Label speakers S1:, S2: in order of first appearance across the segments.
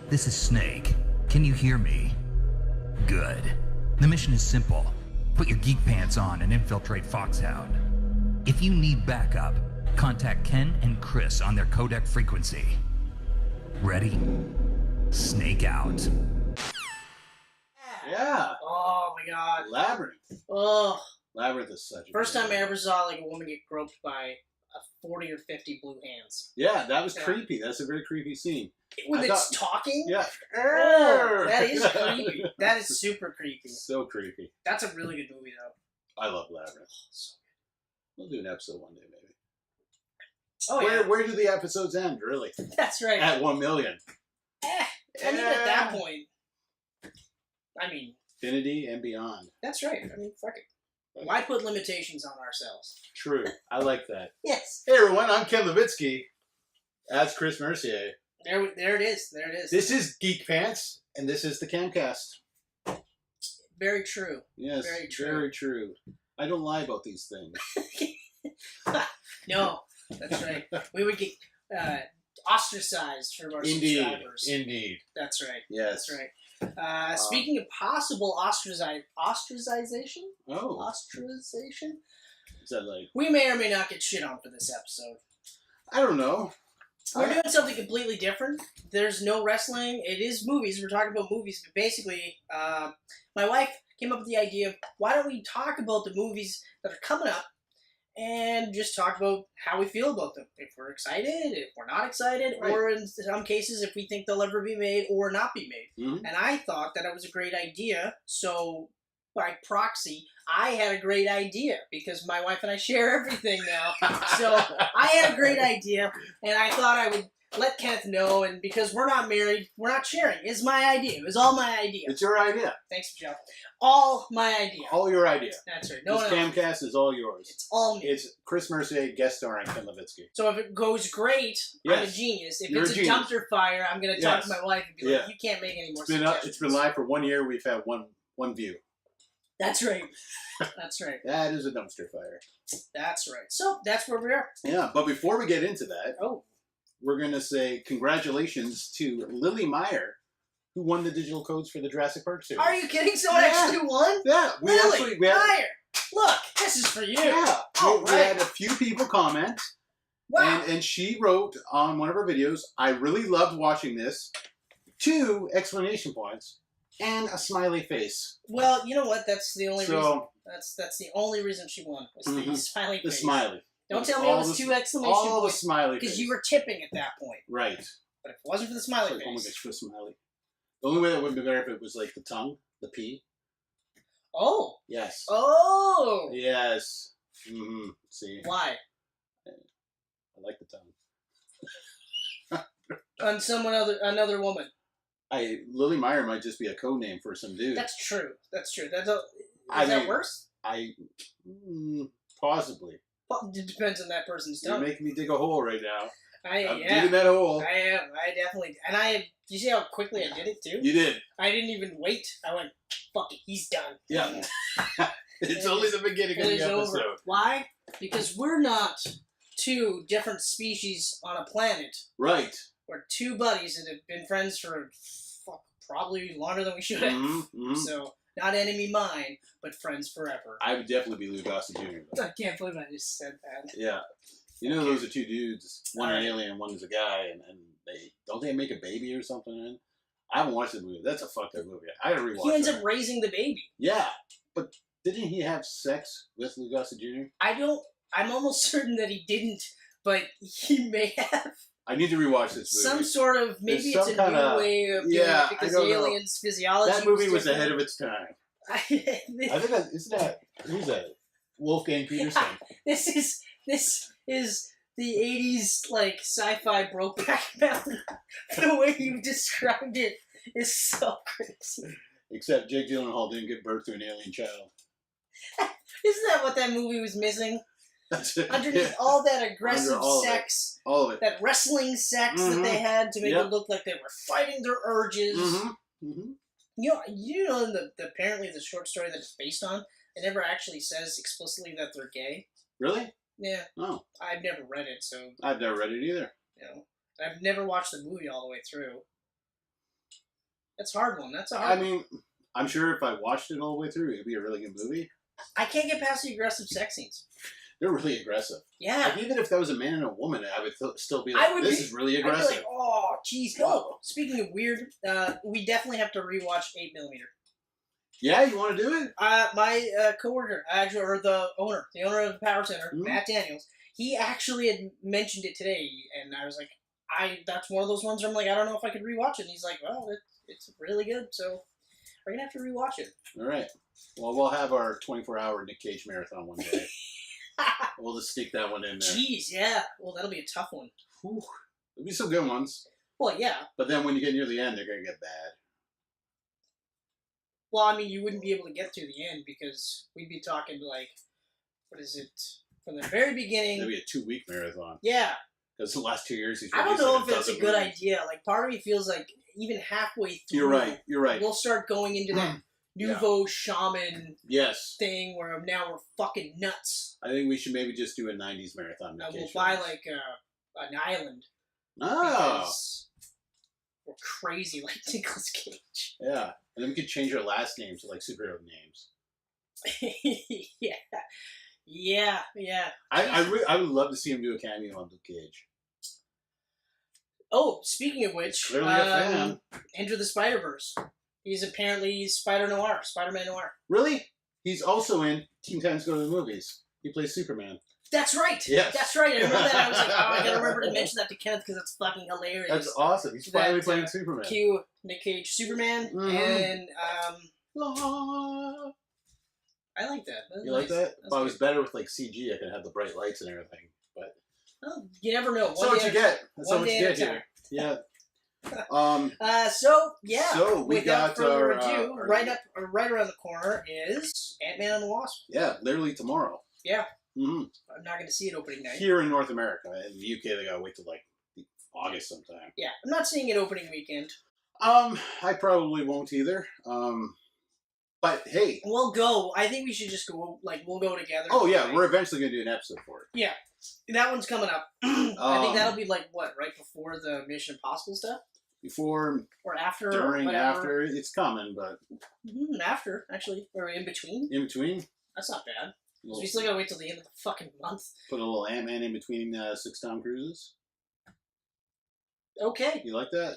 S1: This is Snake. Can you hear me? Good. The mission is simple. Put your geek pants on and infiltrate Foxhound. If you need backup, contact Ken and Chris on their codec frequency. Ready? Snake out.
S2: Yeah.
S3: Oh my god.
S2: Labyrinth.
S3: Oh.
S2: Labyrinth is such a
S3: First time I ever saw like a woman get groped by 40 or 50 blue hands.
S2: Yeah, that was creepy. That's a very creepy scene.
S3: When it's talking?
S2: Yeah.
S3: Oh, that is creepy. That is super creepy.
S2: So creepy.
S3: That's a really good movie, though.
S2: I love Labyrinth. We'll do an episode one day, maybe.
S3: Oh,
S2: Where do the episodes end, really?
S3: That's right.
S2: At 1 million.
S3: I mean, at that point, I mean...
S2: Infinity and beyond.
S3: That's right. I mean, fuck it. Why put limitations on ourselves?
S2: True. I like that.
S3: Yes.
S2: Hey, everyone. I'm Ken Livitski. That's Chris Mercier.
S3: There it is. There it is.
S2: This is Geek Pants, and this is the Camcast.
S3: Very true.
S2: Yes.
S3: Very true.
S2: Very true. I don't lie about these things.
S3: No, that's right. We would get ostracized from our subscribers.
S2: Indeed.
S3: That's right.
S2: Yes.
S3: That's right. Speaking of possible ostracization?
S2: Oh.
S3: Ostracization?
S2: Is that like...
S3: We may or may not get shit on for this episode.
S2: I don't know.
S3: We're doing something completely different. There's no wrestling. It is movies. We're talking about movies. But basically, my wife came up with the idea of why don't we talk about the movies that are coming up and just talk about how we feel about them. If we're excited, if we're not excited,
S2: right.
S3: Or in some cases, if we think they'll ever be made or not be made.
S2: Mm-hmm.
S3: And I thought that it was a great idea. So by proxy, I had a great idea because my wife and I share everything now. So I had a great idea, and I thought I would let Kenneth know. And because we're not married, we're not sharing. It's my idea. It was all my idea.
S2: It's your idea.
S3: Thanks, Joe. All my idea.
S2: All your idea.
S3: That's right.
S2: This Camcast is all yours.
S3: It's all me.
S2: It's Chris Mercier guest starring Ken Levitsky.
S3: So if it goes great, I'm a genius. If it's a dumpster fire, I'm going to talk to my wife and be like, you can't make any more suggestions.
S2: It's been live for 1 year. We've had one view.
S3: That's right. That's right.
S2: That is a dumpster fire.
S3: That's right. So that's where we are.
S2: Yeah, but before we get into that, we're going to say congratulations to Lily Meyer, who won the digital codes for the Jurassic Park series.
S3: Are you kidding? Someone actually won?
S2: Yeah.
S3: Lily Meyer. Look, this is for you.
S2: Yeah.
S3: We
S2: had a few people comment.
S3: Wow.
S2: And she wrote on one of her videos, I really loved watching this. 2 exclamation points. And a smiley face.
S3: Well, you know what? That's the only reason. That's the only reason she won. Was the smiley face.
S2: The smiley.
S3: Don't tell me it was 2 exclamation points.
S2: All the smiley face.
S3: Because you were tipping at that point.
S2: Right.
S3: But if it wasn't for the smiley face.
S2: Oh my gosh, for a smiley. The only way that would be better if it was like the tongue, the P.
S3: Oh.
S2: Yes.
S3: Oh.
S2: Yes. Mm-hmm. See.
S3: Why?
S2: I like the tongue.
S3: On another woman.
S2: Lily Meyer might just be a code name for some dude.
S3: That's true. That's true. Is that worse?
S2: Possibly.
S3: Well, it depends on that person's tongue.
S2: You're making me dig a hole right now. I'm
S3: yeah.
S2: digging that hole.
S3: I am. I definitely. And you see how quickly I did it too?
S2: You did.
S3: I didn't even wait. I went, fuck it, he's done.
S2: Yeah. It's only the beginning of the episode.
S3: Over. Why? Because we're not 2 different species on a planet.
S2: Right.
S3: We're 2 buddies that have been friends for probably longer than we should have.
S2: Mm-hmm.
S3: So, not enemy mine, but friends forever.
S2: I would definitely be Lou Gossett Jr. though.
S3: I can't believe I just said that.
S2: Yeah. You know those are 2 dudes. One an alien and one is a guy, and they make a baby or something in? I haven't watched the movie. That's a fucked up movie. I gotta rewatch it.
S3: He ends up raising the baby.
S2: Yeah. But didn't he have sex with Lou Gossett Jr.?
S3: I'm almost certain that he didn't, but he may have.
S2: I need to rewatch this movie.
S3: Some sort of, maybe it's a new way of doing it because the alien's physiology.
S2: That movie was ahead of its time.
S3: I think
S2: who's that? Wolfgang Peterson.
S3: This is the 80s, like, sci-fi Brokeback Mountain. The way you described it is so crazy.
S2: Except Jake Gyllenhaal didn't give birth to an alien child.
S3: Isn't that what that movie was missing? Underneath all that aggressive sex,
S2: all of it,
S3: that wrestling sex that they had to make it look like they were fighting their urges. You know, apparently the short story that it's based on, it never actually says explicitly that they're gay.
S2: Really?
S3: Yeah.
S2: Oh.
S3: I've never read it, so...
S2: I've never read it either.
S3: You know, I've never watched the movie all the way through. That's a hard one. That's a hard one.
S2: I mean, I'm sure if I watched it all the way through, it'd be a really good movie.
S3: I can't get past the aggressive sex scenes.
S2: They're really aggressive.
S3: Yeah.
S2: Like, even if that was a man and a woman, I would still be like, this is really aggressive.
S3: I'd be like, oh, jeez. Oh, speaking of weird, we definitely have to rewatch 8mm.
S2: Yeah, you want to do it?
S3: My coworker, actually, or the owner of the Power Center, Matt Daniels, he actually had mentioned it today, and I was like, that's one of those ones where I'm like, I don't know if I could rewatch it. And he's like, well, it's really good, so we're gonna have to rewatch it.
S2: All right. Well, we'll have our 24-hour Nick Cage marathon one day. We'll just stick that one in there.
S3: Jeez, yeah. Well, that'll be a tough one.
S2: Whew. There'll be some good ones.
S3: Well, yeah.
S2: But then when you get near the end, they're gonna get bad.
S3: Well, I mean, you wouldn't be able to get to the end because we'd be talking like, what is it? From the very beginning.
S2: It'll be a 2-week marathon.
S3: Yeah.
S2: Because the last 2 years he's
S3: I don't know if
S2: it's
S3: a good idea. Like, part of me feels like even halfway through.
S2: You're right.
S3: We'll start going into that nouveau shaman thing where now we're fucking nuts.
S2: I think we should maybe just do a 90s marathon.
S3: We'll buy like an island.
S2: Oh.
S3: We're crazy like Nicolas Cage.
S2: Yeah. And then we could change our last names to like superhero names.
S3: Yeah.
S2: I would love to see him do a cameo on Luke Cage.
S3: Oh, speaking of which,
S2: Clearly a fan.
S3: Enter the Spider-Verse. He's apparently Spider-Man Noir.
S2: Really? He's also in Teen Titans Go to the Movies. He plays Superman.
S3: That's right.
S2: Yes.
S3: That's right. I remember that. I was like, I gotta remember to mention that to Kenneth because it's fucking hilarious.
S2: That's awesome. He's finally playing Superman.
S3: Cue Nick Cage Superman and I like that.
S2: You like that? Well, it was better with like CG. I could have the bright lights and everything. But
S3: you never know.
S2: That's what you get. That's what you get here. Yeah.
S3: So
S2: we got
S3: further ado, right around the corner is Ant-Man and the Wasp.
S2: Yeah, literally tomorrow.
S3: Yeah.
S2: Mm-hmm.
S3: I'm not going to see it opening night.
S2: Here in North America. In the UK, they gotta wait till like August sometime.
S3: Yeah, I'm not seeing it opening weekend.
S2: I probably won't either. But hey,
S3: we'll go. I think we should just go. Like, we'll go together.
S2: Oh yeah, we're eventually gonna do an episode for it.
S3: Yeah, that one's coming up. I think that'll be like what, right before the Mission Impossible stuff.
S2: Before
S3: or after,
S2: during,
S3: whatever.
S2: After, it's coming, but
S3: after actually, or in between.
S2: In between.
S3: That's not bad. We still gotta wait till the end of the fucking month.
S2: Put a little Ant-Man in between 6 Tom Cruises.
S3: Okay.
S2: You like that?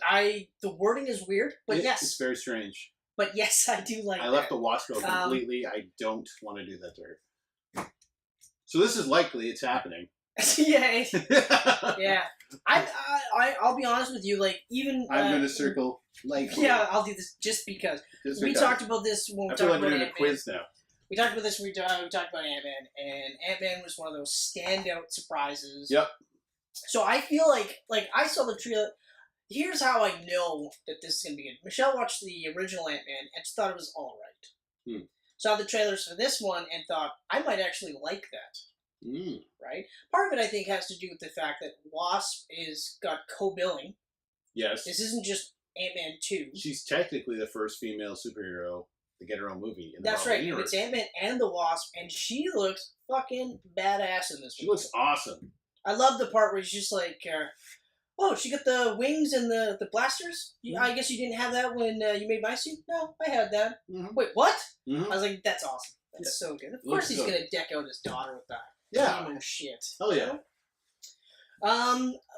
S3: The wording is weird, but yes.
S2: It's very strange.
S3: But yes, I do like that.
S2: I left the Wasp go completely. I don't want to do that to her. So this is likely. It's happening.
S3: Yeah. Yeah. I'll be honest with you. Like, even...
S2: I'm going to circle likely.
S3: Yeah, I'll do this just because. We talked about this when we talked about Ant-Man.
S2: I feel like we're doing a quiz now.
S3: We talked about this when we talked about Ant-Man, and Ant-Man was one of those standout surprises.
S2: Yep.
S3: So I feel like I saw the trailer. Here's how I know that this is going to be good. Michelle watched the original Ant-Man and thought it was all right. Saw the trailers for this one and thought, I might actually like that. Right? Part of it, I think, has to do with the fact that Wasp got co-billing.
S2: Yes.
S3: This isn't just Ant-Man 2.
S2: She's technically the first female superhero to get her own movie in the
S3: That's
S2: Marvel
S3: right.
S2: universe.
S3: It's Ant-Man and the Wasp, and she looks fucking badass in this movie.
S2: She looks awesome.
S3: I love the part where she's just like, oh, she got the wings and the blasters? I guess you didn't have that when you made my suit? No, I had that. Wait, what? I was like, that's awesome. That's so good. Of course he's going to deck out his daughter with that.
S2: Yeah.
S3: Shit.
S2: Hell yeah.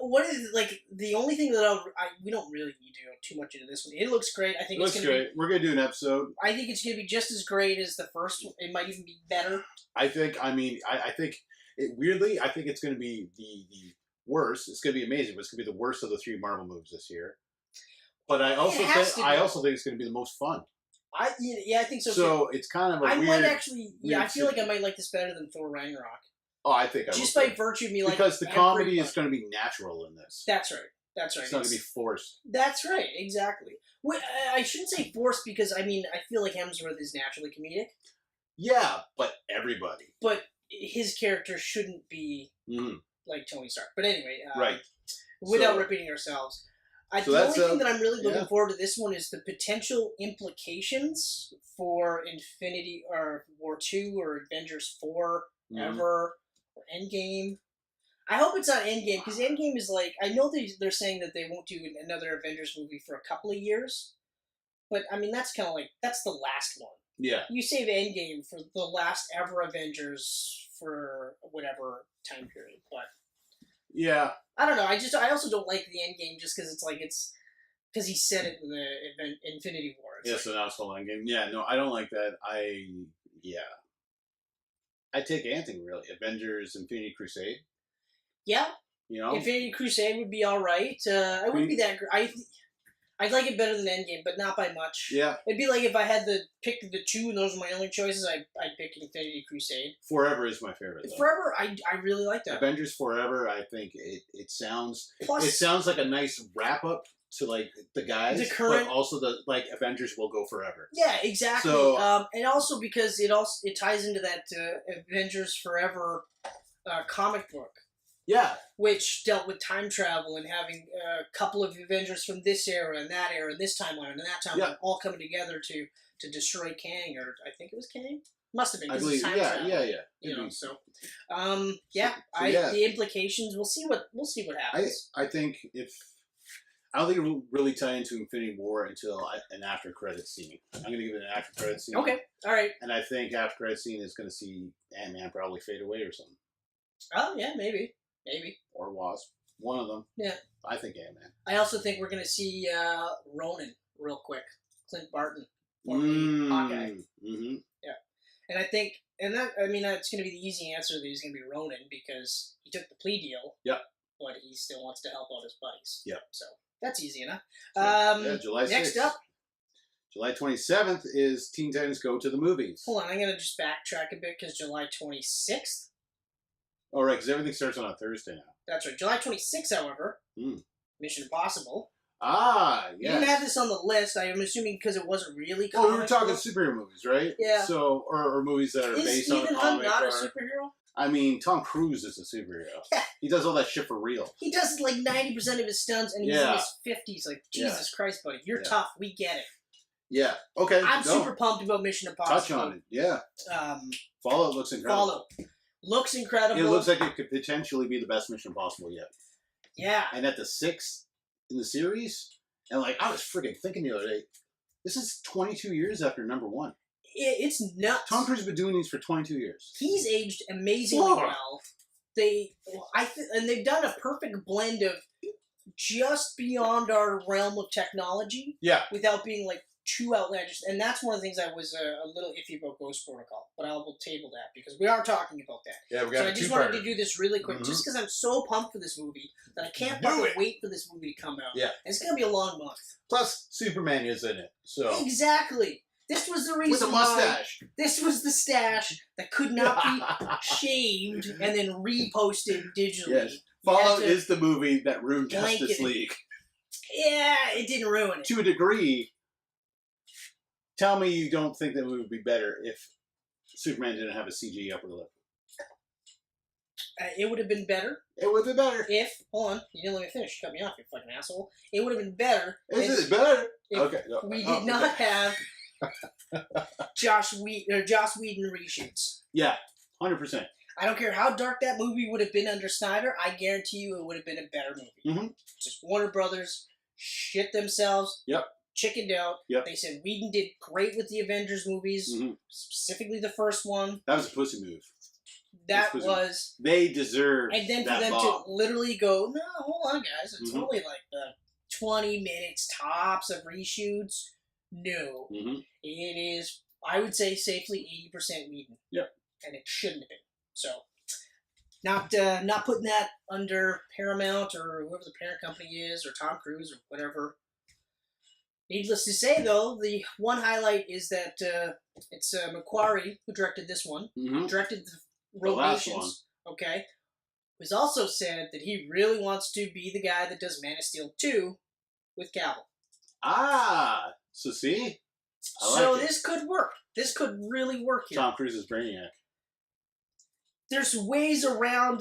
S3: What is, like, the only thing that we don't really need to go too much into this one. It looks great. I think it's going to be...
S2: We're going to do an episode.
S3: I think it's going to be just as great as the first one. It might even be better.
S2: I think it's going to be the worst. It's going to be amazing, but it's going to be the worst of the 3 Marvel movies this year. But I also think it's going to be the most fun.
S3: I think so.
S2: So it's kind of
S3: I might actually. Yeah, I feel like I might like this better than Thor Ragnarok.
S2: Oh, I think I will.
S3: Just by virtue of me like
S2: because the comedy is going to be natural in this.
S3: That's right. It's
S2: not going to be forced.
S3: That's right. Exactly. I shouldn't say forced because I feel like Hemsworth is naturally comedic.
S2: Yeah, but everybody.
S3: But his character shouldn't be like Tony Stark. But anyway,
S2: right.
S3: Without repeating ourselves. The only thing that I'm really looking forward to this one is the potential implications for Infinity or War 2 or Avengers 4 ever or Endgame. I hope it's not Endgame because Endgame is like, I know they're saying that they won't do another Avengers movie for a couple of years. but I mean that's kind of like that's the last one.
S2: Yeah.
S3: You save Endgame for the last ever Avengers for whatever time period, but
S2: yeah,
S3: I don't know. I also don't like the Endgame just because it's because he said it in the Infinity War.
S2: Yeah, so now it's called Endgame. Yeah, no, I don't like that. I take anything really. Avengers, Infinity Crusade.
S3: Yeah.
S2: You know,
S3: Infinity Crusade would be all right. It wouldn't be that great. I'd like it better than Endgame, but not by much.
S2: Yeah.
S3: It'd be like if I had to pick the two and those are my only choices, I'd pick Infinity Crusade.
S2: Forever is my favorite, though.
S3: Forever, I really like that.
S2: Avengers Forever, I think it sounds
S3: Plus,
S2: like a nice wrap up to like the guys,
S3: the current,
S2: but also the like Avengers will go forever.
S3: Yeah, exactly.
S2: So,
S3: and also because it ties into that Avengers Forever comic book.
S2: Yeah.
S3: Which dealt with time travel and having a couple of Avengers from this era and that era and this timeline and that timeline all coming together to destroy Kang, or I think it was Kang. Must have been.
S2: I believe. Yeah.
S3: You know, so
S2: So,
S3: the implications. We'll see what happens.
S2: I think I don't think it will really tie into Infinity War until an after credit scene. I'm going to give it an after credit scene.
S3: Okay, all right.
S2: And I think after credit scene is going to see Ant-Man probably fade away or something.
S3: Oh yeah, maybe.
S2: Or Wasp. One of them.
S3: Yeah.
S2: I think Ant-Man.
S3: I also think we're going to see Ronan real quick. Clint Barton. Hawkeye.
S2: Mm-hmm.
S3: Yeah. And I think, that's going to be the easy answer that he's going to be Ronan because he took the plea deal.
S2: Yep.
S3: But he still wants to help out his buddies.
S2: Yep.
S3: So that's easy enough.
S2: July 6th.
S3: Next up.
S2: July 27th is Teen Titans Go to the Movies.
S3: Hold on, I'm going to just backtrack a bit because July 26th.
S2: Oh, right, because everything starts on a Thursday now.
S3: That's right. July 26th, however, Mission Impossible.
S2: Ah, yes.
S3: You didn't have this on the list, I'm assuming because it wasn't really
S2: comic. Oh, we were talking superhero movies, right?
S3: Yeah.
S2: So, or movies that are based on a comic. Is Ethan Hunt
S3: not a superhero?
S2: I mean, Tom Cruise is a superhero. Yeah. He does all that shit for real.
S3: He does like 90% of his stunts, and he's in his 50s. Like, Jesus Christ, buddy. You're tough. We get it.
S2: Yeah. Okay.
S3: I'm super pumped about Mission Impossible.
S2: Touch on it. Yeah. Fallout looks incredible.
S3: Fallout looks incredible.
S2: It looks like it could potentially be the best Mission Impossible yet.
S3: Yeah.
S2: And at the 6th in the series, and like I was freaking thinking the other day, this is 22 years after number 1.
S3: It's nuts.
S2: Tom Cruise has been doing these for 22 years.
S3: He's aged amazingly well. And they've done a perfect blend of just beyond our realm of technology.
S2: Yeah. Without
S3: being like too outlandish. And that's one of the things I was a little iffy about Ghost Protocol. But I will table that because we are talking about that.
S2: Yeah, we got
S3: So I just wanted to do this really quick just because I'm so pumped for this movie that I can't wait for this movie to come out.
S2: Yeah.
S3: And it's going to be a long month.
S2: Plus, Superman is in it. So
S3: Exactly. This was the reason
S2: with a mustache.
S3: This was the stash that could not be shaved and then reposted digitally.
S2: Yes. Fallout is the movie that ruined Justice League.
S3: Yeah, it didn't ruin it.
S2: To a degree. Tell me you don't think that it would be better if Superman didn't have a CG upper lip.
S3: It would have been better.
S2: It would have been better.
S3: If, hold on, you didn't let me finish. Cut me off, you fucking asshole. It would have been better.
S2: Is it better?
S3: Okay. We did not have Joss Whedon reshoots.
S2: Yeah, 100%.
S3: I don't care how dark that movie would have been under Snyder. I guarantee you it would have been a better movie.
S2: Mm-hmm.
S3: Just Warner Brothers shit themselves.
S2: Yep.
S3: Chickened out.
S2: Yep.
S3: They said Whedon did great with the Avengers movies, specifically the first one.
S2: That was a pussy move.
S3: That was...
S2: They deserve
S3: and then for them to literally go, no, hold on, guys. It's only like 20 minutes tops of reshoots. No. It is, I would say, safely 80% Whedon.
S2: Yep.
S3: And it shouldn't have been. So, not putting that under Paramount or whoever the parent company is, or Tom Cruise or whatever. Needless to say, though, the one highlight is that it's Macquarie who directed this one. Directed the Rogue Nations. Okay. Who's also said that he really wants to be the guy that does Man of Steel 2 with Cavill.
S2: Ah, so see?
S3: This could work. This could really work here.
S2: Tom Cruise's Brainiac.
S3: There's ways around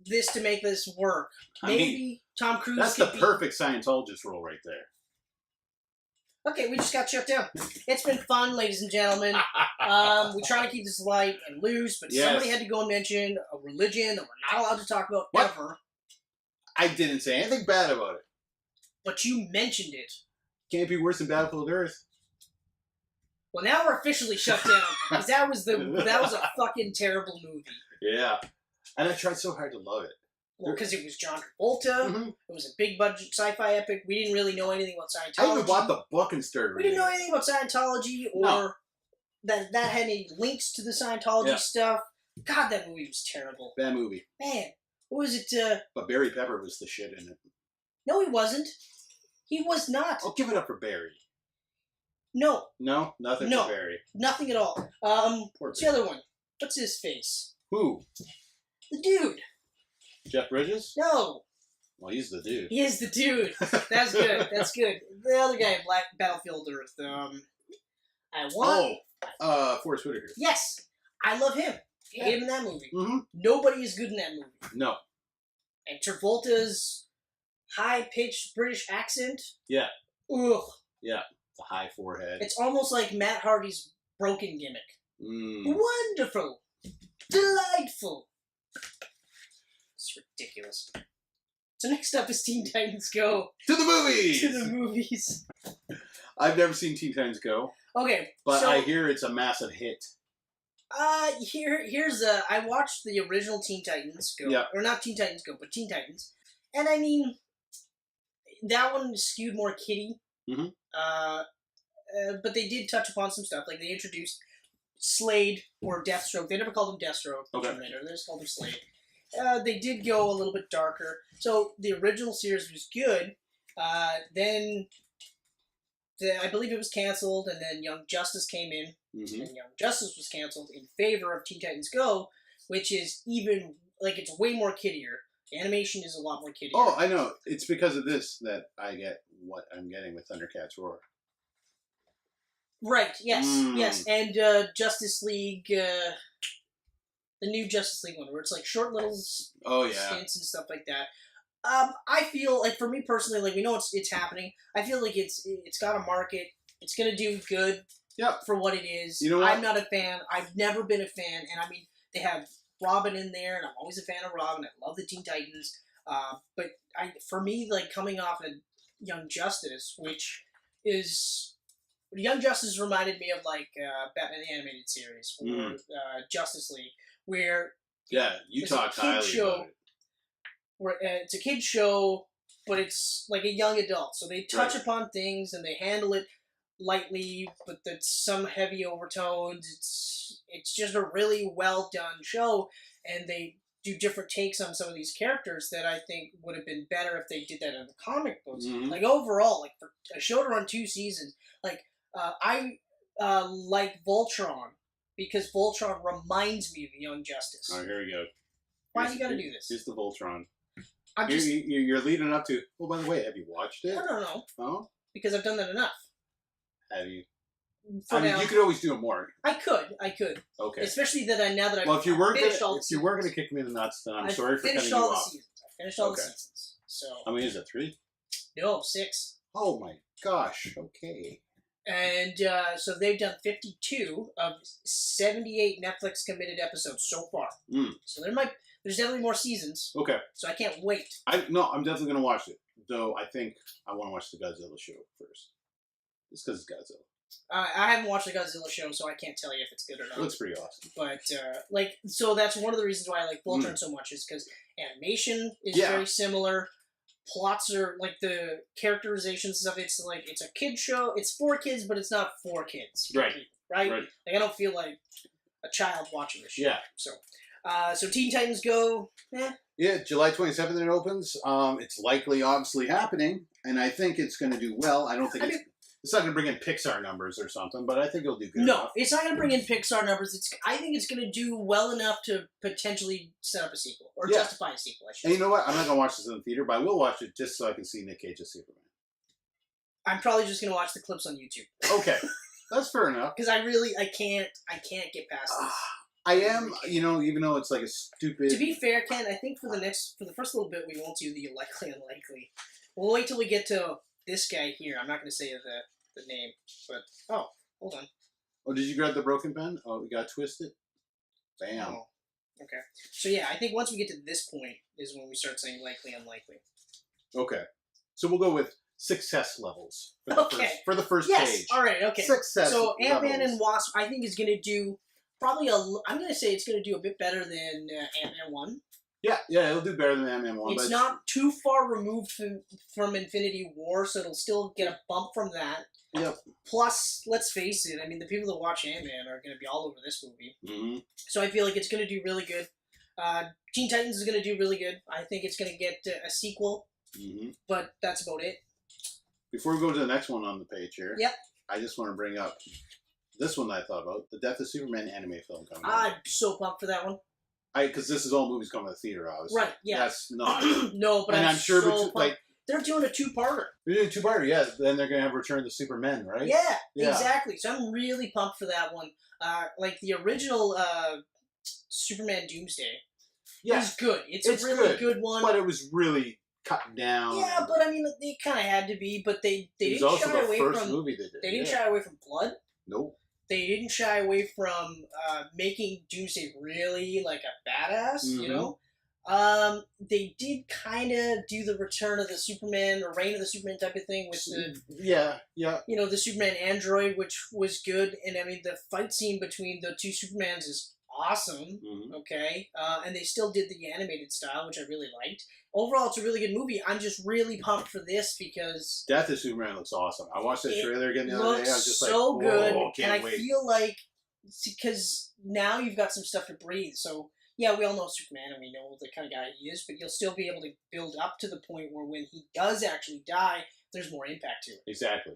S3: this to make this work. Maybe Tom Cruise.
S2: That's the perfect Scientologist role right there.
S3: Okay, we just got shut down. It's been fun, ladies and gentlemen. We try to keep this light and loose, but somebody had to go and mention a religion that we're not allowed to talk about ever.
S2: I didn't say anything bad about it.
S3: But you mentioned it.
S2: Can't be worse than Battlefield Earth.
S3: Well, now we're officially shut down because that was a fucking terrible movie.
S2: Yeah, and I tried so hard to love it.
S3: Well, because it was John Travolta.
S2: Mm-hmm.
S3: It was a big budget sci-fi epic. We didn't really know anything about Scientology.
S2: I even bought the book and started
S3: We
S2: reading.
S3: didn't know anything about Scientology or that had any links to the Scientology stuff. God, that movie was terrible.
S2: Bad movie.
S3: Man, what was it?
S2: But Barry Pepper was the shit in it.
S3: No, he wasn't. He was not.
S2: I'll give it up for Barry.
S3: No.
S2: No? Nothing for Barry.
S3: Nothing at all. What's the other one? What's his face?
S2: Who?
S3: The dude.
S2: Jeff Bridges?
S3: No.
S2: Well, he's the dude.
S3: He is the dude. That's good. That's good. The other guy in Battlefield Earth.
S2: Forrest Whitaker.
S3: Yes. I love him.
S2: Yeah.
S3: Him in that movie.
S2: Mm-hmm.
S3: Nobody is good in that movie.
S2: No.
S3: And Travolta's high-pitched British accent.
S2: Yeah.
S3: Ugh.
S2: Yeah. The high forehead.
S3: It's almost like Matt Hardy's broken gimmick.
S2: Mm.
S3: Wonderful. Delightful. It's ridiculous. So next up is Teen Titans Go.
S2: To the movies!
S3: To the movies.
S2: I've never seen Teen Titans Go.
S3: Okay.
S2: But
S3: so,
S2: I hear it's a massive hit.
S3: Here's I watched the original Teen Titans Go.
S2: Yeah.
S3: Or not Teen Titans Go, but Teen Titans. And I mean, that one skewed more kiddie.
S2: Mm-hmm.
S3: But they did touch upon some stuff. Like, they introduced Slade, or Deathstroke. They never called him Deathstroke.
S2: Okay.
S3: They just called him Slade. They did go a little bit darker. So, the original series was good. Then, I believe it was canceled, and then Young Justice came in.
S2: Mm-hmm.
S3: And Young Justice was canceled in favor of Teen Titans Go, which is even, like, it's way more kiddier. The animation is a lot more kiddier.
S2: Oh, I know. It's because of this that I get what I'm getting with Thundercats Roar.
S3: Right, yes, yes. And Justice League, the new Justice League one, where it's like short little stints and stuff like that. I feel, like, for me personally, like, we know it's happening. I feel like it's got a market. It's going to do good for what it is.
S2: You know what?
S3: I'm not a fan. I've never been a fan. And, I mean, they have Robin in there, and I'm always a fan of Robin. I love the Teen Titans. But for me, like, coming off of Young Justice, which is... Young Justice reminded me of, like, Batman the Animated Series, or Justice League, where...
S2: Yeah, you talked highly about it.
S3: Where it's a kid's show, but it's like a young adult. So they touch upon things, and they handle it lightly, but there's some heavy overtones. It's just a really well done show, and they do different takes on some of these characters that I think would have been better if they did that in the comic books.
S2: Mm-hmm.
S3: Like, overall, like, for a show to run 2 seasons, like, I like Voltron, because Voltron reminds me of Young Justice.
S2: Oh, here we go.
S3: Why do you gotta do this?
S2: Here's the Voltron.
S3: I'm just...
S2: You're leading up to... Oh, by the way, have you watched it?
S3: I don't know.
S2: Oh?
S3: Because I've done that enough.
S2: Have you?
S3: For
S2: I mean,
S3: now.
S2: you could always do more.
S3: I could.
S2: Okay.
S3: Especially that now that I've
S2: Well, if you were
S3: finished
S2: going to kick me in the nuts, then I'm sorry for cutting you
S3: all the
S2: off.
S3: seasons. I finished all the seasons. So...
S2: How many is it? 3?
S3: No, 6.
S2: Oh my gosh. Okay.
S3: And so they've done 52 of 78 Netflix committed episodes so far. So there's definitely more seasons.
S2: Okay.
S3: So I can't wait.
S2: I'm definitely going to watch it. Though I think I want to watch the Godzilla show first. It's because it's Godzilla.
S3: I haven't watched the Godzilla show, so I can't tell you if it's good or not.
S2: It looks pretty awesome.
S3: But, so that's one of the reasons why I like Voltron so much, is because animation is very similar. Plots are, like, the characterizations and stuff, it's like, it's a kid show. It's for kids, but it's not for kids.
S2: Right.
S3: Right? Like, I don't feel like a child watching this show.
S2: Yeah.
S3: So Teen Titans Go,
S2: Yeah, July 27th it opens. It's likely, obviously, happening, and I think it's going to do well. I don't think it's not going to bring in Pixar numbers or something, but I think it'll do good enough.
S3: It's not going to bring in Pixar numbers. I think it's going to do well enough to potentially set up a sequel, or justify a sequel, I should say.
S2: And you know what? I'm not going to watch this in the theater, but I will watch it just so I can see Nick Cage as Superman.
S3: I'm probably just going to watch the clips on YouTube.
S2: Okay. That's fair enough.
S3: Because I can't get past this.
S2: I am, even though it's like a stupid...
S3: To be fair, Ken, I think for the first little bit, we won't do the likely unlikely. We'll wait till we get to this guy here. I'm not going to say the name, but... Oh, hold on.
S2: Oh, did you grab the broken pen? Oh, we got twisted? Bam.
S3: Oh, okay. So yeah, I think once we get to this point is when we start saying likely unlikely.
S2: Okay. So we'll go with success levels for the first
S3: yes.
S2: page.
S3: All right. Okay.
S2: Success.
S3: So Ant-Man
S2: levels.
S3: and Wasp, I think, is going to do probably I'm going to say it's going to do a bit better than Ant-Man 1.
S2: Yeah, it'll do better than Ant-Man 1.
S3: It's not too far removed from Infinity War, so it'll still get a bump from that.
S2: Yep.
S3: Plus, let's face it, I mean, the people that watch Ant-Man are going to be all over this movie.
S2: Mm-hmm.
S3: So I feel like it's going to do really good. Teen Titans is going to do really good. I think it's going to get a sequel, but that's about it.
S2: Before we go to the next one on the page here,
S3: yep.
S2: I just want to bring up this one that I thought about, the Death of Superman anime film coming out.
S3: I'm so pumped for that one.
S2: Because this is all movies coming to the theater, obviously.
S3: Right, yeah.
S2: That's not.
S3: No, but I'm sure so pumped. They're doing a two-parter.
S2: They're doing a two-parter, yeah. Then they're going to have Return of the Supermen, right?
S3: Yeah, exactly. So I'm really pumped for that one. Like the original Superman Doomsday is good. It's a really good one.
S2: But it was really cut down.
S3: Yeah, but I mean, they kind of had to be, but they didn't shy away from... It was also the first movie they did. They didn't shy away from blood.
S2: Nope.
S3: They didn't shy away from making Doomsday really like a badass, you know? They did kind of do the Return of the Superman or Reign of the Superman type of thing with the...
S2: Yeah. You know,
S3: the Superman android, which was good. And I mean, the fight scene between the two Supermans is awesome, okay? And they still did the animated style, which I really liked. Overall, it's a really good movie. I'm just really pumped for this because...
S2: Death of Superman looks awesome. I watched that trailer again the other day. I was just
S3: so
S2: like,
S3: good.
S2: Can't wait.
S3: I feel like... Because now you've got some stuff to breathe, so... Yeah, we all know Superman and we know the kind of guy he is, but you'll still be able to build up to the point where when he does actually die, there's more impact to it.
S2: Exactly.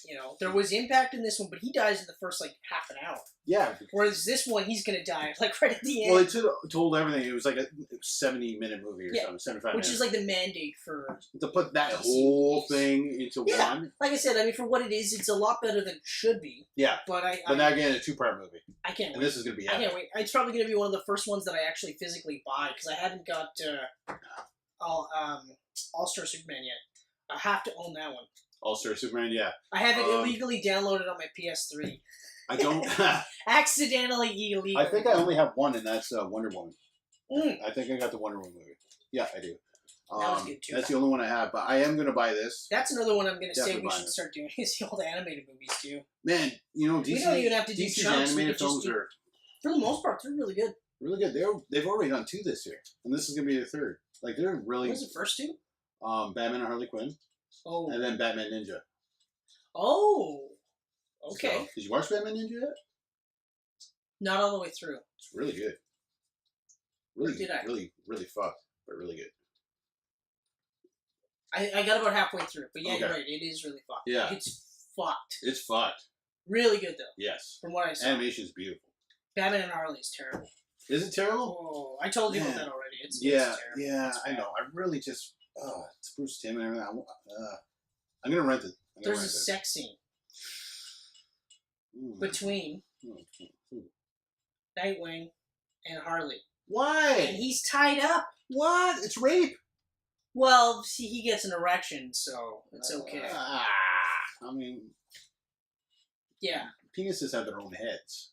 S3: You know, there was impact in this one, but he dies in the first, like, half an hour.
S2: Yeah.
S3: Whereas this one, he's going to die, like, right at the end.
S2: Well, they told everything. It was like a 70-minute movie or something, 75 minutes.
S3: Which is like the mandate for...
S2: To put that whole thing into one.
S3: Like I said, I mean, for what it is, it's a lot better than it should be.
S2: Yeah.
S3: But
S2: now again, a two-part movie.
S3: I can't wait.
S2: And this is going to be
S3: epic. I can't wait. It's probably going to be one of the first ones that I actually physically buy, because I haven't got All-Star Superman yet. I have to own that one.
S2: All-Star Superman, yeah.
S3: I have it illegally downloaded on my PS3.
S2: I don't...
S3: Accidentally illegally.
S2: I think I only have one, and that's Wonder Woman. I think I got the Wonder Woman movie. Yeah, I do.
S3: That was good, too.
S2: That's the only one I have, but I am going to buy this.
S3: That's another one I'm going to say we should start doing, is the old animated movies, too.
S2: Man, you know,
S3: we don't even have to do
S2: DC's
S3: chunks.
S2: animated films are...
S3: For the most part, they're really good.
S2: Really good. They've already done 2 this year, and this is going to be the 3rd. Like, they're really...
S3: What was the first 2?
S2: Batman and Harley Quinn.
S3: Oh.
S2: And then Batman Ninja.
S3: Oh. Okay.
S2: So, did you watch Batman Ninja yet?
S3: Not all the way through.
S2: It's really good. Really fucked, but really good.
S3: I got about halfway through, but yeah, you're right. It is really fucked.
S2: Yeah.
S3: It's fucked.
S2: It's fucked.
S3: Really good, though.
S2: Yes.
S3: From what I saw.
S2: Animation is beautiful.
S3: Batman and Harley is terrible.
S2: Is it terrible?
S3: Oh, I told you about that already. It's
S2: terrible.
S3: Yeah,
S2: I know. I really just... it's Bruce Timm and everything. I'm going to rent it.
S3: There's a sex scene between Nightwing and Harley.
S2: Why?
S3: And he's tied up.
S2: What? It's rape.
S3: Well, see, he gets an erection, so it's okay.
S2: I mean...
S3: Yeah.
S2: Penises have their own heads.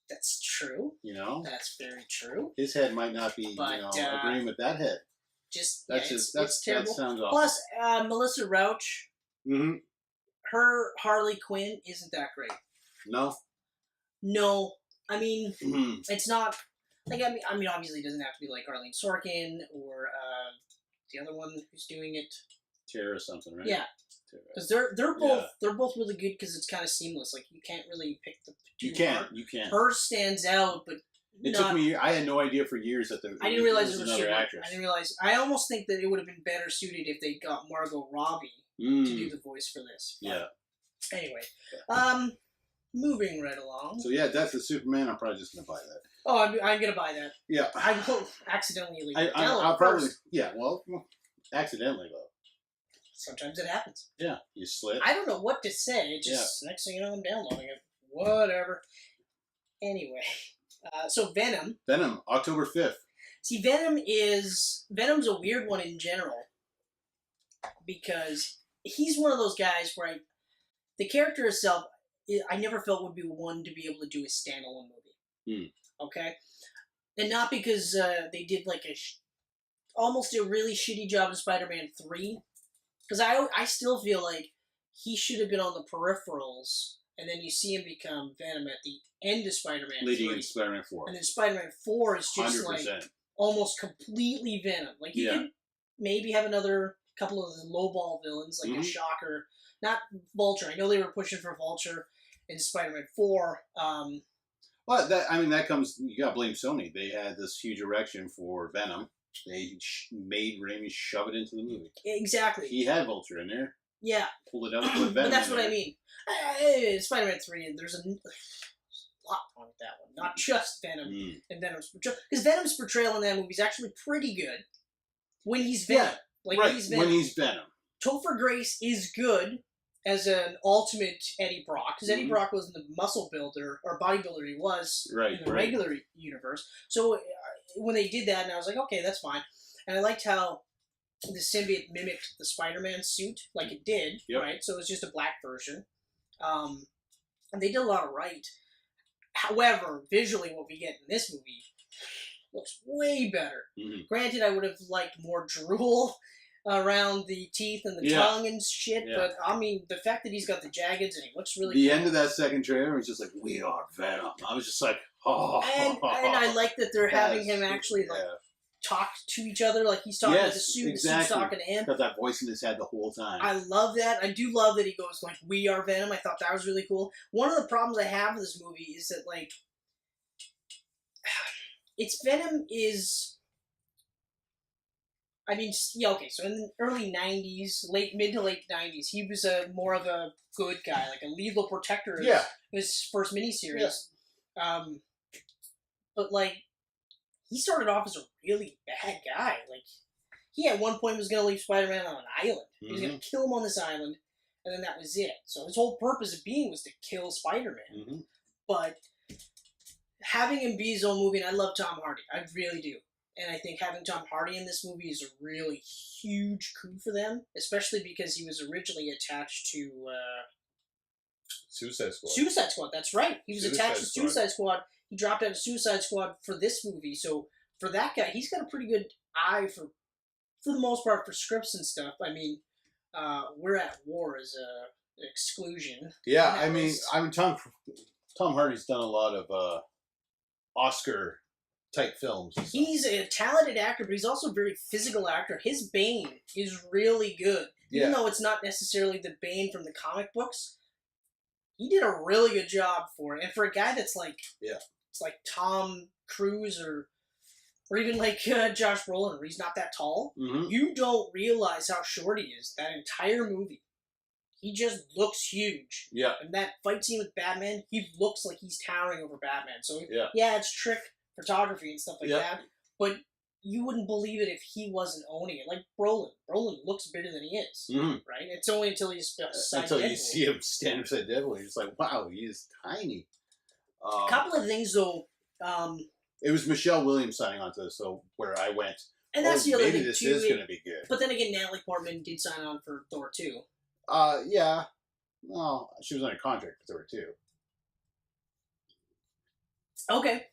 S3: That's true.
S2: You know?
S3: That's very true.
S2: His head might not be, agreeing with that head.
S3: It's
S2: That
S3: terrible.
S2: sounds awful.
S3: Plus, Melissa Rauch, her Harley Quinn isn't that great.
S2: No?
S3: No. I mean, it's not... Like, I mean, obviously it doesn't have to be like Arlene Sorkin or the other one who's doing it.
S2: Tara or something, right?
S3: Yeah. Because they're both really good because it's kind of seamless. Like, you can't really pick the two. You can't. Hers stands out, but
S2: it took me... I had no idea for years that
S3: I didn't realize it was
S2: another actress.
S3: I didn't realize... I almost think that it would have been better suited if they got Margot Robbie to do the voice for this. But anyway. Moving right along.
S2: So, yeah, Death of Superman, I'm probably just going to buy that.
S3: Oh, I'm going to buy that.
S2: Yeah.
S3: I will accidentally leave
S2: I'll probably... Yeah, well, accidentally, though.
S3: Sometimes it happens.
S2: Yeah, you slip.
S3: I don't know what to say. It just next thing you know, I'm downloading it. Whatever. Anyway, so Venom.
S2: Venom, October 5th.
S3: See, Venom's a weird one in general because he's one of those guys where the character itself, I never felt would be one to be able to do a standalone movie. Okay, and not because they did like almost a really shitty job in Spider-Man 3. Because I still feel like he should have been on the peripherals, and then you see him become Venom at the end of Spider-Man 3.
S2: Leading in Spider-Man 4.
S3: And then Spider-Man 4 is just
S2: 100%.
S3: like almost completely Venom. Like you could maybe have another couple of the lowball villains, like a Shocker. Not Vulture. I know they were pushing for Vulture in Spider-Man 4.
S2: Well, that comes. You got to blame Sony. They had this huge erection for Venom. They made Raimi shove it into the movie.
S3: Exactly.
S2: He had Vulture in there.
S3: Yeah.
S2: Pulled it out. Put Venom.
S3: But that's
S2: in
S3: what
S2: there.
S3: I mean. Spider-Man 3, there's a lot wrong with that one. Not just Venom and Venom's portrayal. Because Venom's portrayal in that movie is actually pretty good when he's Venom.
S2: Yeah,
S3: like
S2: right,
S3: he's Venom.
S2: when he's Venom.
S3: Topher Grace is good as an ultimate Eddie Brock, because Eddie Brock wasn't the muscle builder or bodybuilder he was in the regular universe. So when they did that, and I was like, okay, that's fine. And I liked how the symbiote mimicked the Spider-Man suit, like it did, right? So it was just a black version. And they did a lot of right. However, visually, what we get in this movie looks way better. Granted, I would have liked more drool around the teeth and the tongue and shit, but I mean, the fact that he's got the jaggeds and he looks really
S2: The
S3: cool.
S2: end of that second trailer was just like, we are Venom. I was just like, oh.
S3: And I like that they're having him actually talk to each other, like he's talking to the suit, the suit's talking to him.
S2: Got that voice in his head the whole time.
S3: I love that. I do love that he goes like, we are Venom. I thought that was really cool. One of the problems I have with this movie is that, like, its Venom is... I mean, yeah, okay, so in the early 90s, mid to late 90s, he was more of a good guy, like a lethal protector of his first miniseries. Yeah. But, like, he started off as a really bad guy. Like, he at one point was going to leave Spider-Man on an island. He was going to kill him on this island, and then that was it. So his whole purpose of being was to kill Spider-Man. But having him be his own movie, and I love Tom Hardy. I really do. And I think having Tom Hardy in this movie is a really huge coup for them, especially because he was originally attached to...
S2: Suicide Squad.
S3: Suicide Squad, that's right. He was attached to Suicide Squad. He dropped out of Suicide Squad for this movie. So for that guy, he's got a pretty good eye for the most part, for scripts and stuff. I mean, We're at War is an exclusion.
S2: Yeah, I mean, Tom Hardy's done a lot of Oscar type films.
S3: He's a talented actor, but he's also a very physical actor. His Bane is really good. Even though it's not necessarily the Bane from the comic books, he did a really good job for it. And for a guy that's like, it's like Tom Cruise or even like Josh Brolin, where he's not that tall, you don't realize how short he is that entire movie. He just looks huge.
S2: Yeah.
S3: And that fight scene with Batman, he looks like he's towering over Batman. So, it's trick photography and stuff like that. But you wouldn't believe it if he wasn't owning it. Like Brolin. Brolin looks bigger than he is. Right? It's only until he's
S2: until you see him stand beside Deadpool. You're just like, wow, he is tiny.
S3: A couple of things, though.
S2: It was Michelle Williams signing on to this, so where I went.
S3: And that's the other
S2: maybe
S3: thing,
S2: this
S3: too.
S2: is going to be good.
S3: But then again, Natalie Portman did sign on for Thor 2.
S2: Yeah. Well, she was on a contract for Thor 2.
S3: Okay.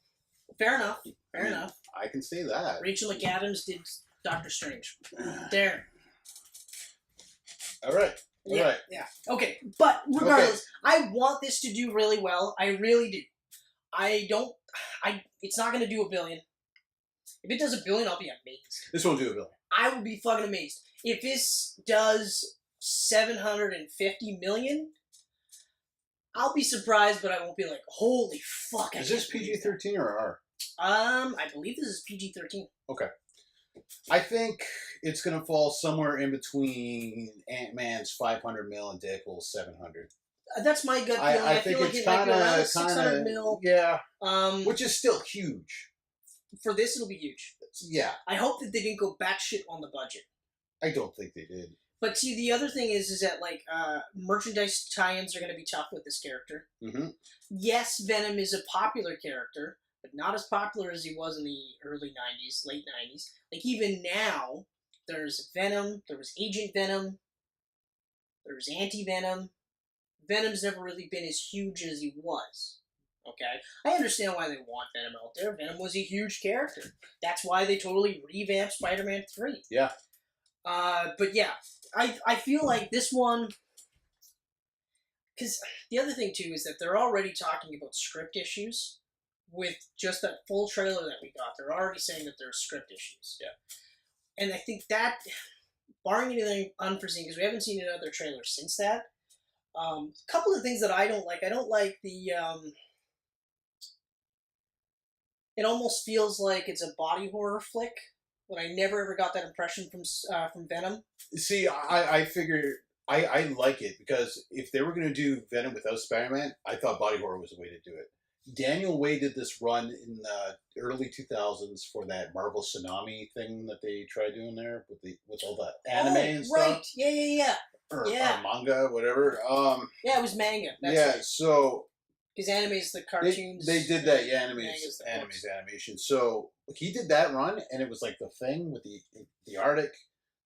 S3: Fair enough. Fair enough.
S2: I can say that.
S3: Rachel McAdams did Doctor Strange. There.
S2: All right. All right.
S3: Yeah. Okay. But regardless, I want this to do really well. I really do. It's not going to do $1 billion. If it does $1 billion, I'll be amazed.
S2: This won't do $1 billion.
S3: I will be fucking amazed. If this does $750 million, I'll be surprised, but I won't be like, holy fuck.
S2: Is this PG-13 or R?
S3: I believe this is PG-13.
S2: Okay. I think it's going to fall somewhere in between Ant-Man's 500 mil and Deadpool's 700.
S3: That's my gut feeling.
S2: I think
S3: feel
S2: it's
S3: like it might be around 600 mil.
S2: Yeah. Which is still huge.
S3: For this, it'll be huge.
S2: Yeah.
S3: I hope that they didn't go batshit on the budget.
S2: I don't think they did.
S3: But see, the other thing is that like merchandise tie-ins are going to be tough with this character. Yes, Venom is a popular character, but not as popular as he was in the early 90s, late 90s. Like even now, there's Venom, there was Agent Venom, there's Anti-Venom. Venom's never really been as huge as he was. Okay? I understand why they want Venom out there. Venom was a huge character. That's why they totally revamped Spider-Man 3.
S2: Yeah.
S3: But yeah, I feel like this one, because the other thing too is that they're already talking about script issues with just that full trailer that we got. They're already saying that there's script issues.
S2: Yeah.
S3: And I think that, barring anything unforeseen, because we haven't seen another trailer since that. A couple of things that I don't like. I don't like the. It almost feels like it's a body horror flick, but I never ever got that impression from Venom.
S2: See, I figured I like it because if they were going to do Venom without Spider-Man, I thought body horror was the way to do it. Daniel Way did this run in the early 2000s for that Marvel Tsunami thing that they tried doing there with all the anime and stuff.
S3: Right. Yeah.
S2: Or manga, whatever.
S3: Yeah, it was manga. That's
S2: yeah,
S3: right.
S2: so...
S3: Because anime is the cartoons.
S2: They did that, yeah, anime's animation. So he did that run, and it was like the thing with the Arctic,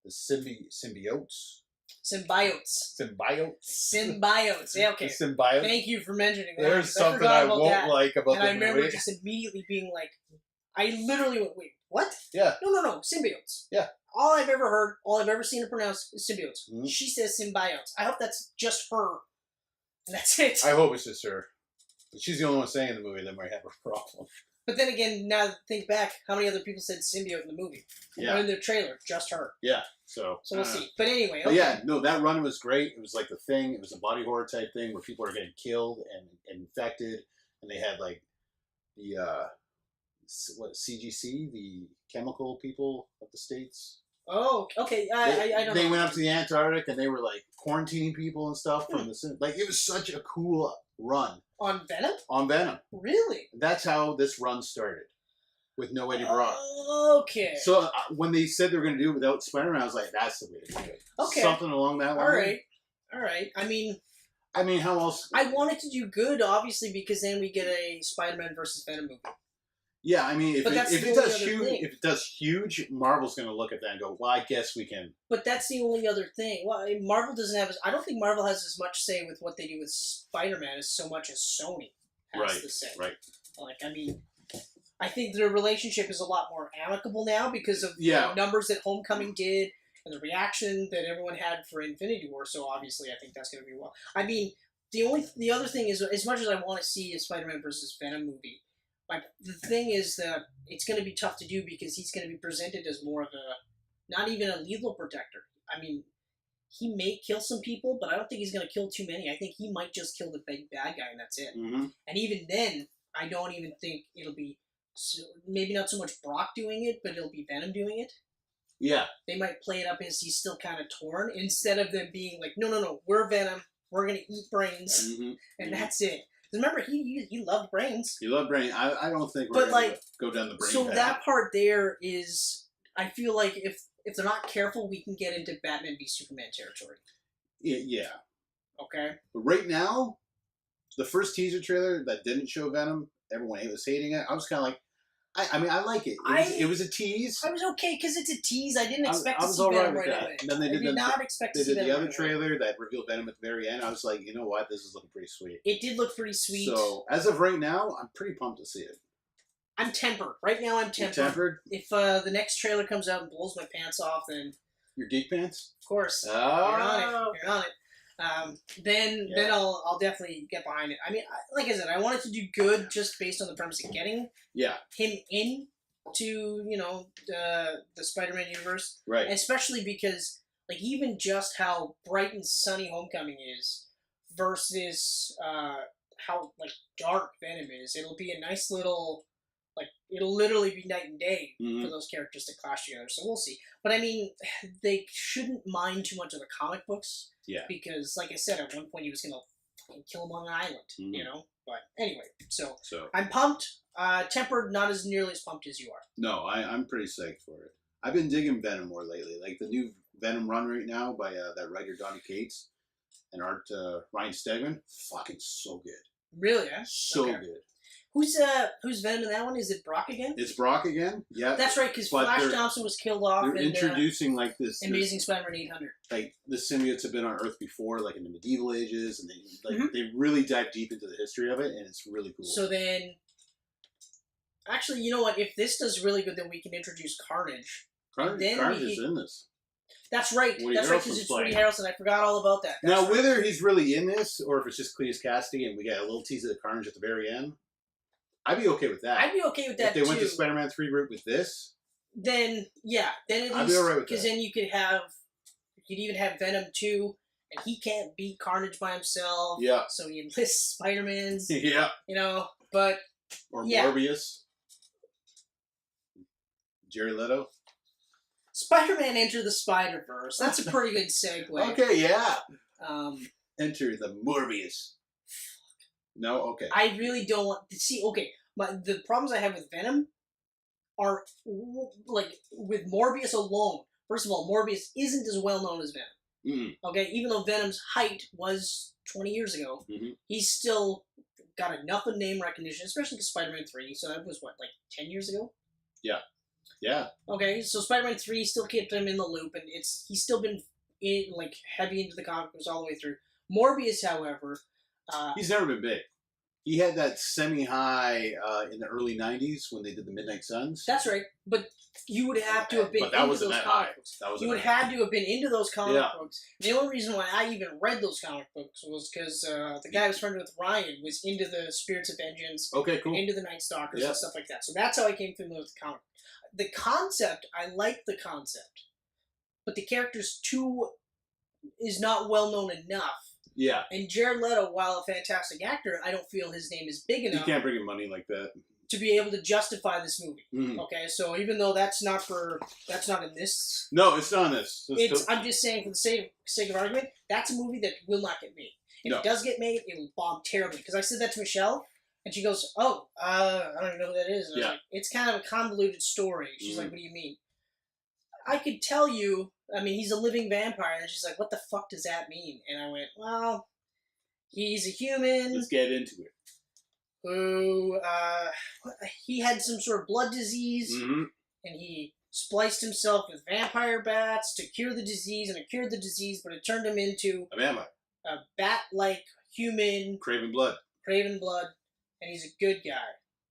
S2: the symbiotes.
S3: Symbiotes. Yeah, okay.
S2: The symbiotes.
S3: Thank you for mentioning that.
S2: There's something I won't like about the movie.
S3: And I remember just immediately being like, I literally went, wait, what?
S2: Yeah.
S3: No, symbiotes.
S2: Yeah.
S3: All I've ever heard, all I've ever seen her pronounce is symbiotes.
S2: Mm-hmm.
S3: She says symbiotes. I hope that's just her. And that's it.
S2: I hope it's just her. But she's the only one saying in the movie that might have a problem.
S3: But then again, now that I think back, how many other people said symbiote in the movie?
S2: Yeah.
S3: Or in the trailer, just her.
S2: Yeah, so
S3: we'll see. But anyway,
S2: But yeah, no, that run was great. It was like the thing. It was a body horror type thing where people are getting killed and infected. And they had like the, CGC, the chemical people of the States.
S3: Oh, okay. I don't know.
S2: They went up to the Antarctic and they were like quarantining people and stuff from the... Like, it was such a cool run.
S3: On Venom?
S2: On Venom.
S3: Really?
S2: That's how this run started. With no Eddie Brock.
S3: Okay.
S2: So when they said they were going to do it without Spider-Man, I was like, that's the way to do it.
S3: Okay.
S2: Something along that line.
S3: All right. I mean,
S2: how else?
S3: I wanted to do good, obviously, because then we get a Spider-Man versus Venom movie.
S2: Yeah, I mean, if it does huge, Marvel's going to look at that and go, well, I guess we can.
S3: But that's the only other thing. Well, Marvel doesn't have... I don't think Marvel has as much say with what they do with Spider-Man as so much as Sony has to say.
S2: Right.
S3: Like, I mean, I think their relationship is a lot more amicable now because of the numbers that Homecoming did and the reaction that everyone had for Infinity War. So obviously, I think that's going to be well. I mean, the other thing is, as much as I want to see a Spider-Man versus Venom movie, like, the thing is that it's going to be tough to do because he's going to be presented as more of not even a lethal protector. I mean, he may kill some people, but I don't think he's going to kill too many. I think he might just kill the big bad guy and that's it.
S2: Mm-hmm.
S3: And even then, I don't even think it'll be, maybe not so much Brock doing it, but it'll be Venom doing it.
S2: Yeah.
S3: They might play it up as he's still kind of torn, instead of them being like, no, we're Venom, we're going to eat brains, and that's it. Remember, he loved brains.
S2: He loved brains. I don't think we're going to go down the brain
S3: So
S2: path.
S3: that part there is, I feel like if they're not careful, we can get into Batman v Superman territory.
S2: Yeah.
S3: Okay.
S2: But right now, the first teaser trailer that didn't show Venom, everyone was hating it. I was kind of like, I mean, I like it. It was a tease.
S3: I was okay because it's a tease. I didn't expect to see
S2: all
S3: Venom
S2: right
S3: right away.
S2: And then they did
S3: not expect to see Venom.
S2: They did the other trailer that revealed Venom at the very end. I was like, you know what? This is looking pretty sweet.
S3: It did look pretty sweet.
S2: So, as of right now, I'm pretty pumped to see it.
S3: I'm tempered. Right now, I'm tempered.
S2: You're tempered?
S3: If the next trailer comes out and blows my pants off, then...
S2: Your Geek Pants?
S3: Of course.
S2: Oh.
S3: You're on it. Then I'll definitely get behind it. I mean, like I said, I wanted to do good just based on the premise of getting him in to, the Spider-Man universe.
S2: Right.
S3: And especially because, like, even just how bright and sunny Homecoming is versus how, like, dark Venom is, it'll be a nice little, like, it'll literally be night and day for those characters to clash together. So we'll see. But, I mean, they shouldn't mind too much of the comic books.
S2: Yeah. Because,
S3: like I said, at one point he was going to kill him on an island, But anyway, so I'm pumped. Tempered, not as nearly as pumped as you are.
S2: No, I'm pretty psyched for it. I've been digging Venom more lately. Like the new Venom run right now by that writer Donny Cates and art Ryan Stegman. Fucking so good.
S3: Really, eh?
S2: So good.
S3: Who's Venom in that one? Is it Brock again?
S2: It's Brock again. Yeah.
S3: That's right, because Flash Thompson was killed off.
S2: They're introducing like this
S3: Amazing Spider-Man 800.
S2: Like the symbiotes have been on Earth before, like in the medieval ages, and they really dive deep into the history of it, and it's really cool.
S3: So then, actually, you know what? If this does really good, then we can introduce Carnage.
S2: Carnage is in this.
S3: That's right.
S4: Woody
S3: That's right,
S4: Harrelson's
S3: because it's
S4: playing.
S3: Woody Harrelson. I forgot all about that. That's
S2: Now,
S3: right.
S2: whether he's really in this or if it's just Cletus Cassidy and we get a little tease of the Carnage at the very end, I'd be okay with that.
S3: I'd be okay with that,
S2: if they went to Spider-Man 3 route with this,
S3: then at
S2: I'd
S3: least,
S2: be alright with
S3: because
S2: that.
S3: then you could even have Venom 2, and he can't beat Carnage by himself.
S2: Yeah.
S3: So he enlists Spider-Man's,
S2: yeah,
S3: but
S2: or
S3: yeah.
S2: Morbius, Jared Leto.
S3: Spider-Man Enter the Spider-Verse. That's a pretty good segue.
S2: Okay, yeah.
S3: Um,
S2: Enter the Morbius. No, okay.
S3: I really don't want to see. Okay, the problems I have with Venom are like with Morbius alone. First of all, Morbius isn't as well known as Venom.
S2: Mm.
S3: Okay, even though Venom's height was 20 years ago, he's still got enough of name recognition, especially because Spider-Man 3. So that was what, like 10 years ago?
S2: Yeah. Yeah.
S3: Okay, so Spider-Man 3 still kept him in the loop, and he's still been heavy into the comic books all the way through. Morbius, however,
S2: he's never been big. He had that semi-high in the early 90s when they did the Midnight Suns.
S3: That's right, but you would have to have been
S2: But that
S3: into
S2: wasn't
S3: those
S2: that
S3: comic
S2: high.
S3: books.
S2: That wasn't
S3: You would
S2: that
S3: have to have been into those comic
S2: Yeah.
S3: books. The only reason why I even read those comic books was because the guy I was friendly with, Ryan, was into the Spirits of Vengeance,
S2: Okay, cool.
S3: into the Night Stalkers,
S2: Yeah.
S3: and stuff like that. So that's how I came familiar with the comic. The concept, I like the concept, but the characters too is not well known enough.
S2: Yeah.
S3: And Jared Leto, while a fantastic actor, I don't feel his name is big
S2: You
S3: enough
S2: can't bring in money like that.
S3: to be able to justify this movie.
S2: Mhm.
S3: Okay, so even though that's not in this,
S2: No, it's not on this.
S3: I'm just saying for the sake of argument, that's a movie that will not get made. If
S2: No.
S3: it does get made, it will bomb terribly. Because I said that to Michelle, and she goes, "Oh, I don't even know who that is." And I was
S2: Yeah.
S3: like, "It's kind of a convoluted story." She's
S2: Mhm.
S3: like, "What do you mean?" I could tell you. I mean, he's a living vampire, and she's like, "What the fuck does that mean?" And I went, "Well, he's a human
S2: Let's get into it.
S3: who he had some sort of blood disease."
S2: Mm-hmm.
S3: And he spliced himself with vampire bats to cure the disease, and it cured the disease, but it turned him into
S2: A vampire.
S3: a bat-like human,
S2: Craving blood.
S3: craving blood, and he's a good guy.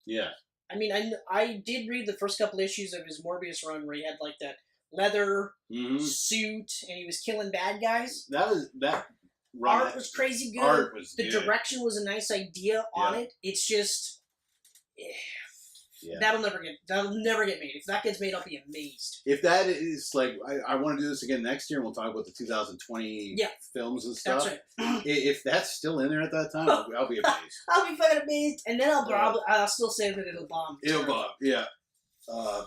S2: Yeah.
S3: I mean, I did read the first couple issues of his Morbius run where he had like that leather
S2: Mm-hmm.
S3: suit, and he was killing bad guys.
S2: That
S3: Art was crazy good.
S2: Art was
S3: the
S2: good.
S3: direction was a nice idea on
S2: Yeah.
S3: it. It's just...
S2: Yeah.
S3: That'll never get made. If that gets made, I'll be amazed.
S2: If that is like, I want to do this again next year, and we'll talk about the 2020
S3: Yeah.
S2: films and stuff.
S3: That's right.
S2: If that's still in there at that time, I'll be amazed.
S3: I'll be fucking amazed, and then I'll still say that it'll bomb.
S2: It'll bomb, yeah.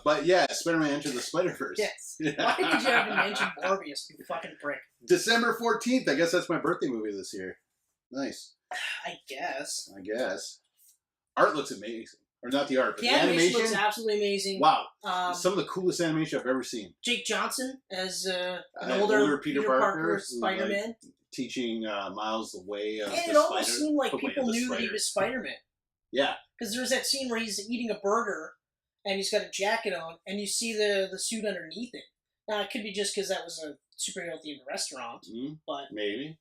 S2: But yeah, Spider-Man Enter the Spider-Verse.
S3: Yes. Why did you even mention Morbius, you fucking prick?
S2: December 14th. I guess that's my birthday movie this year. Nice.
S3: I guess.
S2: Art looks amazing. Or not the art, but
S3: The
S2: the
S3: animation looks absolutely amazing.
S2: Wow.
S3: Um,
S2: Some of the coolest animation I've ever seen.
S3: Jake Johnson as an
S2: An
S3: older
S2: Peter
S3: Parker
S2: who,
S3: Spider-Man.
S2: like, teaching Miles the way of
S3: And
S2: the
S3: it almost
S2: spider,
S3: seemed like
S2: the way
S3: people
S2: of the
S3: knew that he
S2: spider.
S3: was Spider-Man.
S2: Yeah.
S3: Because there's that scene where he's eating a burger, and he's got a jacket on, and you see the suit underneath it. Now, it could be just because that was a superhero-themed restaurant, but...
S2: Maybe.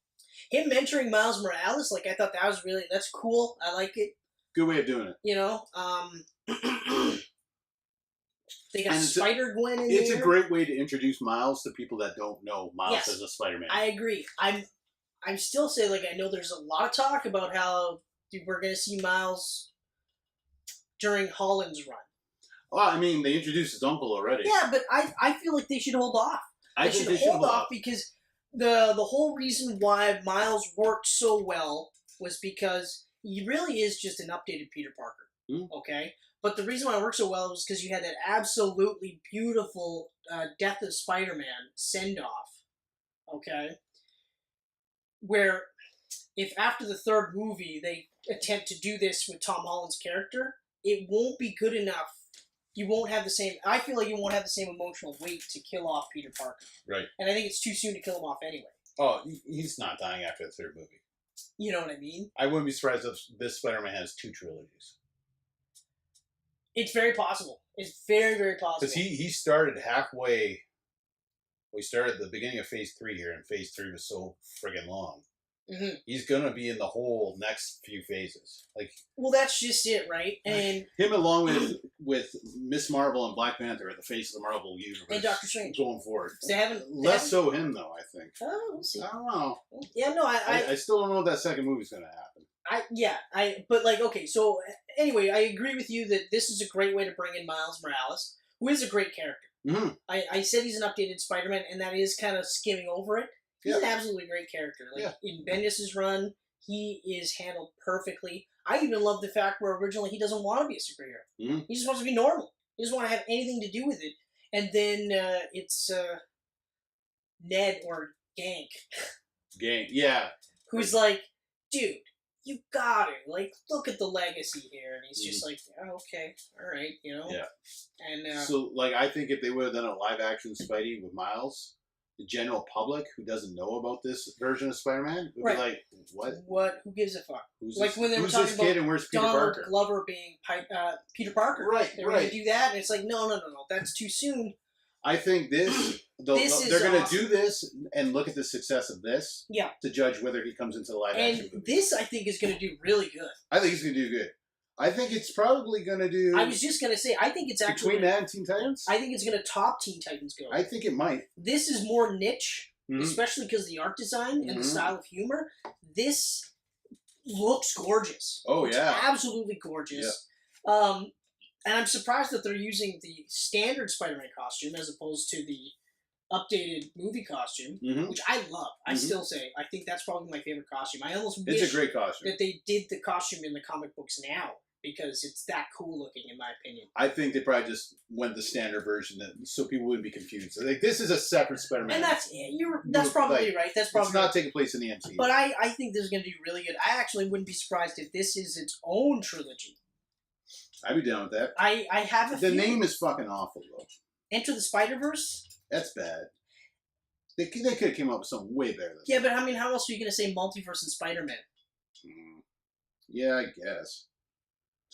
S3: Him mentoring Miles Morales, like, I thought that was really... That's cool. I like it.
S2: Good way of doing it.
S3: You know? They got
S2: And
S3: Spider-Gwen in
S2: It's
S3: there.
S2: a great way to introduce Miles to people that don't know Miles
S3: Yes.
S2: as a Spider-Man.
S3: I agree. I'm still saying, like, I know there's a lot of talk about how we're going to see Miles during Holland's run.
S2: Well, I mean, they introduced his uncle already.
S3: Yeah, but I feel like they should hold off.
S2: I think they should
S3: hold off because the whole reason why Miles worked so well was because he really is just an updated Peter Parker. Okay? But the reason why it worked so well was because you had that absolutely beautiful Death of Spider-Man send-off. Okay? Where if after the third movie they attempt to do this with Tom Holland's character, it won't be good enough. You won't have the same... I feel like you won't have the same emotional weight to kill off Peter Parker.
S2: Right.
S3: And I think it's too soon to kill him off anyway.
S2: Oh, he's not dying after the third movie.
S3: You know what I mean?
S2: I wouldn't be surprised if this Spider-Man has 2 trilogies.
S3: It's very possible. It's very, very possible.
S2: Because he started halfway... We started at the beginning of Phase 3 here, and Phase 3 was so friggin' long.
S3: Mm-hmm.
S2: He's going to be in the whole next few phases. Like,
S3: well, that's just it, right? And
S2: him along with with Miss Marvel and Black Panther at the face of the Marvel universe.
S3: And Doctor Strange.
S2: Going forward.
S3: They haven't...
S2: Less so him, though, I think.
S3: Oh, we'll see.
S2: I don't know.
S3: Yeah, no,
S2: I still don't know if that second movie's going to happen.
S3: But like, okay, so anyway, I agree with you that this is a great way to bring in Miles Morales, who is a great character.
S2: Mm-hmm.
S3: I said he's an updated Spider-Man, and that is kind of skimming over it. He's an absolutely great character. Like in Bendis' run, he is handled perfectly. I even love the fact where originally he doesn't want to be a superhero.
S2: Mm-hmm.
S3: He just wants to be normal. He doesn't want to have anything to do with it. And then it's Ned or Gank.
S2: Gang, yeah.
S3: Who's like, dude, you got it. Like, look at the legacy here. And he's just like, oh, okay, all right, you know?
S2: Yeah.
S3: And
S2: so, like, I think if they would have done a live-action Spidey with Miles, the general public who doesn't know about this version of Spider-Man would be like, what?
S3: Who gives a fuck?
S2: Who's
S3: like
S2: this,
S3: when they were
S2: who's
S3: talking
S2: this
S3: about
S2: kid and where's Peter
S3: Donald
S2: Parker?
S3: Glover being Peter Parker.
S2: Right,
S3: they were going to do that, and it's like, no, that's too soon.
S2: I think they're going to do this and look at the success of this to judge whether he comes into the live-action movie.
S3: And this, I think, is going to do really good.
S2: I think it's going to do good. I think it's probably going to do...
S3: I was just going to say, I think it's actually...
S2: Between that and Teen Titans?
S3: I think it's going to top Teen Titans Go.
S2: I think it might.
S3: This is more niche, especially because of the art design and the style of humor. This looks gorgeous.
S2: Oh,
S3: it's absolutely gorgeous. Yeah. And I'm surprised that they're using the standard Spider-Man costume as opposed to the updated movie costume, which I love. I still say, I think that's probably my favorite costume. I almost wish
S2: it's a great costume.
S3: that they did the costume in the comic books now, because it's that cool looking, in my opinion.
S2: I think they probably just went the standard version so people wouldn't be confused. So, like, this is a separate Spider-Man.
S3: And that's probably right. That's probably
S2: it's not taking place in the MCU.
S3: But I think this is going to do really good. I actually wouldn't be surprised if this is its own trilogy.
S2: I'd be down with that.
S3: I have a
S2: The name is fucking awful, though.
S3: Enter the Spider-Verse?
S2: That's bad. They could have came up with something way better than that.
S3: Yeah, but I mean, how else are you going to say multiverse and Spider-Man?
S2: Yeah, I guess.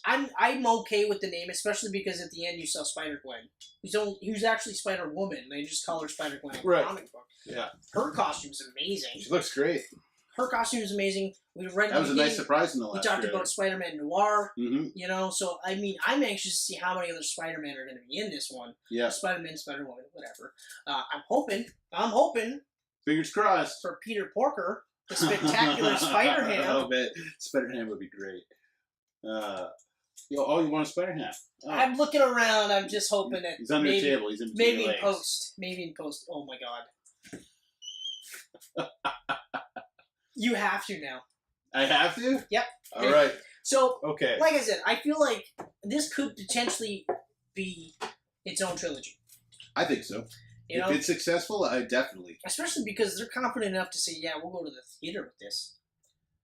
S3: I'm okay with the name, especially because at the end you saw Spider-Gwen, who's actually Spider-Woman. They just call her Spider-Gwen in the comic book.
S2: Yeah.
S3: Her costume's amazing.
S2: She looks great.
S3: Her costume is amazing.
S2: That was a nice surprise in the last
S3: We talked about Spider-Man Noir,
S2: you
S3: know, so, I mean, I'm anxious to see how many other Spider-Man are going to be in this one.
S2: Yeah.
S3: Spider-Man, Spider-Woman, whatever. I'm hoping.
S2: Fingers crossed.
S3: For Peter Porker, the spectacular Spider-Ham.
S2: Oh, man. Spider-Ham would be great. You want a Spider-Ham? Oh.
S3: I'm looking around. I'm just hoping that
S2: he's under the table. He's in between
S3: maybe
S2: your
S3: in
S2: legs.
S3: post. Maybe in post. Oh, my God. You have to now.
S2: I have to?
S3: Yep.
S2: All right.
S3: So,
S2: okay.
S3: Like I said, I feel like this could potentially be its own trilogy.
S2: I think so. If it's successful, I definitely.
S3: Especially because they're confident enough to say, yeah, we'll go to the theater with this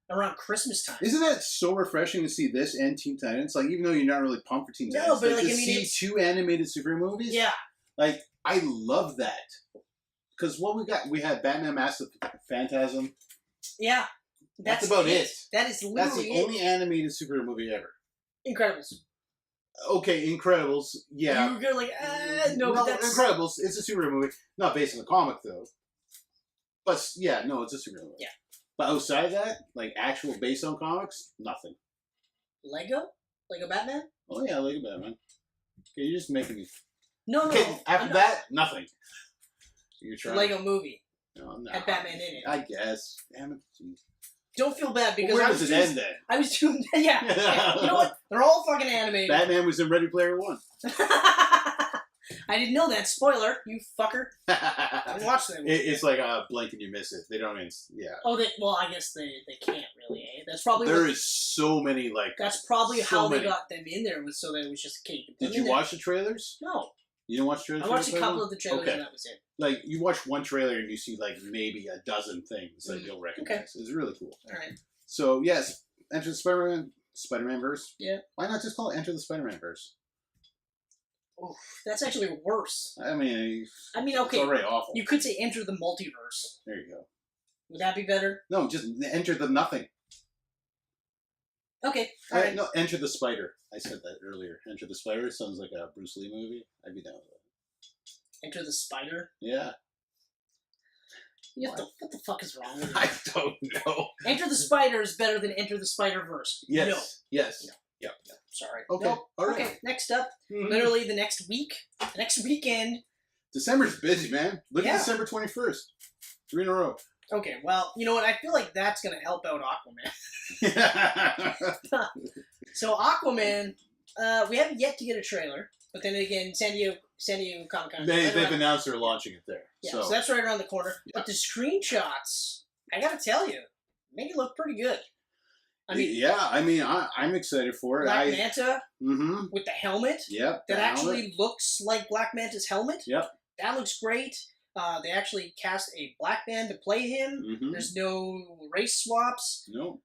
S3: around Christmas time.
S2: Isn't that so refreshing to see this and Teen Titans? Like, even though you're not really pumped for Teen Titans,
S3: but
S2: to see two animated superhero movies?
S3: Yeah.
S2: Like, I love that. Because what we had Batman Mask of Phantasm.
S3: Yeah.
S2: That's about it.
S3: That is literally
S2: That's the only animated superhero movie ever.
S3: Incredibles.
S2: Okay, Incredibles, yeah.
S3: You were going like, no, but that's...
S2: Incredibles, it's a superhero movie. Not based on the comic, though. But, yeah, no, it's a superhero movie.
S3: Yeah.
S2: But outside of that, like, actual based on comics, nothing.
S3: Lego? Lego Batman?
S2: Oh, yeah, Lego Batman. Okay, you're just making me...
S3: No.
S2: Okay, after that, nothing. You're trying...
S3: Lego movie.
S2: No.
S3: Had Batman in it.
S2: I guess. Damn it. Jeez.
S3: Don't feel bad because
S2: where does it end then?
S3: I was too... Yeah. You know what? They're all fucking animated.
S2: Batman was in Ready Player One.
S3: I didn't know that. Spoiler, you fucker. I didn't watch that movie.
S2: It's like a blink and you miss it. They don't even... Yeah.
S3: Oh, well, I guess they can't really, eh? That's probably...
S2: There is so many, like...
S3: That's probably how they got them in there, so that it was just cake.
S2: Did you watch the trailers?
S3: No.
S2: You didn't watch the trailers?
S3: I watched a couple of the trailers and that was it.
S2: Like, you watch one trailer and you see, like, maybe a dozen things that you'll recognize. Okay. It's really cool.
S3: All right.
S2: So, yes, Enter the Spider-Man verse.
S3: Yeah.
S2: Why not just call it Enter the Spider-Man verse?
S3: Oh, that's actually worse.
S2: I mean,
S3: okay.
S2: It's already awful.
S3: You could say Enter the Multiverse.
S2: There you go.
S3: Would that be better?
S2: No, just Enter the Nothing.
S3: Okay. All right.
S2: No, Enter the Spider. I said that earlier. Enter the Spider sounds like a Bruce Lee movie. I'd be down with that.
S3: Enter the Spider?
S2: Yeah.
S3: What the fuck is wrong with you?
S2: I don't know.
S3: Enter the Spider is better than Enter the Spider-Verse.
S2: Yes.
S3: No.
S2: Yes.
S3: No.
S2: Yep.
S3: Sorry.
S2: Okay.
S3: Nope.
S2: All right.
S3: Okay. Next up,
S2: Mhm.
S3: literally the next week, the next weekend.
S2: December's busy, man. Look
S3: Yeah.
S2: at December 21st. 3 in a row.
S3: Okay, well, you know what? I feel like that's going to help out Aquaman. So Aquaman, we haven't yet to get a trailer, but then again, San Diego Comic-Con.
S2: They've announced they're launching it there.
S3: Yeah,
S2: so
S3: so that's right around the corner.
S2: Yeah.
S3: But the screenshots, I got to tell you, make it look pretty good. I mean,
S2: yeah, I'm excited for it.
S3: Black Manta
S2: Mm-hmm.
S3: with the helmet
S2: Yep.
S3: that
S2: the
S3: actually
S2: helmet.
S3: looks like Black Manta's helmet.
S2: Yep.
S3: That looks great. They actually cast a black man to play him.
S2: Mm-hmm.
S3: There's no race swaps.
S2: No.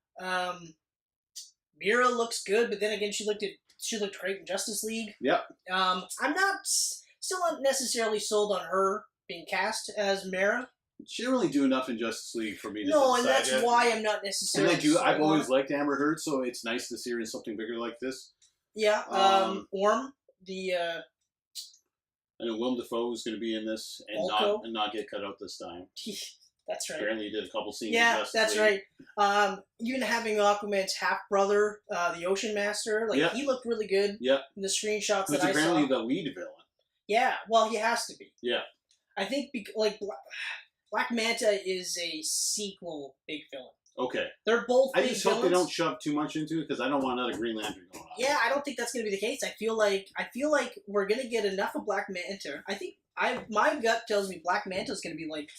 S3: Mira looks good, but then again, she looked great in Justice League.
S2: Yep.
S3: I'm still not necessarily sold on her being cast as Mira.
S2: She didn't really do enough in Justice League for me to
S3: No,
S2: decide
S3: and that's
S2: yet.
S3: why I'm not
S2: And
S3: necessarily.
S2: I've always liked Amber Heard, so it's nice to see her in something bigger like this.
S3: Yeah. Orm, the.
S2: I know Willem Dafoe is going to be in this
S3: Volko?
S2: and not get cut out this time.
S3: That's right.
S2: Apparently, he did a couple scenes. in
S3: Yeah,
S2: Justice
S3: that's
S2: League.
S3: right. Even having Aquaman's half brother, the Ocean Master, like
S2: Yep.
S3: he looked really good
S2: Yep.
S3: in the screenshots
S2: Who's
S3: that I
S2: apparently
S3: saw.
S2: the lead villain.
S3: Yeah, well, he has to be.
S2: Yeah.
S3: I think Black Manta is a sequel big villain.
S2: Okay.
S3: They're both
S2: I
S3: big
S2: just hope
S3: villains.
S2: they don't shove too much into it because I don't want another Green Lantern going on.
S3: Yeah, I don't think that's going to be the case. I feel like we're going to get enough of Black Manta. I think my gut tells me Black Manta is going to be like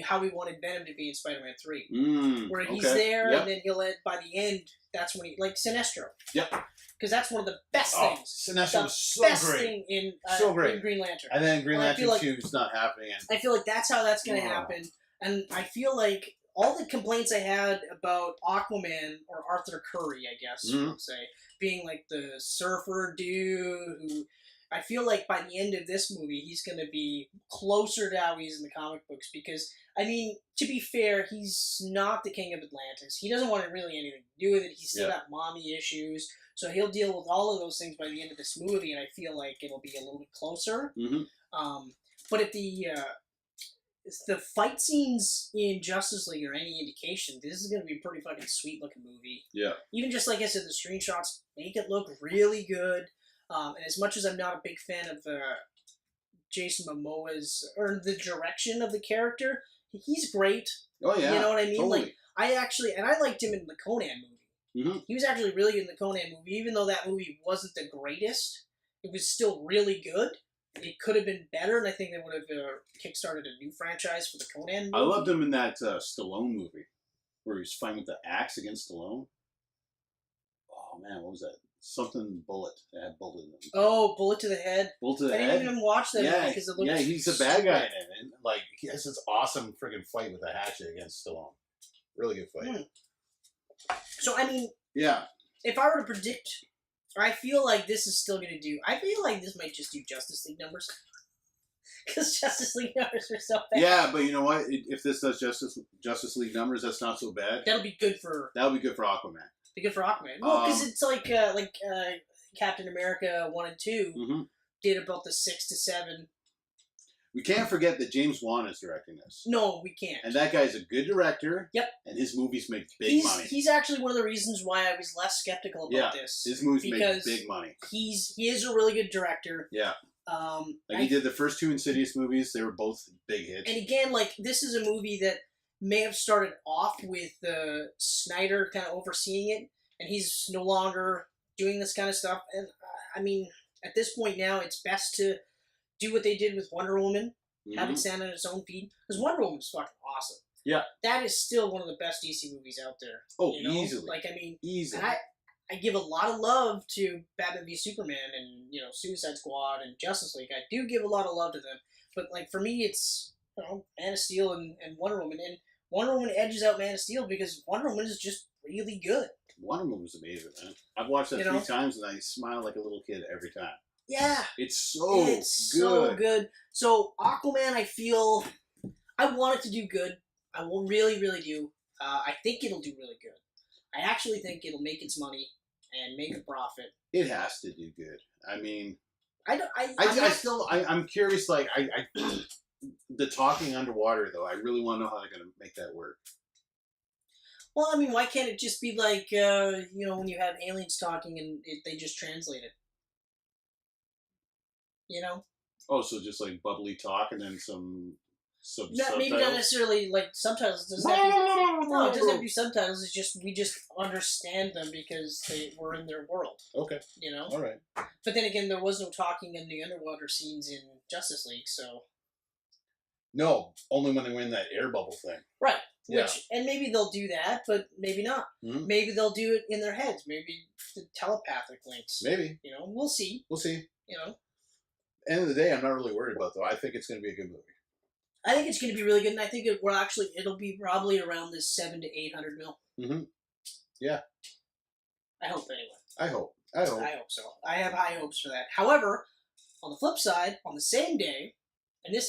S3: how we wanted Venom to be in Spider-Man 3. Where he's there,
S2: Yep.
S3: and then by the end, that's when like Sinestro.
S2: Yep.
S3: Because that's one of the best
S2: Oh,
S3: things.
S2: Sinestro
S3: The
S2: was so
S3: best
S2: great.
S3: thing in,
S2: So great.
S3: in Green Lantern.
S2: And then Green
S3: And I
S2: Lantern
S3: feel like-
S2: 2 is not happening.
S3: I feel like that's how that's going to
S2: Oh.
S3: happen. And I feel like all the complaints I had about Aquaman, or Arthur Curry, I guess you would say, being like the surfer dude who... I feel like by the end of this movie, he's going to be closer to how he's in the comic books because, I mean, to be fair, he's not the king of Atlantis. He doesn't want really anything to do with it. He's still got mommy issues. So he'll deal with all of those things by the end of this movie, and I feel like it'll be a little bit closer.
S2: Mm-hmm.
S3: But if the fight scenes in Justice League are any indication, this is going to be a pretty fucking sweet looking movie.
S2: Yeah.
S3: Even just like I said, the screenshots make it look really good. And as much as I'm not a big fan of Jason Momoa's or the direction of the character, he's great.
S2: Oh yeah.
S3: You know what I mean?
S2: Totally.
S3: Like I liked him in the Conan movie.
S2: Mm-hmm.
S3: He was actually really good in the Conan movie, even though that movie wasn't the greatest. It was still really good. It could have been better, and I think they would have kickstarted a new franchise for the Conan movie.
S2: I loved him in that Stallone movie where he was fighting with the axe against Stallone. Oh man, what was that? Something bullet. It had bullet in it.
S3: Oh, Bullet to the Head.
S2: Bullet to the
S3: I
S2: head.
S3: didn't even watch that movie
S2: Yeah,
S3: because it looked
S2: he's a bad guy in
S3: stupid.
S2: it. And, like, he has this awesome friggin' fight with a hatchet against Stallone. Really good fight.
S3: So, I mean,
S2: Yeah.
S3: if I were to predict, I feel like this is still going to do... I feel like this might just do Justice League numbers. Because Justice League numbers are so bad.
S2: Yeah, but you know what? If this does Justice League numbers, that's not so bad.
S3: That'll be good for...
S2: That'll be good for Aquaman.
S3: Be good for Aquaman. Well, because it's like Captain America 1 and 2
S2: Mm-hmm.
S3: did about the 6 to 7.
S2: We can't forget that James Wan is directing this.
S3: No, we can't.
S2: And that guy's a good director.
S3: Yep.
S2: And his movies make big money.
S3: He's actually one of the reasons why I was less skeptical about this.
S2: His movies make
S3: because
S2: big money.
S3: He is a really good director.
S2: Yeah. He did the first 2 Insidious movies. They were both big hits.
S3: And again, like, this is a movie that may have started off with Snyder kind of overseeing it, and he's no longer doing this kind of stuff. And, I mean, at this point now, it's best to do what they did with Wonder Woman, have it stand on its own feet, because Wonder Woman's fucking awesome.
S2: Yeah.
S3: That is still one of the best DC movies out there.
S2: Oh,
S3: you know?
S2: easily.
S3: Like, I mean,
S2: Easily.
S3: and I give a lot of love to Batman v Superman and, Suicide Squad and Justice League. I do give a lot of love to them. But, like, for me, it's, Man of Steel and Wonder Woman. And Wonder Woman edges out Man of Steel because Wonder Woman is just really good.
S2: Wonder Woman was amazing, man. I've watched that 3 times and I smile like a little kid every time.
S3: Yeah.
S2: It's so good.
S3: So good. So, Aquaman, I feel... I want it to do good. I will really, really do. I think it'll do really good. I actually think it'll make its money and make a profit.
S2: It has to do good. I mean... I'm curious, like, the talking underwater, though, I really want to know how they're going to make that work.
S3: Well, I mean, why can't it just be like, when you have aliens talking and they just translate it? You know?
S2: Oh, so just like bubbly talk and then some subtitles?
S3: Maybe not necessarily like subtitles. It doesn't have to be subtitles. It's just we just understand them because we're in their world.
S2: Okay. All right.
S3: But then again, there was no talking in the underwater scenes in Justice League, so.
S2: No, only when they win that air bubble thing.
S3: Right. And maybe they'll do that, but maybe not.
S2: Mm-hmm.
S3: Maybe they'll do it in their heads. Maybe the telepathic links.
S2: Maybe.
S3: We'll see.
S2: End of the day, I'm not really worried about though. I think it's going to be a good movie.
S3: I think it's going to be really good, and I think it'll be probably around this 700 to 800 mil.
S2: Mm-hmm. Yeah.
S3: I hope anyway.
S2: I hope
S3: so. I have high hopes for that. However, on the flip side, on the same day, and it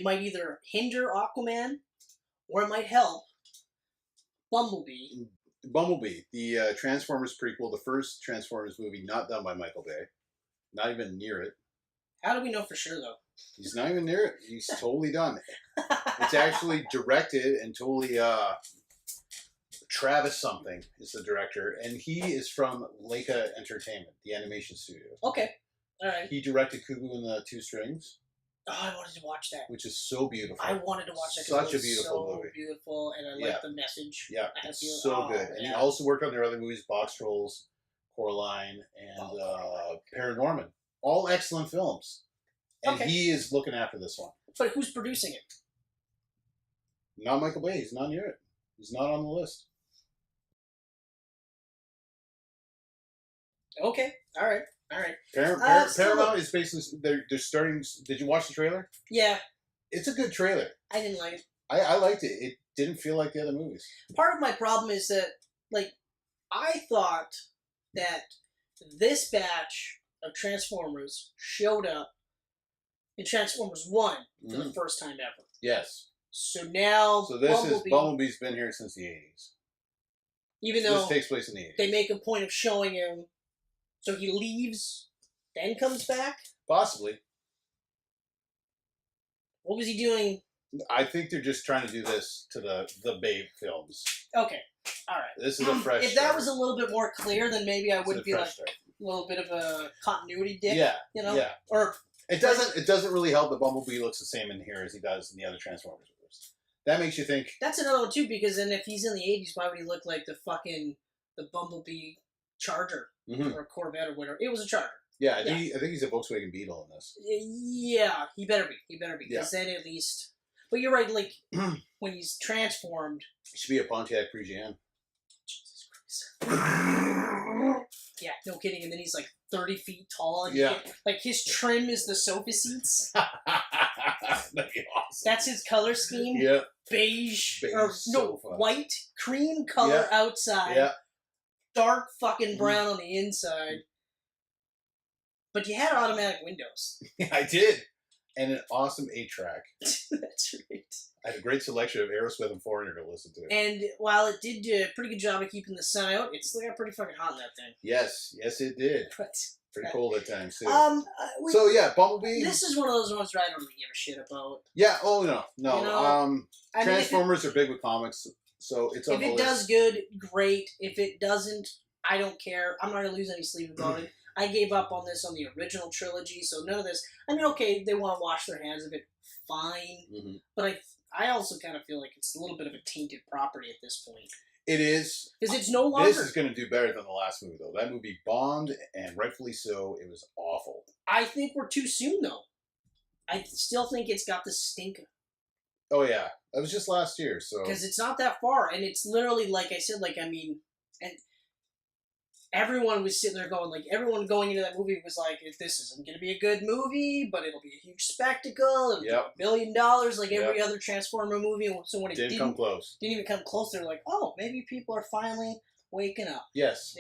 S3: might either hinder Aquaman or it might help Bumblebee.
S2: Bumblebee, the Transformers prequel, the first Transformers movie not done by Michael Bay. Not even near it.
S3: How do we know for sure, though?
S2: He's not even near it. He's totally done. It's actually directed and totally... Travis something is the director, and he is from Leica Entertainment, the animation studio.
S3: Okay. All right.
S2: He directed Kubo and the Two Strings.
S3: Oh, I wanted to watch that.
S2: Which is so beautiful.
S3: I wanted to watch that.
S2: Such a beautiful movie.
S3: So beautiful, and I like the message.
S2: Yeah, it's so good. And he also worked on their other movies, Box Trolls, Coraline, and Paranorman. All excellent films. And he is looking after this one.
S3: But who's producing it?
S2: Not Michael Bay. He's not near it. He's not on the list.
S3: Okay. All right.
S2: Paramount is basically they're starting. Did you watch the trailer?
S3: Yeah.
S2: It's a good trailer.
S3: I didn't like it.
S2: I liked it. It didn't feel like the other movies.
S3: Part of my problem is that, I thought that this batch of Transformers showed up in Transformers 1 for the first time ever.
S2: Yes.
S3: So now
S2: Bumblebee's been here since the 80s.
S3: Even though
S2: this takes place in the 80s.
S3: They make a point of showing him, so he leaves, then comes back?
S2: Possibly.
S3: What was he doing?
S2: I think they're just trying to do this to the Babe films.
S3: Okay. All right.
S2: This is a fresh
S3: If that was a little bit more clear, then maybe I wouldn't be like
S2: start.
S3: A little bit of a continuity dick.
S2: Yeah.
S3: Yeah. Or
S2: it doesn't really help that Bumblebee looks the same in here as he does in the other Transformers movies. That makes you think.
S3: That's another one too, because then if he's in the 80s, why would he look like the Bumblebee Charger or Corvette or whatever? It was a Charger.
S2: Yeah, I think he's a Volkswagen Beetle in this.
S3: Yeah, he better be. Because then at least. But you're right. Like when he's transformed,
S2: he should be a Pontiac Pre-Jam.
S3: Jesus Christ. Yeah, no kidding. And then he's like 30 feet tall. And his trim is the sofa seats.
S2: That'd be awesome.
S3: That's his color scheme.
S2: Yeah.
S3: Beige
S2: sofa.
S3: White, cream color outside.
S2: Yeah. Dark
S3: fucking brown on the inside. But you had automatic windows.
S2: Yeah, I did. And an awesome 8-track.
S3: That's right.
S2: I had a great selection of Aerosmith and Foreigner to listen to.
S3: And while it did do a pretty good job of keeping the sun out, it still got pretty fucking hot in that thing.
S2: Yes, it did.
S3: But,
S2: pretty cold at times, too. Bumblebee.
S3: This is one of those ones where I don't really give a shit about.
S2: Yeah, no. Transformers are big with comics, so it's on the list.
S3: If it does good, great. If it doesn't, I don't care. I'm not going to lose any sleep about it. I gave up on this on the original trilogy, so none of this. I mean, okay, they want to wash their hands of it, fine. But I also kind of feel like it's a little bit of a tainted property at this point.
S2: It is.
S3: Because it's no longer.
S2: This is going to do better than the last movie, though. That movie bombed, and rightfully so. It was awful.
S3: I think we're too soon, though. I still think it's got the stink.
S2: Oh, yeah. That was just last year, so.
S3: Because it's not that far, and it's literally, like I said, and everyone was sitting there going, everyone going into that movie was like, this isn't going to be a good movie, but it'll be a huge spectacle. It'll be $1 billion like every other Transformer movie. So when it didn't
S2: come close.
S3: Didn't even come close. They're like, oh, maybe people are finally waking up.
S2: Yes.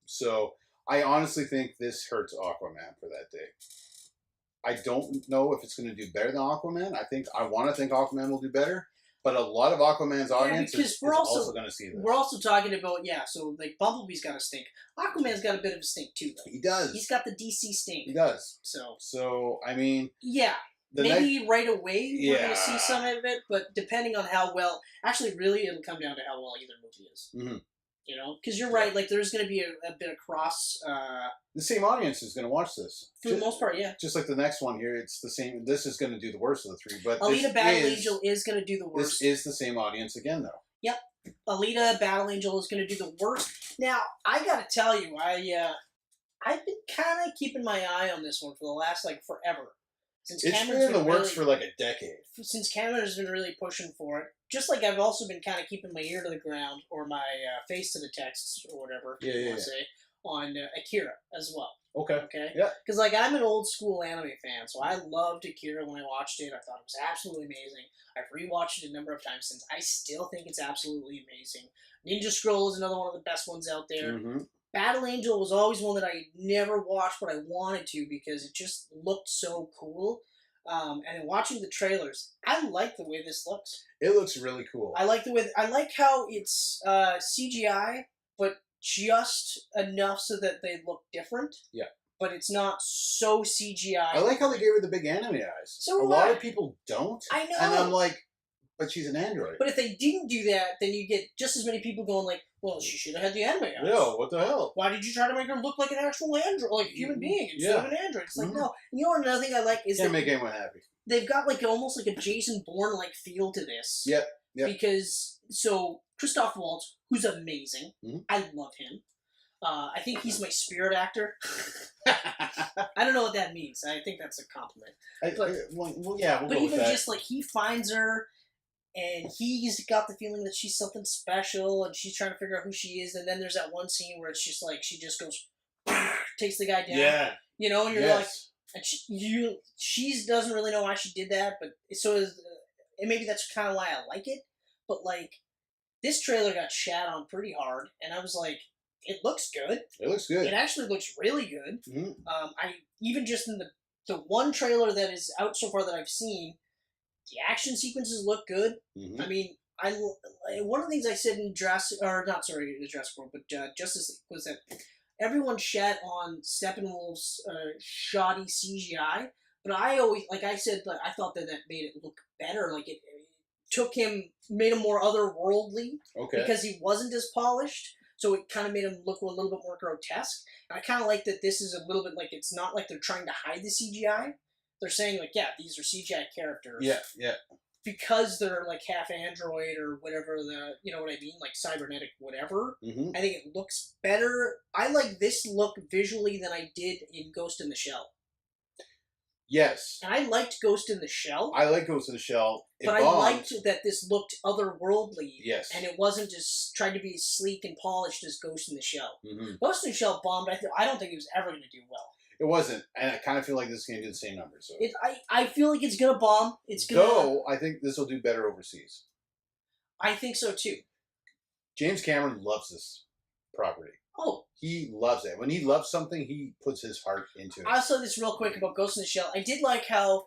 S2: So I honestly think this hurts Aquaman for that day. I don't know if it's going to do better than Aquaman. I want to think Aquaman will do better. But a lot of Aquaman's audience is also going to see this.
S3: We're also talking about, so Bumblebee's got a stink. Aquaman's got a bit of a stink too, though.
S2: He does.
S3: He's got the DC stink.
S2: He does.
S3: So,
S2: I mean...
S3: Yeah. maybe right away we're going
S2: Yeah.
S3: to see some of it, but depending on how well... Actually, really, it'll come down to how well either movie is.
S2: Mm-hmm.
S3: You know? Because you're right, like, there's going to be a bit of cross...
S2: the same audience is going to watch this.
S3: for the most part, yeah.
S2: Just like the next one here, it's the same. This is going to do the worst of the three. But
S3: Alita Battle Angel is going to do the worst.
S2: This is the same audience again, though.
S3: Yep. Alita Battle Angel is going to do the worst. Now, I got to tell you, I've been kind of keeping my eye on this one for the last, like, forever. Since
S2: It's
S3: Cameron's
S2: been in the
S3: really,
S2: works for like a decade.
S3: Since Cameron has been really pushing for it. Just like I've also been kind of keeping my ear to the ground, or my face to the texts, or whatever you want to say, on Akira as well.
S2: Okay. Yeah.
S3: Because, like, I'm an old school anime fan, so I loved Akira when I watched it. I thought it was absolutely amazing. I've rewatched it a number of times since. I still think it's absolutely amazing. Ninja Scroll is another one of the best ones out there.
S2: Mm-hmm.
S3: Battle Angel was always one that I never watched, but I wanted to because it just looked so cool. And in watching the trailers, I like the way this looks.
S2: It looks really cool.
S3: I like how it's CGI, but just enough so that they look different.
S2: Yeah. But
S3: it's not so CGI.
S2: I like how they gave her the big anime eyes.
S3: So
S2: a lot of people don't.
S3: I know.
S2: And I'm like, but she's an android.
S3: But if they didn't do that, then you get just as many people going like, well, she should have had the anime eyes.
S2: No, what the hell?
S3: Why did you try to make her look like an actual android, like a human being instead of an android? It's like, no. You know what, another thing I like is
S2: Can't make anyone happy.
S3: They've got like almost like a Jason Bourne-like feel to this.
S2: Yep.
S3: Because, so, Christoph Waltz, who's amazing. I love him. I think he's my spirit actor. I don't know what that means. I think that's a compliment. But even just like he finds her, and he's got the feeling that she's something special, and she's trying to figure out who she is. And then there's that one scene where it's just like she just goes, takes the guy down.
S2: Yeah.
S3: You know, and you're like, and she doesn't really know why she did that, but so is, and maybe that's kind of why I like it. But like, this trailer got shat on pretty hard, and I was like, it looks good.
S2: It looks good.
S3: It actually looks really good.
S2: Mm-hmm.
S3: I even just in the one trailer that is out so far that I've seen, the action sequences look good.
S2: Mm-hmm.
S3: I mean, one of the things I said in Jurassic World, but Justice League was that everyone shat on Steppenwolf's shoddy CGI, but I always, like I said, like, I thought that made it look better. Like it made him more otherworldly.
S2: Okay.
S3: Because he wasn't as polished. So it kind of made him look a little bit more grotesque. And I kind of like that this is a little bit like, it's not like they're trying to hide the CGI. They're saying, like, yeah, these are CGI characters.
S2: Yeah.
S3: Because they're, like, half android or whatever you know what I mean? Like, cybernetic whatever.
S2: Mm-hmm.
S3: I think it looks better. I like this look visually than I did in Ghost in the Shell.
S2: Yes.
S3: And I liked Ghost in the Shell.
S2: I like Ghost in the Shell.
S3: But I liked that this looked otherworldly.
S2: Yes.
S3: And it wasn't just trying to be as sleek and polished as Ghost in the Shell.
S2: Mm-hmm.
S3: Ghost in the Shell bombed. I don't think it was ever going to do well.
S2: It wasn't. And I kind of feel like this is going to do the same numbers. So.
S3: I feel like it's going to bomb.
S2: Though, I think this will do better overseas.
S3: I think so, too.
S2: James Cameron loves this property.
S3: Oh.
S2: He loves it. When he loves something, he puts his heart into it.
S3: I'll say this real quick about Ghost in the Shell. I did like how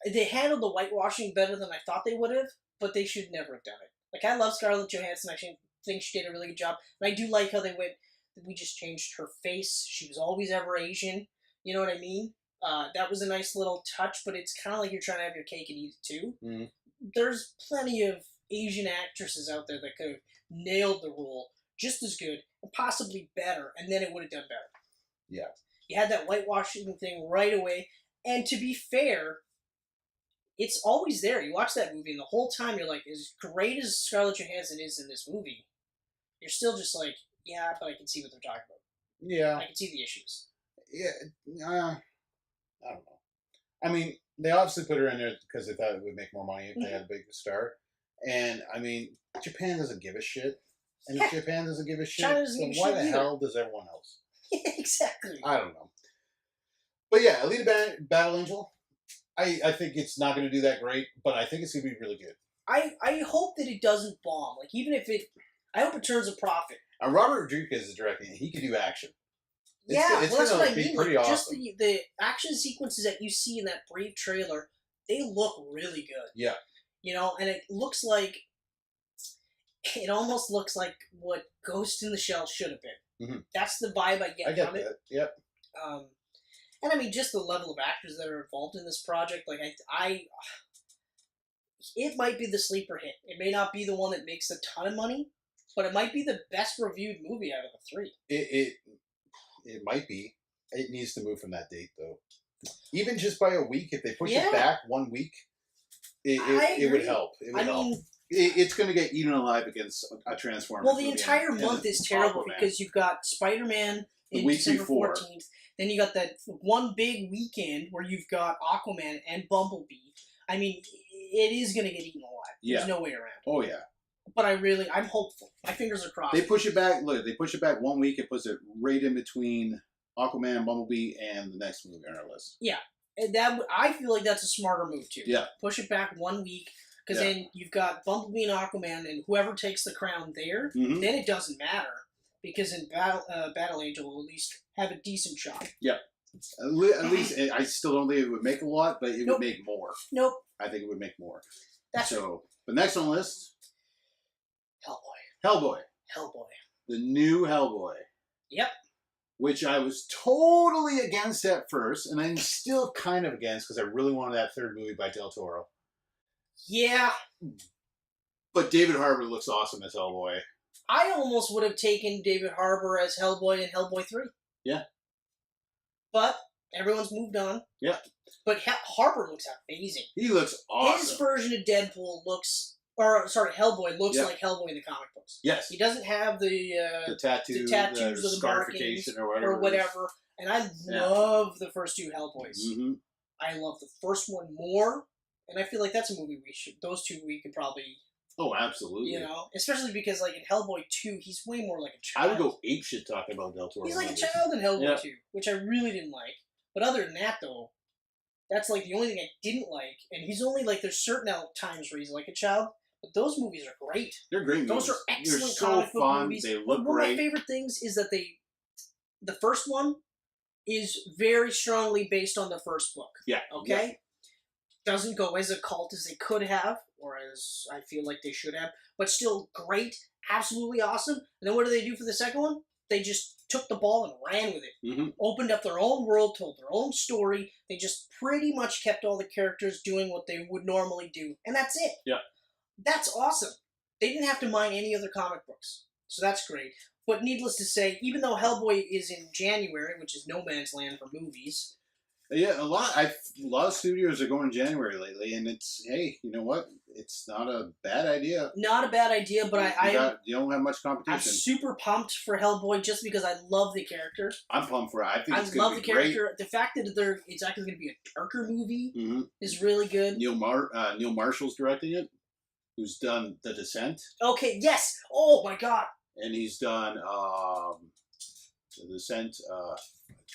S3: they handled the whitewashing better than I thought they would have, but they should never have done it. Like, I love Scarlett Johansson. I think she did a really good job. And I do like how they went, we just changed her face. She was always ever Asian. You know what I mean? That was a nice little touch, but it's kind of like you're trying to have your cake and eat it too.
S2: Mm-hmm.
S3: There's plenty of Asian actresses out there that could have nailed the role just as good, and possibly better, and then it would have done better.
S2: Yeah.
S3: You had that whitewashing thing right away, and to be fair, it's always there. You watch that movie, and the whole time you're like, as great as Scarlett Johansson is in this movie, you're still just like, yeah, but I can see what they're talking about.
S2: Yeah.
S3: I can see the issues.
S2: Yeah. I don't know. I mean, they obviously put her in there because they thought it would make more money if they had a big star. And, I mean, Japan doesn't give a shit. And if Japan doesn't give a shit, then why the hell does everyone else?
S3: Exactly.
S2: I don't know. But yeah, Alita Battle Angel, I think it's not going to do that great, but I think it's going to be really good.
S3: I hope that it doesn't bomb. Like, even if I hope it turns a profit.
S2: And Robert Rodriguez is directing it. He can do action.
S3: It's that's what I mean.
S2: Pretty
S3: like,
S2: awesome.
S3: Just the action sequences that you see in that brief trailer, they look really good.
S2: Yeah.
S3: You know, and it looks like, it almost looks like what Ghost in the Shell should have been.
S2: Mm-hmm.
S3: That's the vibe I get from it.
S2: That. Yep.
S3: And I mean, just the level of actors that are involved in this project, like it might be the sleeper hit. It may not be the one that makes a ton of money, but it might be the best reviewed movie out of the three.
S2: It might be. It needs to move from that date, though. Even just by a week, if they push it back 1 week, it would help. It would help. It's going to get eaten alive against a Transformers.
S3: Well, the entire month is terrible because you've got Spider-Man in December 14th. Then you got that one big weekend where you've got Aquaman and Bumblebee. I mean, it is going to get eaten alive. There's no way around it.
S2: Oh, yeah.
S3: But I'm hopeful. My fingers are crossed.
S2: They push it back. Look, they push it back 1 week. It puts it right in between Aquaman, Bumblebee, and the next movie on our list.
S3: Yeah, and I feel like that's a smarter move too.
S2: Yeah,
S3: push it back 1 week because then you've got Bumblebee and Aquaman, and whoever takes the crown there, then it doesn't matter because in Battle Angel will at least have a decent shot.
S2: Yeah, at least I still don't think it would make a lot, but it would make more.
S3: Nope,
S2: I think it would make more.
S3: That's
S2: so. The next on the list,
S3: Hellboy,
S2: the new Hellboy.
S3: Yep.
S2: Which I was totally against at first, and I'm still kind of against because I really wanted that third movie by Del Toro.
S3: Yeah.
S2: But David Harbour looks awesome as Hellboy.
S3: I almost would have taken David Harbour as Hellboy in Hellboy 3.
S2: Yeah.
S3: But everyone's moved on.
S2: Yeah.
S3: But Harbour looks amazing.
S2: He looks awesome.
S3: His version of Deadpool Hellboy looks like Hellboy in the comic books.
S2: Yes.
S3: He doesn't have the tattoos or the markings or whatever. And I love the first two Hellboys.
S2: Mm-hmm.
S3: I love the first one more, and I feel like that's a movie those two we could probably...
S2: Oh, absolutely.
S3: You know, especially because like in Hellboy 2, he's way more like a child.
S2: I would go apeshit talking about Del Toro.
S3: He's like a child in Hellboy 2, which I really didn't like. But other than that, though, that's like the only thing I didn't like. And he's only like, there's certain times where he's like a child. But those movies are great.
S2: They're great movies.
S3: Those are excellent
S2: so
S3: comic book
S2: fun.
S3: movies.
S2: They look
S3: One
S2: great.
S3: of my favorite things is that the first one is very strongly based on the first book.
S2: Yeah.
S3: Okay?
S2: Yeah.
S3: Doesn't go as occult as they could have, or as I feel like they should have, but still great, absolutely awesome. And then what do they do for the second one? They just took the ball and ran with it.
S2: Mm-hmm.
S3: Opened up their own world, told their own story. They just pretty much kept all the characters doing what they would normally do. And that's it.
S2: Yeah. That's
S3: awesome. They didn't have to mine any other comic books. So that's great. But needless to say, even though Hellboy is in January, which is no man's land for movies...
S2: Yeah, a lot of studios are going in January lately, and it's, hey, you know what? It's not a bad idea.
S3: Not a bad idea, but
S2: you don't have much competition.
S3: I'm super pumped for Hellboy just because I love the character.
S2: I'm pumped for it. I think it's going to be great. I love the character.
S3: The fact that it's actually going to be a darker movie is really good.
S2: Neil Marshall's directing it, who's done The Descent.
S3: Okay, yes. Oh my God.
S2: And he's done The Descent,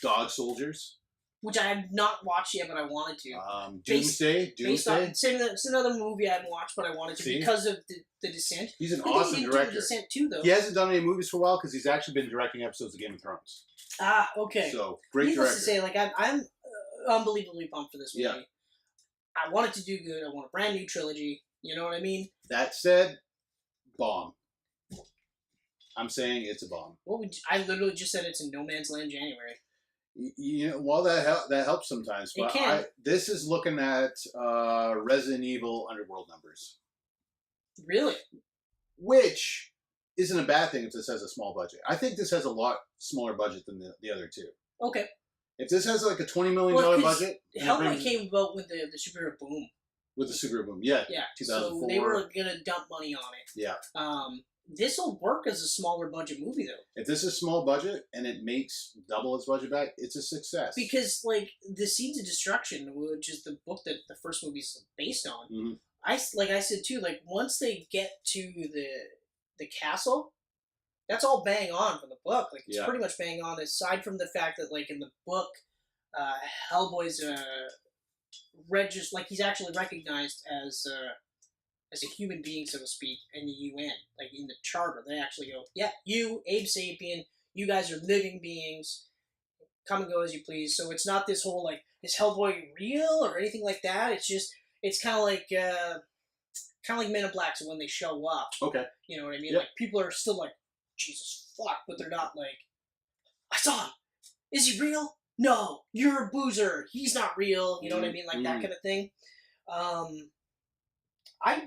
S2: Dog Soldiers.
S3: Which I have not watched yet, but I wanted to.
S2: Doomsday.
S3: It's another movie I haven't watched, but I wanted to because of the Descent.
S2: He's an awesome director.
S3: The Descent too, though.
S2: He hasn't done any movies for a while because he's actually been directing episodes of Game of Thrones.
S3: Ah, okay.
S2: So great director.
S3: Needless to say, like I'm unbelievably pumped for this movie.
S2: Yeah.
S3: I want it to do good. I want a brand new trilogy. You know what I mean?
S2: That said, bomb. I'm saying it's a bomb.
S3: I literally just said it's in no man's land January.
S2: You know, well, that helps sometimes. But this is looking at Resident Evil Underworld numbers.
S3: Really?
S2: Which isn't a bad thing if this has a small budget. I think this has a lot smaller budget than the other two.
S3: Okay.
S2: If this has like a $20 million budget...
S3: Hellboy came about with the superhero boom.
S2: With the superhero boom, yeah.
S3: Yeah.
S2: 2004.
S3: So they were going to dump money on it.
S2: Yeah.
S3: This will work as a smaller budget movie, though.
S2: If this is small budget and it makes double its budget back, it's a success.
S3: Because, like, the Seeds of Destruction, which is the book that the first movie's based on, I said, too, like, once they get to the castle, that's all bang on from the book. Like, it's pretty much bang on, aside from the fact that, like, in the book, Hellboy's he's actually recognized as a human being, so to speak, in the UN. Like, in the charter, they actually go, yeah, you, Abe Sapien, you guys are living beings, come and go as you please. So it's not this whole, like, is Hellboy real or anything like that? It's just, it's kind of like Men in Black, so when they show up.
S2: Okay.
S3: You know what I mean?
S2: Yep.
S3: Like, people are still like, Jesus, fuck, but they're not like, I saw him. Is he real? no, you're a boozer. He's not real. You know what I mean? Like that kind of thing. I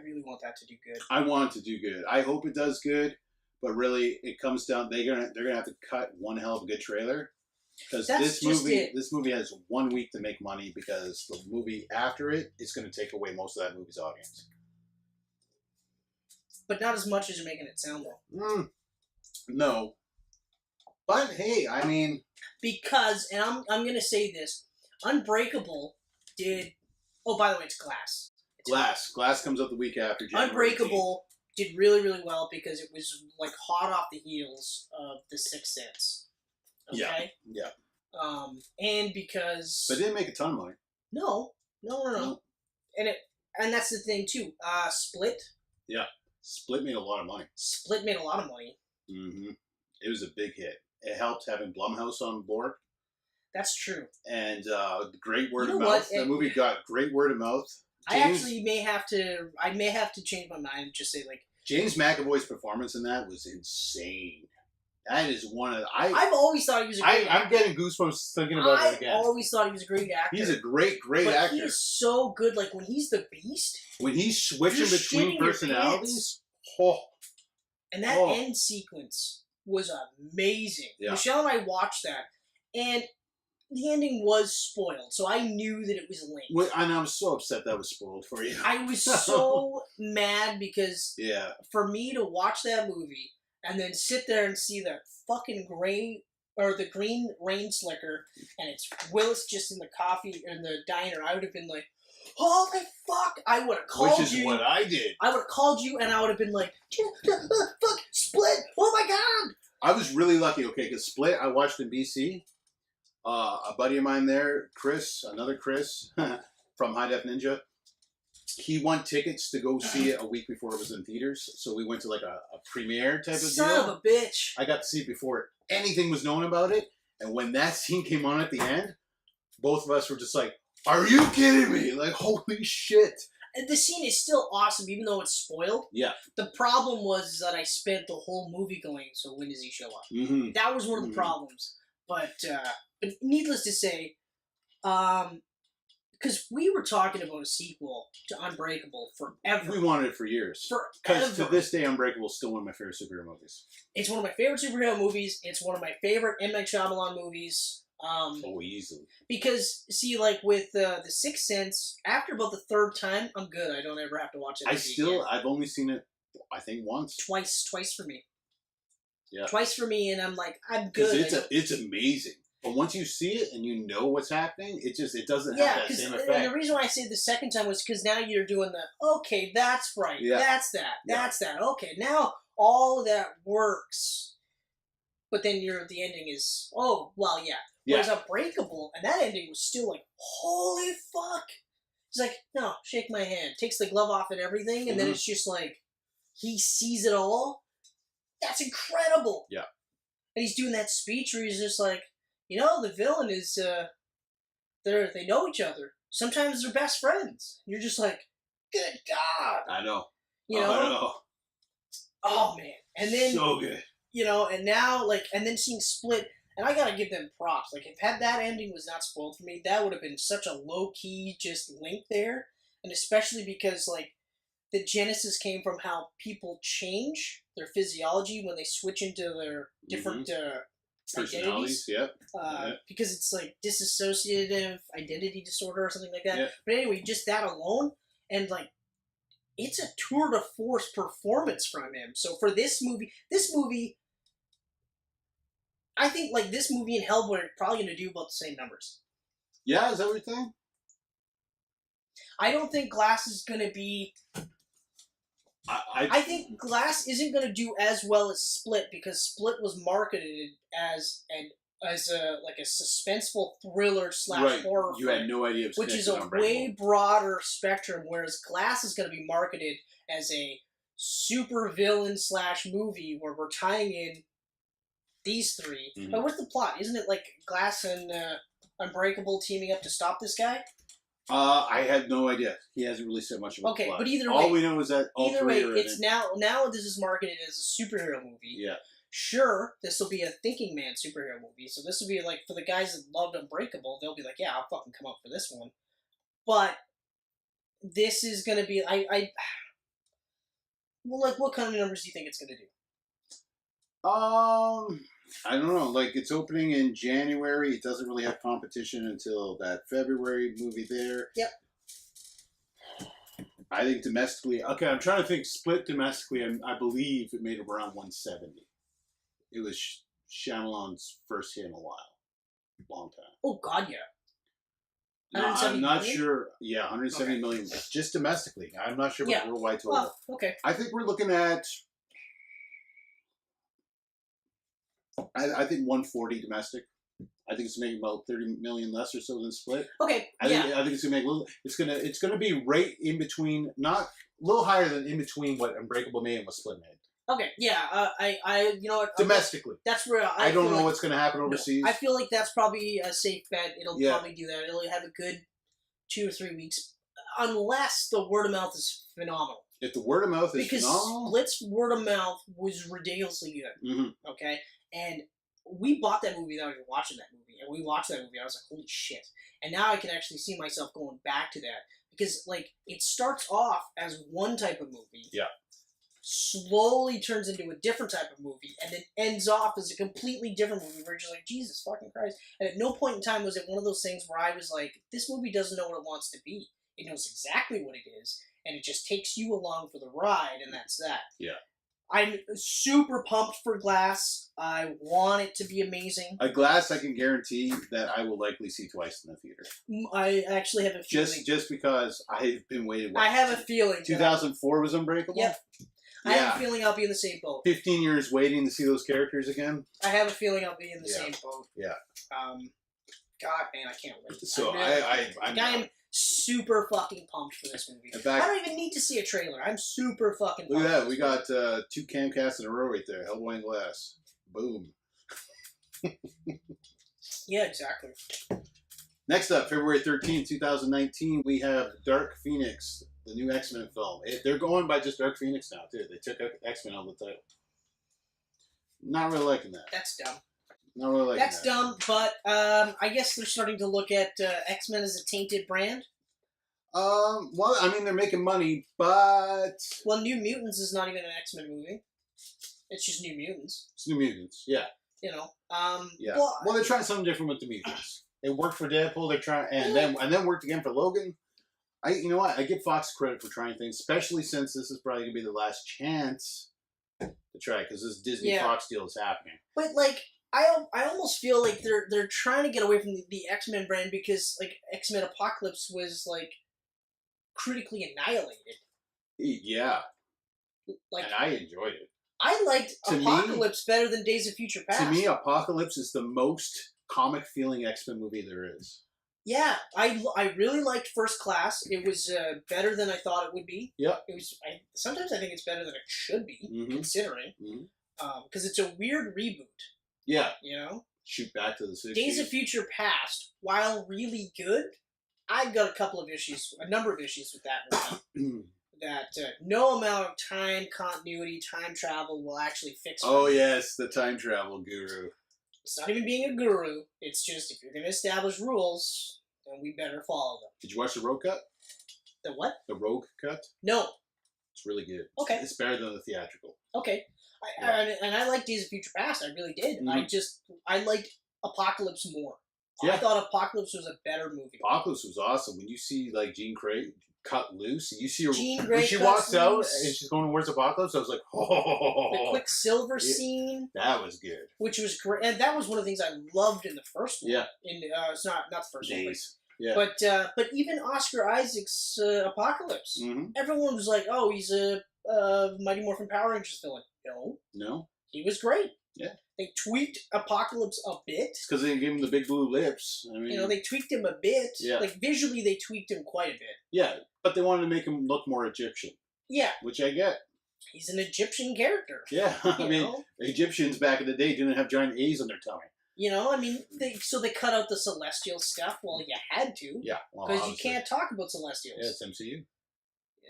S3: really want that to do good.
S2: I want it to do good. I hope it does good, but really, it comes down. They're gonna have to cut one hell of a good trailer because this movie has 1 week to make money because the movie after it is going to take away most of that movie's audience.
S3: But not as much as you're making it sound though.
S2: No. But hey, I mean,
S3: because, and I'm gonna say this, Unbreakable did. Oh, by the way, it's Glass.
S2: Glass comes out the week after. January
S3: Unbreakable 18th. Did really, really well because it was like hot off the heels of The Sixth Sense. Okay.
S2: Yeah.
S3: And because.
S2: But it didn't make a ton of money.
S3: No. And that's the thing too. Split.
S2: Yeah. Split made a lot of money. Mm-hmm. It was a big hit. It helped having Blumhouse on board.
S3: That's true.
S2: And great word of mouth. That movie got great word of mouth.
S3: I actually may have to change my mind and just say like
S2: James McAvoy's performance in that was insane. That is one of
S3: I've always thought he was a great actor.
S2: I'm getting goosebumps thinking about it again.
S3: I've always thought he was a great actor.
S2: He's a great actor.
S3: He is so good. Like when he's the Beast.
S2: When he's switching between personalities.
S3: And that end sequence was amazing. Yeah. Michelle and I watched that, and the ending was spoiled, so I knew that it was linked.
S2: And I'm so upset that was spoiled for you.
S3: I was so mad because for me to watch that movie and then sit there and see that fucking the green rain slicker, and it's Willis just in the coffee in the diner, I would have been like, holy fuck! I would have called you.
S2: Which is what I did.
S3: I would have called you, and I would have been like, fuck, Split! Oh my god!
S2: I was really lucky, because Split, I watched in BC. A buddy of mine there, another Chris, from High Def Ninja, he won tickets to go see it a week before it was in theaters. So we went to like a premiere type of deal.
S3: Son of a bitch.
S2: I got to see it before anything was known about it. And when that scene came on at the end, both of us were just like, are you kidding me? Like, holy shit.
S3: The scene is still awesome, even though it's spoiled.
S2: Yeah.
S3: The problem was that I spent the whole movie going, so when does he show up?
S2: Mm-hmm.
S3: That was one of the problems. But needless to say, because we were talking about a sequel to Unbreakable forever.
S2: We wanted it for years. Because to this day, Unbreakable is still one of my favorite superhero movies.
S3: It's one of my favorite superhero movies. It's one of my favorite M. Night Shyamalan movies.
S2: Easily.
S3: Because, see, like with The Sixth Sense, after about the third time, I'm good. I don't ever have to watch it.
S2: I've only seen it, I think, once.
S3: Twice for me.
S2: Yeah.
S3: Twice for me, and I'm like, I'm good.
S2: It's amazing. But once you see it and you know what's happening, it doesn't have that same effect.
S3: And the reason why I say the second time was because now you're doing okay, that's right. Yeah. That's that. Okay, now all of that works. But then the ending is, Whereas Unbreakable, and that ending was still like, holy fuck. He's like, no, shake my hand. Takes the glove off and everything, and then it's just like, he sees it all. That's incredible.
S2: Yeah.
S3: And he's doing that speech where he's just like, the villain is, they know each other. Sometimes they're best friends. You're just like, good God.
S2: I know.
S3: I know. Oh, man. And then...
S2: So good.
S3: And now, and then seeing Split, and I gotta give them props. Like, if that ending was not spoiled for me, that would have been such a low-key just link there. And especially because, the genesis came from how people change their physiology when they switch into their different
S2: personalities. Yeah.
S3: Because it's dissociative identity disorder or something like that.
S2: Yeah.
S3: But anyway, just that alone, and it's a tour de force performance from him. So for this movie, I think this movie and Hellboy are probably going to do about the same numbers.
S2: Yeah, is that what you think?
S3: I don't think Glass is going to be... I think Glass isn't going to do as well as Split because Split was marketed as a suspenseful thriller / horror.
S2: You had no idea,
S3: which is a way broader spectrum. Whereas Glass is going to be marketed as a super villain / movie where we're tying in these three.
S2: Mm-hmm.
S3: But what's the plot? Isn't it Glass and Unbreakable teaming up to stop this guy?
S2: I had no idea. He hasn't really said much about the plot.
S3: But either way...
S2: All we know is that all three are in
S3: it's now this is marketed as a superhero movie.
S2: Yeah.
S3: sure, this will be a thinking man superhero movie, so this will be like, for the guys that loved Unbreakable, they'll be like, yeah, I'll fucking come up for this one. But this is gonna be, well, like, what kind of numbers do you think it's gonna do?
S2: I don't know. Like, it's opening in January. It doesn't really have competition until that February movie there.
S3: Yep.
S2: I think domestically, okay, I'm trying to think split domestically, I believe it made around 170. It was Shyamalan's first hit in a while. Long time.
S3: Oh, God, yeah.
S2: No, I'm not
S3: million?
S2: sure. Yeah, 170 million. Just domestically. I'm not sure what worldwide total.
S3: Well, okay.
S2: I think we're looking at, I think 140 domestic. I think it's making about 30 million less or so than Split.
S3: Okay,
S2: I think it's gonna make a little. It's gonna be right in between, not a little higher than in between what Unbreakable made and what Split made.
S3: Okay, yeah. You know what?
S2: Domestically,
S3: that's where
S2: I don't know what's gonna happen overseas.
S3: No, I feel like that's probably a safe bet. It'll probably do that. It'll have a good 2 or 3 weeks, unless the word of mouth is phenomenal.
S2: If the word of mouth is phenomenal,
S3: Split's word of mouth was ridiculously good.
S2: Mm-hmm.
S3: Okay, and we bought that movie without even watching that movie, and we watched that movie. And I was like, holy shit! And now I can actually see myself going back to that because, like, it starts off as one type of movie, slowly turns into a different type of movie, and then ends off as a completely different movie. Where you're just like, Jesus fucking Christ! And at no point in time was it one of those things where I was like, this movie doesn't know what it wants to be. It knows exactly what it is, and it just takes you along for the ride, and that's that.
S2: Yeah.
S3: I'm super pumped for Glass. I want it to be amazing.
S2: A Glass, I can guarantee that I will likely see twice in the theater.
S3: I actually have a feeling.
S2: Just because I've been waiting.
S3: I have a feeling.
S2: 2004 was Unbreakable?
S3: Yep. I have a feeling I'll be in the same boat.
S2: 15 years waiting to see those characters again.
S3: I have a feeling I'll be in the same boat.
S2: Yeah.
S3: God, man, I can't wait.
S2: So
S3: I'm super fucking pumped for this movie. In fact, I don't even need to see a trailer. I'm super fucking pumped.
S2: Look at that. We got 2 camcasts in a row right there. Hellboy and Glass. Boom.
S3: Yeah, exactly.
S2: Next up, February 13th, 2019, we have Dark Phoenix, the new X-Men film. They're going by just Dark Phoenix now, too. They took X-Men out of the title. Not really liking that.
S3: That's dumb.
S2: Not really liking
S3: That's dumb, but I guess they're starting to look at X-Men as a tainted brand.
S2: Well, I mean, they're making money, but...
S3: Well, New Mutants is not even an X-Men movie. It's just New Mutants.
S2: It's New Mutants, yeah.
S3: You know,
S2: yeah. Well, they're trying something different with the Mutants. It worked for Deadpool. They're trying, and then worked again for Logan. You know what? I give Fox credit for trying things, especially since this is probably gonna be the last chance to try because this Disney Fox deal is happening.
S3: But like, I almost feel like they're trying to get away from the X-Men brand because like X-Men Apocalypse was like critically annihilated.
S2: Yeah,
S3: like,
S2: and I enjoyed it.
S3: I liked Apocalypse better than Days of Future Past.
S2: To me, Apocalypse is the most comic-feeling X-Men movie there is.
S3: Yeah, I really liked First Class. It was better than I thought it would be.
S2: Yeah.
S3: It was. Sometimes I think it's better than it should be, considering, because it's a weird reboot.
S2: Yeah.
S3: You know.
S2: Shoot back to the 60s.
S3: Days of Future Past, while really good, I've got a number of issues with that one. That no amount of time continuity, time travel will actually fix it.
S2: Oh, yes, the time travel guru.
S3: It's not even being a guru. It's just, if you're going to establish rules, then we better follow them.
S2: Did you watch the Rogue Cut?
S3: The what?
S2: The Rogue Cut?
S3: No.
S2: It's really good.
S3: Okay.
S2: It's better than the theatrical.
S3: Okay. I like Days of Future Past. I really did. I liked Apocalypse more. Yeah. I thought Apocalypse was a better movie.
S2: Apocalypse was awesome. When you see, like, Jean Grey cut loose, you see her
S3: when
S2: she walks out and she's going towards Apocalypse, I was like, oh.
S3: The Quicksilver scene.
S2: That was good.
S3: Which was great. And that was one of the things I loved in the first one.
S2: Yeah.
S3: It's not the first one.
S2: Yeah.
S3: But even Oscar Isaac's Apocalypse, everyone was like, oh, he's a Mighty Morphin Power Rangers villain. No. He was great.
S2: Yeah.
S3: They tweaked Apocalypse a bit.
S2: It's because they gave him the big blue lips. I mean,
S3: they tweaked him a bit.
S2: Yeah.
S3: Like, visually, they tweaked him quite a bit.
S2: Yeah, but they wanted to make him look more Egyptian.
S3: Yeah.
S2: Which I get.
S3: He's an Egyptian character.
S2: Yeah. I mean, Egyptians back in the day didn't have giant A's on their tummy.
S3: You know, I mean, they cut out the Celestial stuff. Well, you had to.
S2: Yeah.
S3: Because you can't talk about Celestials.
S2: Yeah, it's MCU.
S3: You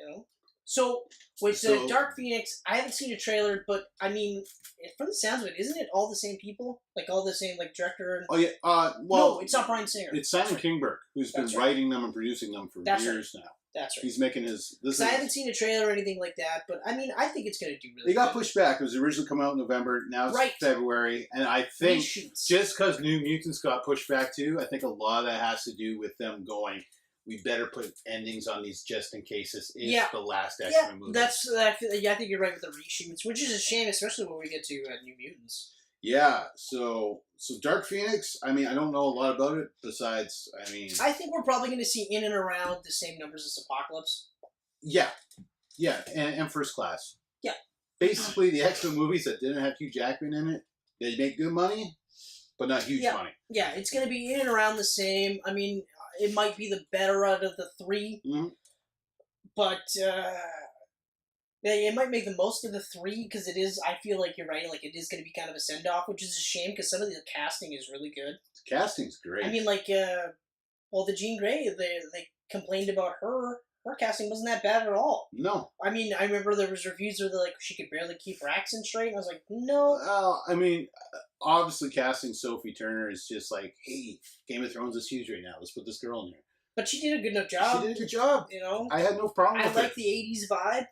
S3: know? So with Dark Phoenix, I haven't seen a trailer, but I mean, from the sounds of it, isn't it all the same people? Like all the same like director? And...
S2: Oh yeah.
S3: Well, no, it's not Bryan Singer.
S2: It's Simon Kinberg, who's been writing them and producing them for years now. That's right. He's making his. I
S3: haven't seen a trailer or anything like that, but I mean, I think it's going to do really.
S2: It got pushed back. It was originally coming out in November. Now it's February, and I think just because New Mutants got pushed back too, I think a lot of that has to do with them going. We better put endings on these just in case this is the last X-Men movie.
S3: I think you're right with the reshoots, which is a shame, especially when we get to New Mutants.
S2: Yeah, so Dark Phoenix, I mean, I don't know a lot about it, besides, I mean...
S3: I think we're probably going to see in and around the same numbers as Apocalypse.
S2: Yeah, and First Class.
S3: Yeah.
S2: Basically, the X-Men movies that didn't have Hugh Jackman in it, they make good money, but not huge money. Yeah,
S3: it's going to be in and around the same. I mean, it might be the better out of the three, but... it might make the most of the three because it is. I feel like you're right. Like it is going to be kind of a send off, which is a shame because some of the casting is really good.
S2: The casting's great.
S3: I mean, like, the Jean Grey. They complained about her. Her casting wasn't that bad at all.
S2: No.
S3: I mean, I remember there was reviews where like she could barely keep her accent straight, and I was like, no.
S2: Well, I mean, obviously casting Sophie Turner is just like, hey, Game of Thrones is huge right now. Let's put this girl in there.
S3: But she did a good enough job.
S2: She did a good job.
S3: You know,
S2: I had no problem with it.
S3: I like the '80s vibe.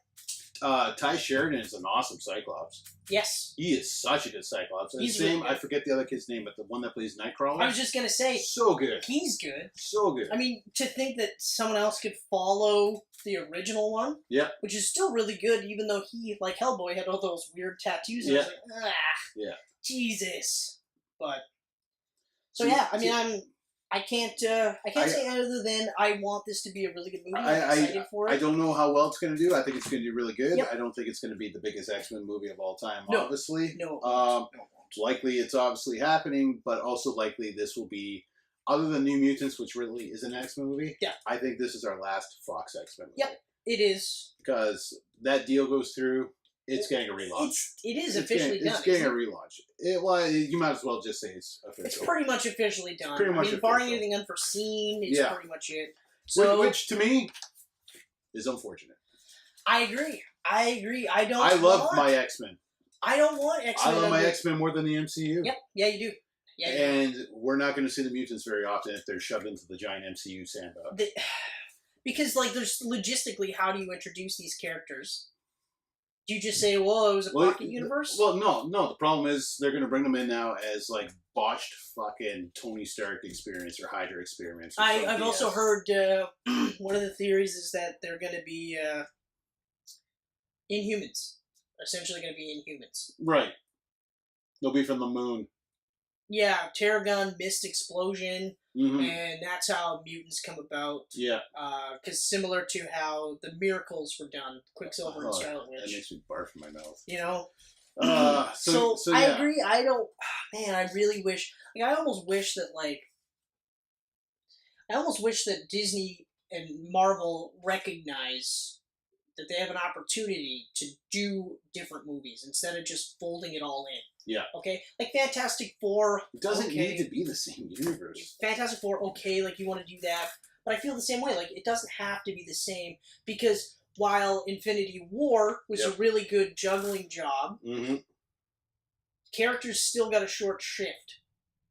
S2: Ty Sheridan is an awesome Cyclops.
S3: Yes.
S2: He is such a good Cyclops. And he's really good. I forget the other kid's name, but the one that plays Nightcrawler.
S3: I was just going to say.
S2: So good.
S3: He's good.
S2: So good.
S3: I mean, to think that someone else could follow the original one.
S2: Yeah.
S3: Which is still really good, even though he, like Hellboy, had all those weird tattoos. And I was like, Jesus. But. So yeah, I mean, I can't say other than I want this to be a really good movie. I'm excited for it.
S2: I don't know how well it's going to do. I think it's going to do really good. Yep. I don't think it's going to be the biggest X-Men movie of all time, obviously.
S3: No.
S2: Likely it's obviously happening, but also likely this will be, other than New Mutants, which really is an X-Men movie, I think this is our last Fox X-Men movie.
S3: Yep, it is.
S2: Because that deal goes through, it's getting a relaunch.
S3: It is officially done.
S2: It's getting a relaunch. You might as well just say it's official.
S3: It's pretty much officially done. Barring anything unforeseen, it's pretty much it.
S2: So, which to me is unfortunate.
S3: I agree. I
S2: love my X-Men.
S3: I don't want X-Men.
S2: I love my X-Men more than the MCU.
S3: Yep. Yeah, you do. Yeah,
S2: and we're not going to see the mutants very often if they're shoved into the giant MCU sandbox.
S3: Because, like, there's logistically, how do you introduce these characters? Do you just say, well, it was a pocket universe?
S2: Well, no. The problem is they're going to bring them in now as, like, botched fucking Tony Stark experience or Hydra experience.
S3: I've also heard one of the theories is that they're going to be Inhumans. Essentially going to be Inhumans.
S2: Right. They'll be from the moon.
S3: Yeah, Terragon, Mist Explosion, and that's how mutants come about.
S2: Yeah.
S3: Because similar to how the Miracles were done, Quicksilver and Scarlet Witch.
S2: That makes me barf in my mouth.
S3: You know?
S2: So
S3: I agree. I don't... Man, I really wish... Like, I almost wish that Disney and Marvel recognize that they have an opportunity to do different movies instead of just folding it all in.
S2: Yeah.
S3: Okay? Like Fantastic Four.
S2: It doesn't need to be the same universe.
S3: Fantastic Four, okay, like you want to do that. But I feel the same way. Like, it doesn't have to be the same because while Infinity War was a really good juggling job, characters still got a short shrift.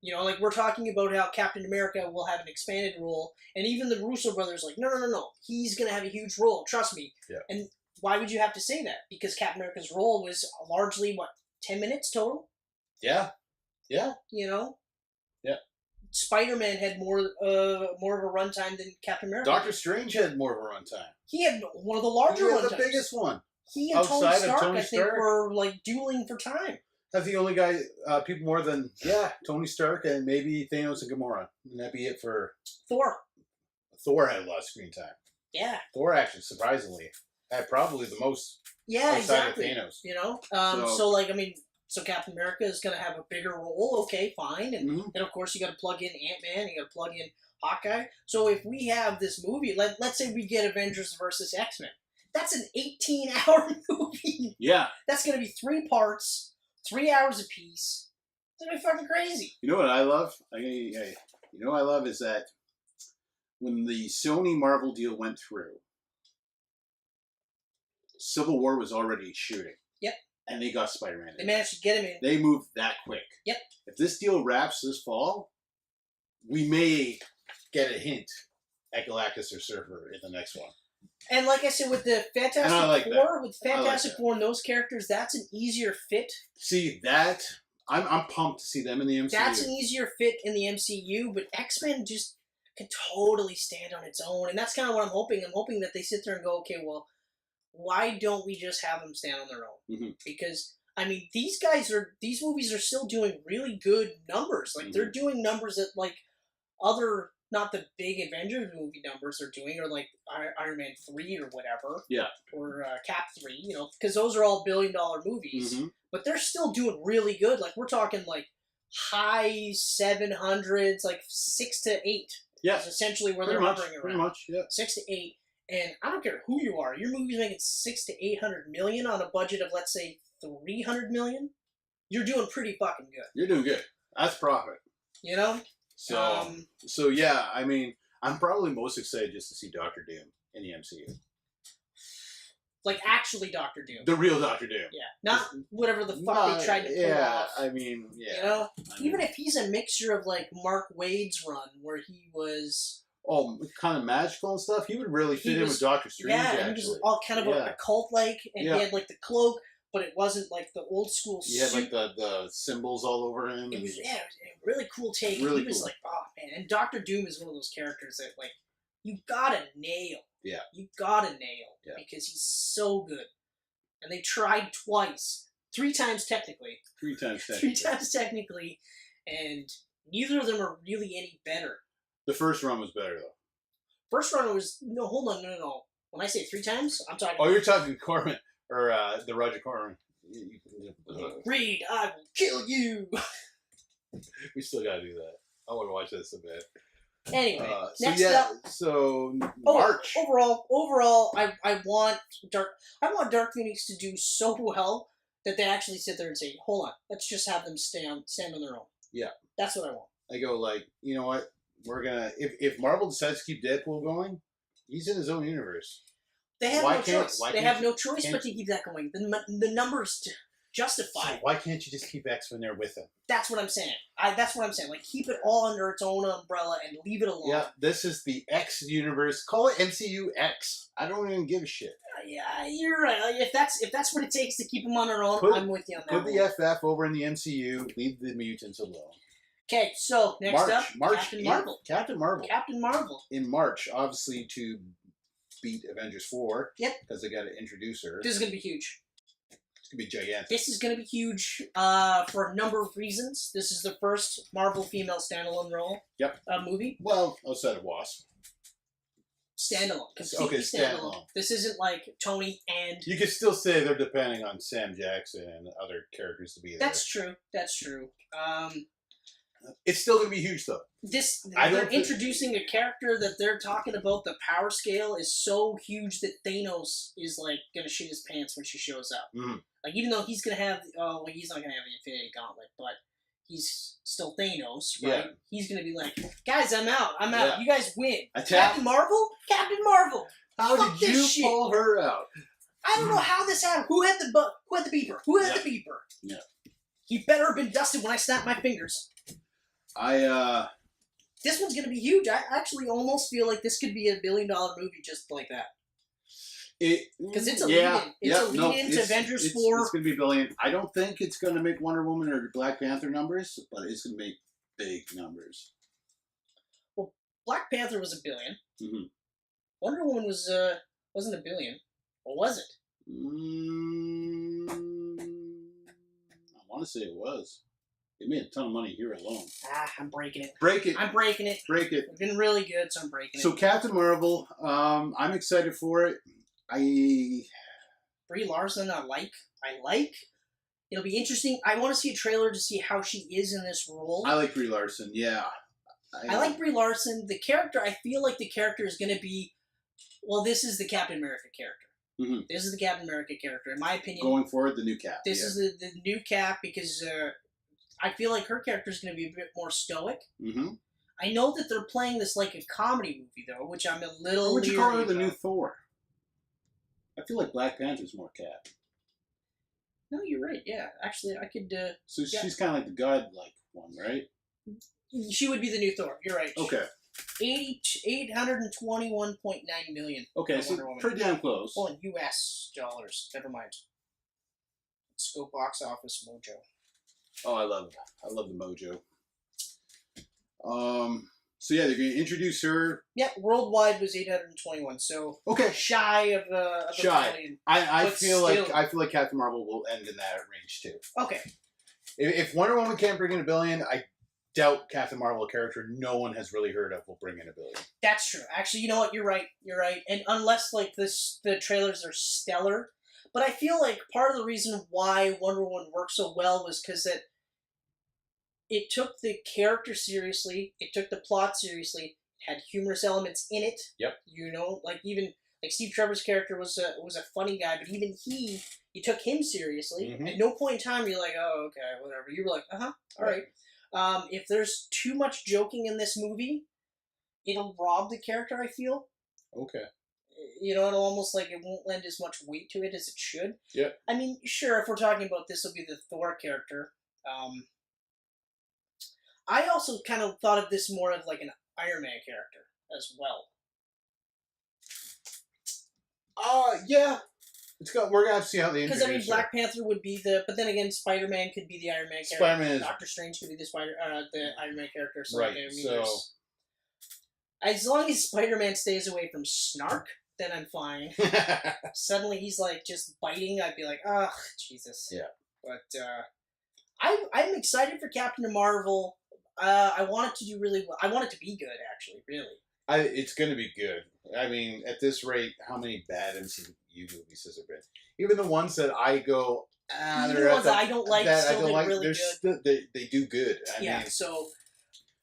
S3: You know, like we're talking about how Captain America will have an expanded role, and even the Russo brothers are like, no, he's going to have a huge role, trust me.
S2: Yeah.
S3: And why would you have to say that? Because Captain America's role was largely, 10 minutes total?
S2: Yeah.
S3: You know?
S2: Yeah.
S3: Spider-Man had more of a runtime than Captain America.
S2: Doctor Strange had more of a runtime.
S3: He had one of the larger runtimes.
S2: The biggest one.
S3: He and Tony Stark, I think, were like dueling for time.
S2: That's the only guy, people more than, Tony Stark and maybe Thanos and Gamora. And that'd be it for...
S3: Thor.
S2: Thor had a lot of screen time.
S3: Yeah.
S2: Thor actually, surprisingly, had probably the most outside of Thanos.
S3: You know? So Captain America is going to have a bigger role. Okay, fine. And then, of course, you got to plug in Ant-Man. You got to plug in Hawkeye. So if we have this movie, let's say we get Avengers versus X-Men. That's an 18-hour movie.
S2: Yeah.
S3: That's going to be 3 parts. 3 hours apiece. It's gonna be fucking crazy.
S2: You know what I love? You know what I love is that when the Sony Marvel deal went through, Civil War was already shooting.
S3: Yep.
S2: And they got Spider-Man.
S3: They managed to get him in.
S2: They moved that quick.
S3: Yep.
S2: If this deal wraps this fall, we may get a hint at Galactus or Surfer in the next one.
S3: And like I said, with the Fantastic Four and those characters, that's an easier fit.
S2: See, that... I'm pumped to see them in the MCU.
S3: That's an easier fit in the MCU, but X-Men just can totally stand on its own. And that's kind of what I'm hoping. I'm hoping that they sit there and go, okay, well, why don't we just have them stand on their own?
S2: Mm-hmm.
S3: Because, I mean, these movies are still doing really good numbers. Like, they're doing numbers that, like, other... not the big Avengers movie numbers are doing, or like Iron Man 3 or whatever.
S2: Yeah. Or
S3: Cap 3, you know, because those are all billion-dollar movies. Mm-hmm. But they're still doing really good. Like, we're talking, like, high 700s, like 6 to 8.
S2: Yeah.
S3: Is essentially where they're hovering around.
S2: Pretty much, yeah.
S3: 6 to 8. And I don't care who you are. Your movie's making 600 to 800 million on a budget of, let's say, 300 million. You're doing pretty fucking good.
S2: You're doing good. That's profit.
S3: You know?
S2: So yeah, I mean, I'm probably most excited just to see Doctor Doom in the MCU.
S3: Like, actually Doctor Doom.
S2: The real Doctor Doom.
S3: Yeah. Not whatever the fuck they tried to pull off.
S2: I mean, yeah.
S3: You know? Even if he's a mixture of, like, Mark Waid's run, where he was...
S2: Oh, kind of magical and stuff? He would really fit in with Doctor Strange,
S3: yeah, he was all kind of a cult-like, and he had, like, the cloak, but it wasn't, like, the old-school suit.
S2: He had, like, the symbols all over him.
S3: It was, yeah, it was a really cool take.
S2: Really
S3: he was
S2: cool.
S3: like, oh, man. And Doctor Doom is one of those characters that, like, you gotta nail.
S2: Yeah.
S3: You gotta nail. Yeah. Because he's so good. And they tried twice. 3 times technically.
S2: 3 times technically.
S3: 3 times technically. And neither of them are really any better.
S2: The first run was better, though.
S3: First run was... No, hold on. No. When I say 3 times, I'm talking...
S2: Oh, you're talking Corman. Or the Roger Corman.
S3: Reed, I will kill you!
S2: We still gotta do that. I want to watch that so bad.
S3: Anyway,
S2: next up. So March.
S3: Overall, I want Dark Phoenix to do so well that they actually sit there and say, "Hold on, let's just have them stand on their own."
S2: Yeah,
S3: that's what I want.
S2: I go like, you know what? We're gonna if Marvel decides to keep Deadpool going, he's in his own universe.
S3: They have no choice. They have no choice but to keep that going. The numbers justify.
S2: So why can't you just keep X-Men there with him?
S3: That's what I'm saying. That's what I'm saying. Like, keep it all under its own umbrella and leave it alone.
S2: Yeah, this is the X universe. Call it MCU X. I don't even give a shit.
S3: Yeah, you're right. If that's what it takes to keep them on their own, I'm with you on that.
S2: Put the FF over in the MCU. Leave the mutants alone.
S3: Okay, so next up, Captain Marvel.
S2: Captain Marvel. In March, obviously to beat Avengers 4.
S3: Yep.
S2: Because they got to introduce her.
S3: This is going to be huge.
S2: It's going to be gigantic.
S3: This is going to be huge for a number of reasons. This is the first Marvel female standalone role.
S2: Yep.
S3: Movie.
S2: Well, outside of Wasp.
S3: Standalone. Completely standalone. This isn't like Tony and...
S2: You could still say they're depending on Sam Jackson and other characters to be there.
S3: That's true.
S2: It's still going to be huge, though.
S3: They're introducing a character that they're talking about. The power scale is so huge that Thanos is, like, going to shit his pants when she shows up.
S2: Mm.
S3: Like, even though he's going to have... Oh, well, he's not going to have the Infinity Gauntlet, but he's still Thanos, right? Yeah. He's going to be like, guys, I'm out. Yeah. You guys win. Captain Marvel? Captain Marvel!
S2: How did you pull her out?
S3: I don't know how this happened. Who had the beeper? Who had the beeper?
S2: Yeah.
S3: He better have been dusted when I snapped my fingers. This one's gonna be huge. I actually almost feel like this could be $1 billion movie just like that. Because it's a lead-in. It's a lead-in to Avengers 4.
S2: It's gonna be $1 billion. I don't think it's gonna make Wonder Woman or Black Panther numbers, but it's gonna make big numbers.
S3: Well, Black Panther was $1 billion.
S2: Mm-hmm.
S3: Wonder Woman wasn't $1 billion, or was it?
S2: I want to say it was. It made a ton of money here alone.
S3: I'm breaking it.
S2: I'm breaking it. Break it.
S3: It's been really good, so I'm breaking it.
S2: So Captain Marvel, I'm excited for it.
S3: Brie Larson, I like. It'll be interesting. I want to see a trailer to see how she is in this role.
S2: I like Brie Larson, yeah.
S3: I like Brie Larson. The character, I feel like the character is going to be... Well, this is the Captain America character.
S2: Mm-hmm.
S3: This is the Captain America character, in my opinion.
S2: Going forward, the new Cap.
S3: This is the new Cap because... I feel like her character is going to be a bit more stoic.
S2: Mm-hmm.
S3: I know that they're playing this like a comedy movie, though, which I'm a little...
S2: What would you call her the new Thor? I feel like Black Panther's more Cap.
S3: No, you're right. Yeah, actually, I could.
S2: So
S3: yeah.
S2: she's kind of like the godlike one, right?
S3: She would be the new Thor. You're right.
S2: Okay.
S3: 821.9 million.
S2: Okay, so pretty damn close.
S3: Oh, in U.S. dollars. Never mind. Let's go box office mojo.
S2: Oh, I love the mojo. So yeah, they're going to introduce her.
S3: Yeah, worldwide was 821. So
S2: okay,
S3: shy of a billion.
S2: I feel like Captain Marvel will end in that range too.
S3: Okay.
S2: If Wonder Woman can't bring in $1 billion, I doubt Captain Marvel, a character no one has really heard of, will bring in $1 billion.
S3: That's true. Actually, you know what? You're right. And unless like the trailers are stellar, but I feel like part of the reason why Wonder Woman worked so well was because it took the character seriously, it took the plot seriously, it had humorous elements in it.
S2: Yep.
S3: You know, like even like Steve Trevor's character was a funny guy, but even you took him seriously.
S2: Mm-hmm.
S3: At no point in time you're like, oh, okay, whatever. You were like, all right. If there's too much joking in this movie, it'll rob the character, I feel.
S2: Okay.
S3: You know, it'll almost like it won't lend as much weight to it as it should.
S2: Yeah.
S3: I mean, sure, if we're talking about this will be the Thor character. I also kind of thought of this more of like an Iron Man character as well.
S2: Yeah. We're gonna have to see how they introduce
S3: because I mean, Black Panther would be but then again, Spider-Man could be the Iron Man character.
S2: Spider-Man
S3: Doctor Strange could be the Iron Man character. So
S2: right.
S3: I mean,
S2: so
S3: as long as Spider-Man stays away from snark, then I'm fine. Suddenly he's like just biting. I'd be like, oh, Jesus.
S2: Yeah.
S3: But I'm excited for Captain Marvel. I want it to do really well. I want it to be good, actually, really.
S2: It's going to be good. I mean, at this rate, how many bad MCU movies has there been? Even the ones that I go,
S3: even the ones that I don't like still did really good.
S2: They do good. I mean,
S3: so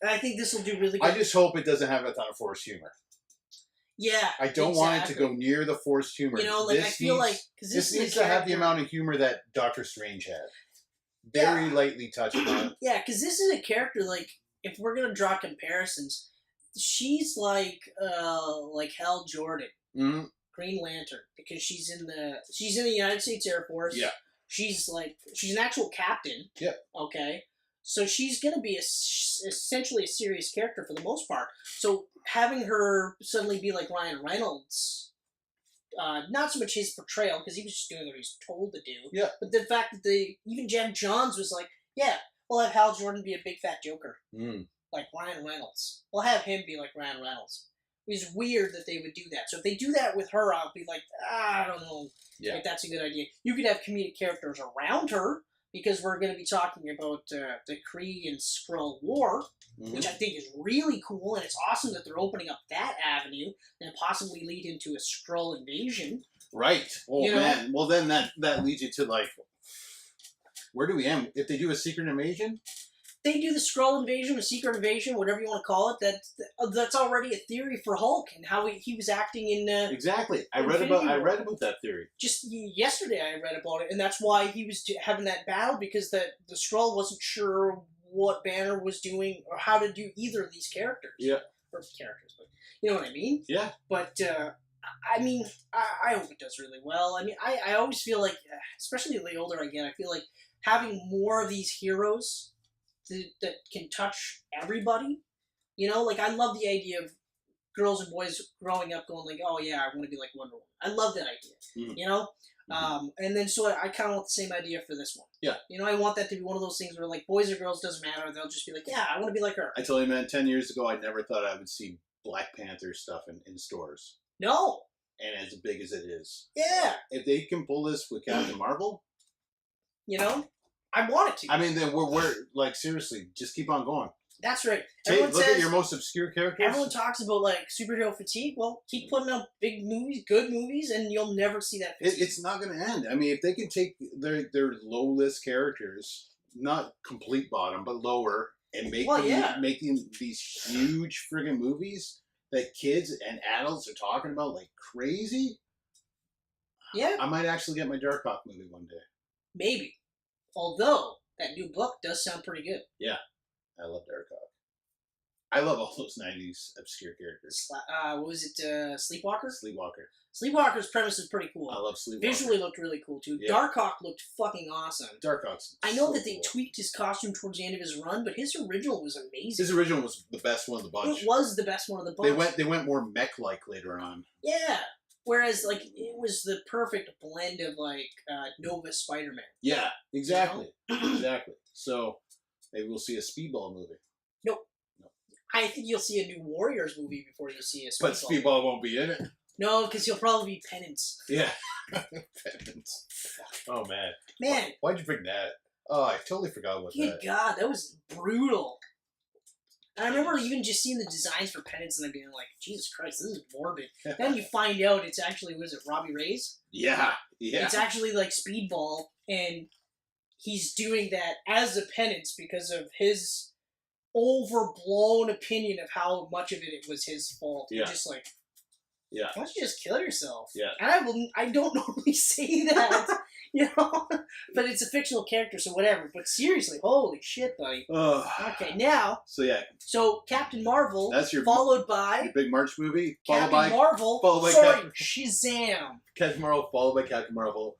S3: I think this will do really good.
S2: I just hope it doesn't have a ton of forced humor.
S3: Yeah,
S2: I don't want it to go near the forced humor.
S3: You know, like I feel like because
S2: this needs to have the amount of humor that Doctor Strange had. Very lightly touched on.
S3: Yeah, because this is a character like if we're gonna draw comparisons, she's like Hal Jordan, Green Lantern, because she's in the United States Air Force.
S2: Yeah,
S3: she's an actual captain.
S2: Yep.
S3: Okay, so she's gonna be essentially a serious character for the most part. So having her suddenly be like Ryan Reynolds. Not so much his portrayal, because he was just doing what he was told to do.
S2: Yeah.
S3: But the fact that even Jeff Johns was like, yeah, we'll have Hal Jordan be a big fat Joker. Like Ryan Reynolds. We'll have him be like Ryan Reynolds. It's weird that they would do that. So if they do that with her, I'll be like, I don't know if that's a good idea. You could have comedic characters around her, because we're going to be talking about the Kree and Skrull War, which I think is really cool, and it's awesome that they're opening up that avenue and possibly lead into a Skrull invasion.
S2: Right. Oh, man. Well, then that leads you to, like, where do we end? If they do a secret invasion?
S3: They do the Skrull invasion, a secret invasion, whatever you want to call it. That's already a theory for Hulk and how he was acting in.
S2: Exactly, I read about that theory.
S3: Just yesterday, I read about it, and that's why he was having that battle, because the Skrull wasn't sure what Banner was doing or how to do either of these characters.
S2: Yeah,
S3: or characters, but you know what I mean.
S2: Yeah.
S3: But I mean, I hope it does really well. I mean, I always feel like, especially the older I get, I feel like having more of these heroes that can touch everybody. You know, like I love the idea of girls and boys growing up going like, oh yeah, I want to be like Wonder Woman. I love that idea. You know? And then so I kind of want the same idea for this one.
S2: Yeah.
S3: You know, I want that to be one of those things where like boys or girls doesn't matter. They'll just be like, yeah, I want to be like her.
S2: I tell you, man, 10 years ago, I never thought I would see Black Panther stuff in stores.
S3: No.
S2: And as big as it is.
S3: Yeah.
S2: If they can pull this with Captain Marvel.
S3: You know? I want it to.
S2: I mean, then we're like, seriously, just keep on going.
S3: That's right.
S2: Look at your most obscure characters.
S3: Everyone talks about like superhero fatigue. Well, keep putting out big movies, good movies, and you'll never see that fatigue.
S2: It's not going to end. I mean, if they can take their low list characters, not complete bottom, but lower, and make them these huge friggin' movies that kids and adults are talking about like crazy.
S3: Yeah.
S2: I might actually get my Darkhawk movie one day.
S3: Maybe. Although, that new book does sound pretty good.
S2: Yeah. I love Darkhawk. I love all those 90s obscure characters.
S3: What was it? Sleepwalker?
S2: Sleepwalker.
S3: Sleepwalker's premise is pretty cool.
S2: I love Sleepwalker.
S3: Visually looked really cool, too.
S2: Yeah.
S3: Darkhawk looked fucking awesome.
S2: Darkhawk's
S3: I know
S2: so
S3: that they
S2: cool.
S3: tweaked his costume towards the end of his run, but his original was amazing.
S2: His original was the best one of the bunch.
S3: It was the best one of the bunch.
S2: They went more mech-like later on.
S3: Yeah. Whereas, like, it was the perfect blend of, like, Nova Spider-Man.
S2: Yeah, exactly.
S3: You know?
S2: Exactly. So, maybe we'll see a Speedball movie.
S3: Nope. I think you'll see a new Warriors movie before you see a Speedball.
S2: But Speedball won't be in it.
S3: No, because he'll probably be Penance.
S2: Yeah. Penance. Oh, man.
S3: Man.
S2: Why'd you bring that? Oh, I totally forgot about
S3: Good
S2: that.
S3: God, that was brutal. And I remember even just seeing the designs for Penance and then being like, Jesus Christ, this is morbid. Then you find out it's actually, was it Robbie Reyes?
S2: Yeah. Yeah.
S3: It's actually like Speedball, and he's doing that as a penance because of his overblown opinion of how much of it was his fault.
S2: Yeah.
S3: Just like,
S2: Yeah.
S3: why don't you just kill yourself?
S2: Yeah.
S3: And I don't normally say that, you know, but it's a fictional character, so whatever. But seriously, holy shit, buddy. Okay, now,
S2: So, yeah.
S3: so Captain Marvel,
S2: That's your
S3: followed by
S2: Your big March movie,
S3: Captain Marvel,
S2: followed by
S3: sorry, Shazam.
S2: Captain Marvel, followed by Captain Marvel.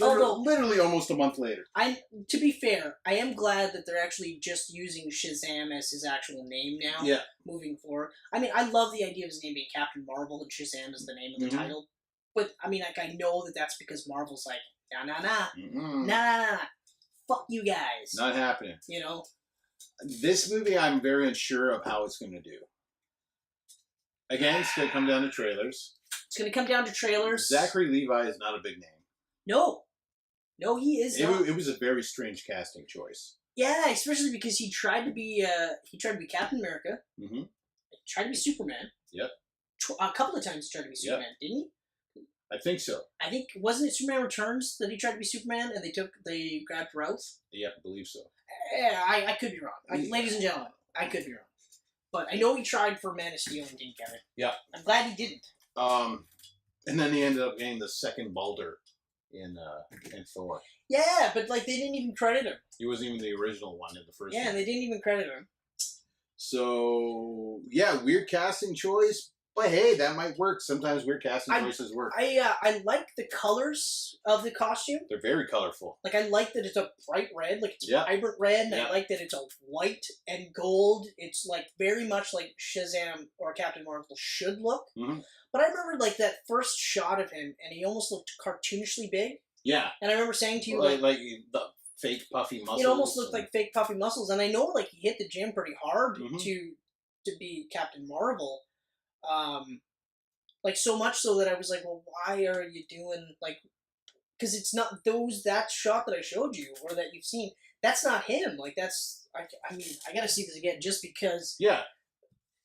S3: Although-
S2: Literally almost a month later.
S3: To be fair, I am glad that they're actually just using Shazam as his actual name now.
S2: Yeah.
S3: Moving forward, I mean, I love the idea of his name being Captain Marvel and Shazam is the name of the
S2: Mhm.
S3: title. But I mean, like, I know that that's because Marvel's like, nah,
S2: Mm-mm.
S3: nah, fuck you guys.
S2: Not happening.
S3: You know,
S2: This movie, I'm very unsure of how it's going to do. Again, it's going to come down to trailers.
S3: it's gonna come down to trailers.
S2: Zachary Levi is not a big name.
S3: No, he is not.
S2: It was a very strange casting choice.
S3: Yeah, especially because he tried to be Captain America.
S2: Mm-hmm.
S3: He tried to be Superman.
S2: Yep.
S3: A couple of times he tried to be Superman, didn't he?
S2: I think so.
S3: I think wasn't it Superman Returns that he tried to be Superman and they grabbed Routh?
S2: Yeah, I believe so.
S3: Yeah, I could be wrong. Ladies and gentlemen, I could be wrong. But I know he tried for Man of Steel and didn't get it.
S2: Yeah.
S3: I'm glad he didn't.
S2: And then he ended up getting the second Balder in Thor.
S3: Yeah, but like they didn't even credit him.
S2: He wasn't even the original one in the first
S3: Yeah,
S2: one.
S3: they didn't even credit him.
S2: So, yeah, weird casting choice. But hey, that might work. Sometimes weird casting choices work.
S3: I like the colors of the costume.
S2: They're very colorful.
S3: Like, I like that it's a bright red, like it's
S2: Yeah.
S3: vibrant red, and
S2: Yeah.
S3: I like that it's a white and gold. It's, like, very much like Shazam or Captain Marvel should look.
S2: Mm-hmm.
S3: But I remember, like, that first shot of him, and he almost looked cartoonishly big.
S2: Yeah.
S3: And I remember saying to you,
S2: Like the fake puffy muscles.
S3: it almost looked like fake puffy muscles. And I know, like, he hit the gym pretty hard
S2: Mhm.
S3: to be Captain Marvel. Like, so much so that I was like, well, why are you doing, like... Because it's not that shot that I showed you, or that you've seen, that's not him. Like, that's... I mean, I gotta see this again, just because...
S2: Yeah.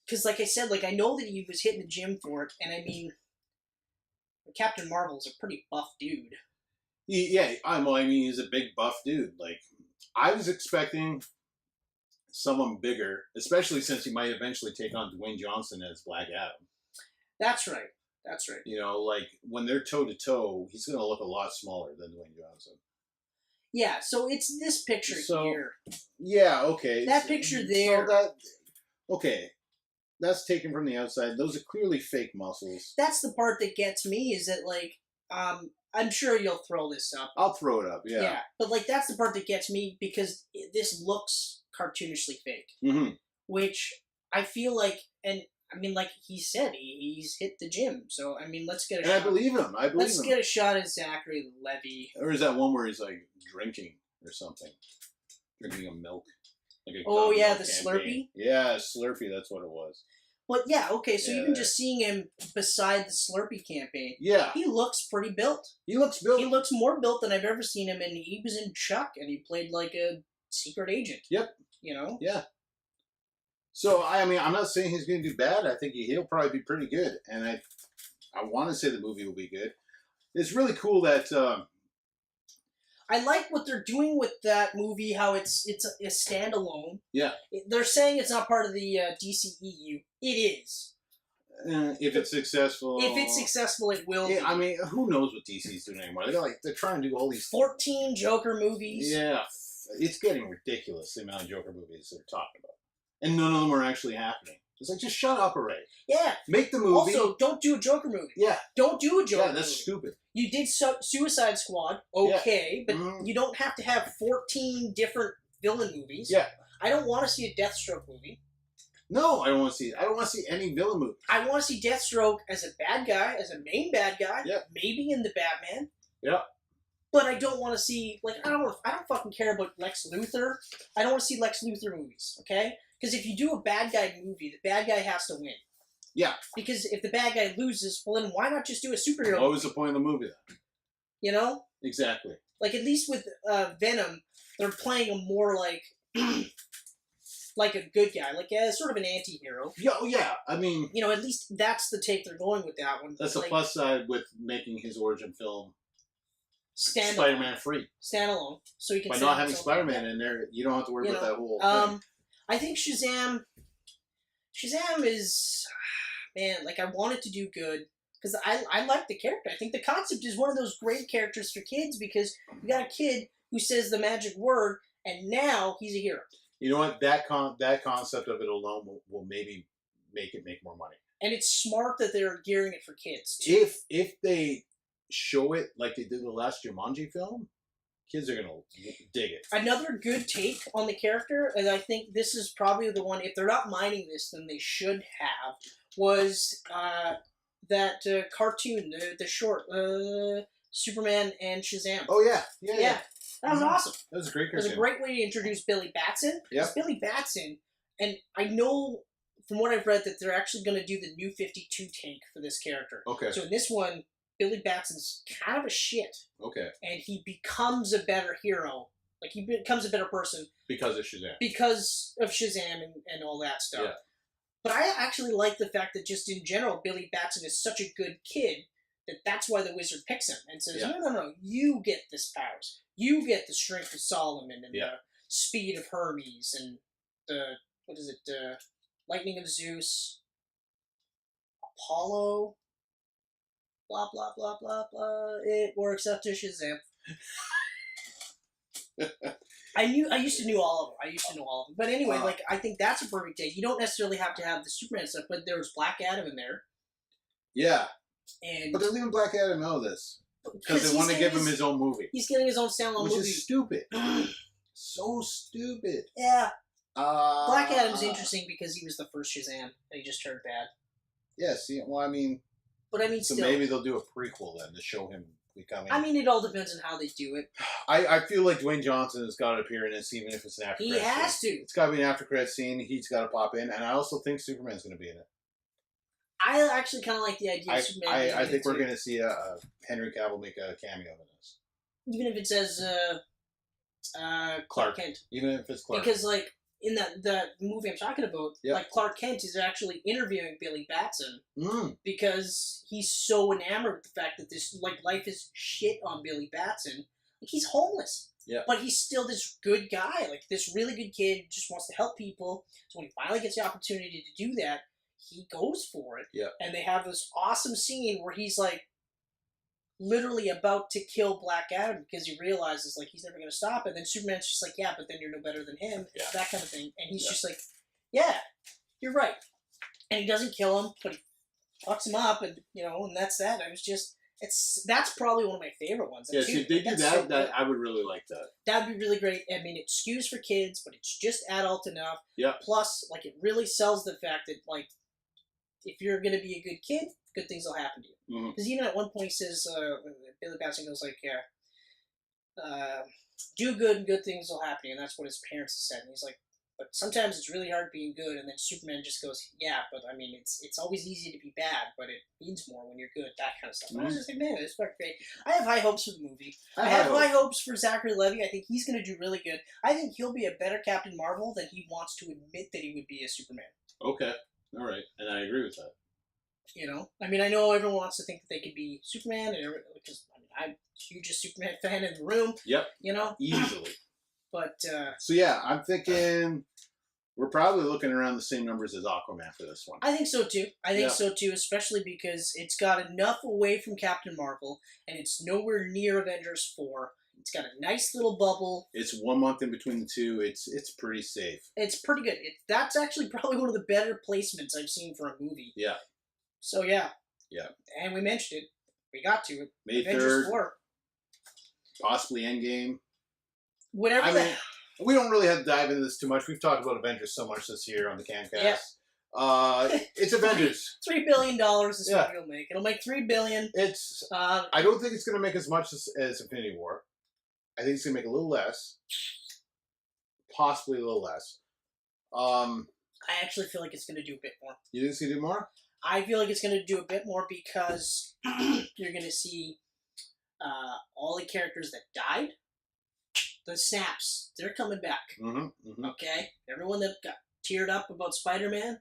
S3: Because, like I said, like, I know that he was hitting the gym for it, and I mean... Captain Marvel's a pretty buff dude.
S2: Yeah, I mean, he's a big buff dude. Like, I was expecting someone bigger, especially since he might eventually take on Dwayne Johnson as Black Adam.
S3: That's right. That's right.
S2: You know, like, when they're toe-to-toe, he's going to look a lot smaller than Dwayne Johnson.
S3: Yeah, so it's this picture here.
S2: Yeah, okay.
S3: That picture there.
S2: Okay. That's taken from the outside. Those are clearly fake muscles.
S3: That's the part that gets me, is that, like, I'm sure you'll throw this up.
S2: I'll throw it up, yeah.
S3: But, like, that's the part that gets me, because this looks cartoonishly fake.
S2: Mm-hmm.
S3: Which I feel like, and I mean, like he said, he's hit the gym. So, I mean, let's get a shot.
S2: I believe him.
S3: Let's get a shot at Zachary Levi.
S2: Or is that one where he's, like, drinking or something? Drinking a milk. Like a
S3: Oh, yeah,
S2: milk
S3: the
S2: campaign.
S3: Slurpee?
S2: Yeah, Slurpee, that's what it was.
S3: But, yeah, okay, so
S2: Yeah,
S3: even just seeing him beside the Slurpee campaign,
S2: Yeah.
S3: he looks pretty built.
S2: He looks built.
S3: He looks more built than I've ever seen him, and he was in Chuck, and he played like a secret agent.
S2: Yep.
S3: You know?
S2: Yeah. So, I mean, I'm not saying he's going to do bad. I think he'll probably be pretty good. And I want to say the movie will be good. It's really cool that...
S3: I like what they're doing with that movie, how it's a standalone.
S2: Yeah.
S3: They're saying it's not part of the DCEU. It is.
S2: If it's successful...
S3: If it's successful, it will be.
S2: I mean, who knows what DC's doing anymore? They're trying to do all these...
S3: 14 Joker movies.
S2: Yeah. It's getting ridiculous, the amount of Joker movies they're talking about. And none of them are actually happening. It's like, just shut up already.
S3: Yeah.
S2: Make the movie.
S3: Also, don't do a Joker movie.
S2: Yeah.
S3: Don't do a Joker movie.
S2: Yeah, that's stupid.
S3: You did Suicide Squad, okay, but you don't have to have 14 different villain movies.
S2: Yeah.
S3: I don't want to see a Deathstroke movie.
S2: No, I don't want to see it. I don't want to see any villain movie.
S3: I want to see Deathstroke as a bad guy, as a main bad guy.
S2: Yeah.
S3: Maybe in the Batman.
S2: Yeah.
S3: But I don't want to see, like, I don't fucking care about Lex Luthor. I don't want to see Lex Luthor movies, okay? Because if you do a bad guy movie, the bad guy has to win.
S2: Yeah.
S3: Because if the bad guy loses, well, then why not just do a superhero movie?
S2: What was the point of the movie then?
S3: You know?
S2: Exactly.
S3: Like, at least with Venom, they're playing him more like like a good guy, like sort of an anti-hero.
S2: Yeah. I mean...
S3: You know, at least that's the take they're going with that one.
S2: That's the
S3: like,
S2: plus side with making his origin film
S3: Spider-Man
S2: free.
S3: Standalone. So you can
S2: by not having Spider-Man in there, you don't have to worry about that whole thing.
S3: I think Shazam is... Man, like, I want it to do good. Because I like the character. I think the concept is one of those great characters for kids because you got a kid who says the magic word, and now he's a hero.
S2: You know what? That concept of it alone will maybe make it make more money.
S3: And it's smart that they're gearing it for kids, too.
S2: If they show it like they did the last Jumanji film, kids are going to dig it.
S3: Another good take on the character, and I think this is probably the one, if they're not mining this, then they should have, was that cartoon, the short, Superman and Shazam.
S2: Oh, yeah.
S3: That was awesome.
S2: That was a great cartoon.
S3: It was a great way to introduce Billy Batson.
S2: Yep.
S3: Billy Batson, and I know from what I've read that they're actually going to do the New 52 take for this character.
S2: Okay.
S3: So in this one, Billy Batson's kind of a shit.
S2: Okay.
S3: And he becomes a better hero. Like, he becomes a better person.
S2: Because of Shazam.
S3: Because of Shazam and all that stuff.
S2: Yeah.
S3: But I actually like the fact that just in general, Billy Batson is such a good kid that's why the wizard picks him and says, no, you get this powers. You get the strength of Solomon and the speed of Hermes and the, lightning of Zeus, Apollo, blah, blah, blah, blah, blah. It works out to Shazam. I used to know all of them. But anyway, like, I think that's a perfect take. You don't necessarily have to have the Superman stuff, but there's Black Adam in there.
S2: Yeah.
S3: But
S2: they're leaving Black Adam out of this. Because they want to give him his own movie.
S3: He's getting his own standalone movie.
S2: Which is stupid. So stupid.
S3: Yeah. Black Adam's interesting because he was the first Shazam, and he just turned bad.
S2: Yeah, see, well, I mean...
S3: But I mean,
S2: so
S3: still...
S2: maybe they'll do a prequel then to show him becoming...
S3: I mean, it all depends on how they do it.
S2: I feel like Dwayne Johnson has got to appear in this, even if it's an after-credit scene.
S3: He has to.
S2: It's got to be an after-credit scene. He's got to pop in, and I also think Superman's going to be in it.
S3: I actually kind of like the idea of Superman.
S2: I think we're going to see Henry Cavill make a cameo in this.
S3: Even if it says Clark Kent.
S2: Even if it's Clark.
S3: Because, like, in the movie I'm talking about, like, Clark Kent is actually interviewing Billy Batson because he's so enamored with the fact that this, like, life is shit on Billy Batson. Like, he's homeless.
S2: Yeah.
S3: But he's still this good guy, like, this really good kid, just wants to help people. So when he finally gets the opportunity to do that, he goes for it.
S2: Yeah.
S3: And they have this awesome scene where he's, like, literally about to kill Black Adam because he realizes, like, he's never going to stop. And then Superman's just like, yeah, but then you're no better than him. Yeah. That kind of thing. And he's just like, yeah, you're right. And he doesn't kill him, but he fucks him up, and, you know, and that's that. I was just... That's probably one of my favorite ones.
S2: Yeah, see, if they do that, I would really like that.
S3: That'd be really great. I mean, it skews for kids, but it's just adult enough.
S2: Yeah.
S3: Plus, like, it really sells the fact that, like, if you're going to be a good kid, good things will happen to you. Because even at one point he says, Billy Batson goes like, do good and good things will happen to you. And that's what his parents have said. And he's like, but sometimes it's really hard being good. And then Superman just goes, yeah, but I mean, it's always easy to be bad, but it means more when you're good, that kind of stuff. I was just like, man, it's fucking great. I have high hopes for the movie. I have high hopes for Zachary Levi. I think he's going to do really good. I think he'll be a better Captain Marvel than he wants to admit that he would be a Superman.
S2: Okay. All right. And I agree with that.
S3: You know? I mean, I know everyone wants to think that they could be Superman, and because, I mean, I'm the hugest Superman fan in the room.
S2: Yep.
S3: You know?
S2: Easily.
S3: But,
S2: so, yeah, I'm thinking we're probably looking around the same numbers as Aquaman for this one.
S3: I think so, too. I think so, too, especially because it's got enough away from Captain Marvel, and it's nowhere near Avengers 4 It's got a nice little bubble.
S2: It's 1 month in between the two. It's pretty safe.
S3: It's pretty good. That's actually probably one of the better placements I've seen for a movie.
S2: Yeah.
S3: So yeah.
S2: Yeah.
S3: And we mentioned it. We got to it.
S2: May
S3: Avengers
S2: 3rd.
S3: 4.
S2: Possibly Endgame.
S3: Whatever.
S2: I mean, we don't really have to dive into this too much. We've talked about Avengers so much this year on the Camcast.
S3: Yeah.
S2: It's Avengers.
S3: $3 billion this movie will make. It'll make $3 billion.
S2: It's. I don't think it's going to make as much as Infinity War. I think it's going to make a little less. Possibly a little less.
S3: I actually feel like it's going to do a bit more.
S2: You think it's going to do more?
S3: I feel like it's going to do a bit more because you're going to see all the characters that died. The snaps, they're coming back. Okay? Everyone that got teared up about Spider-Man,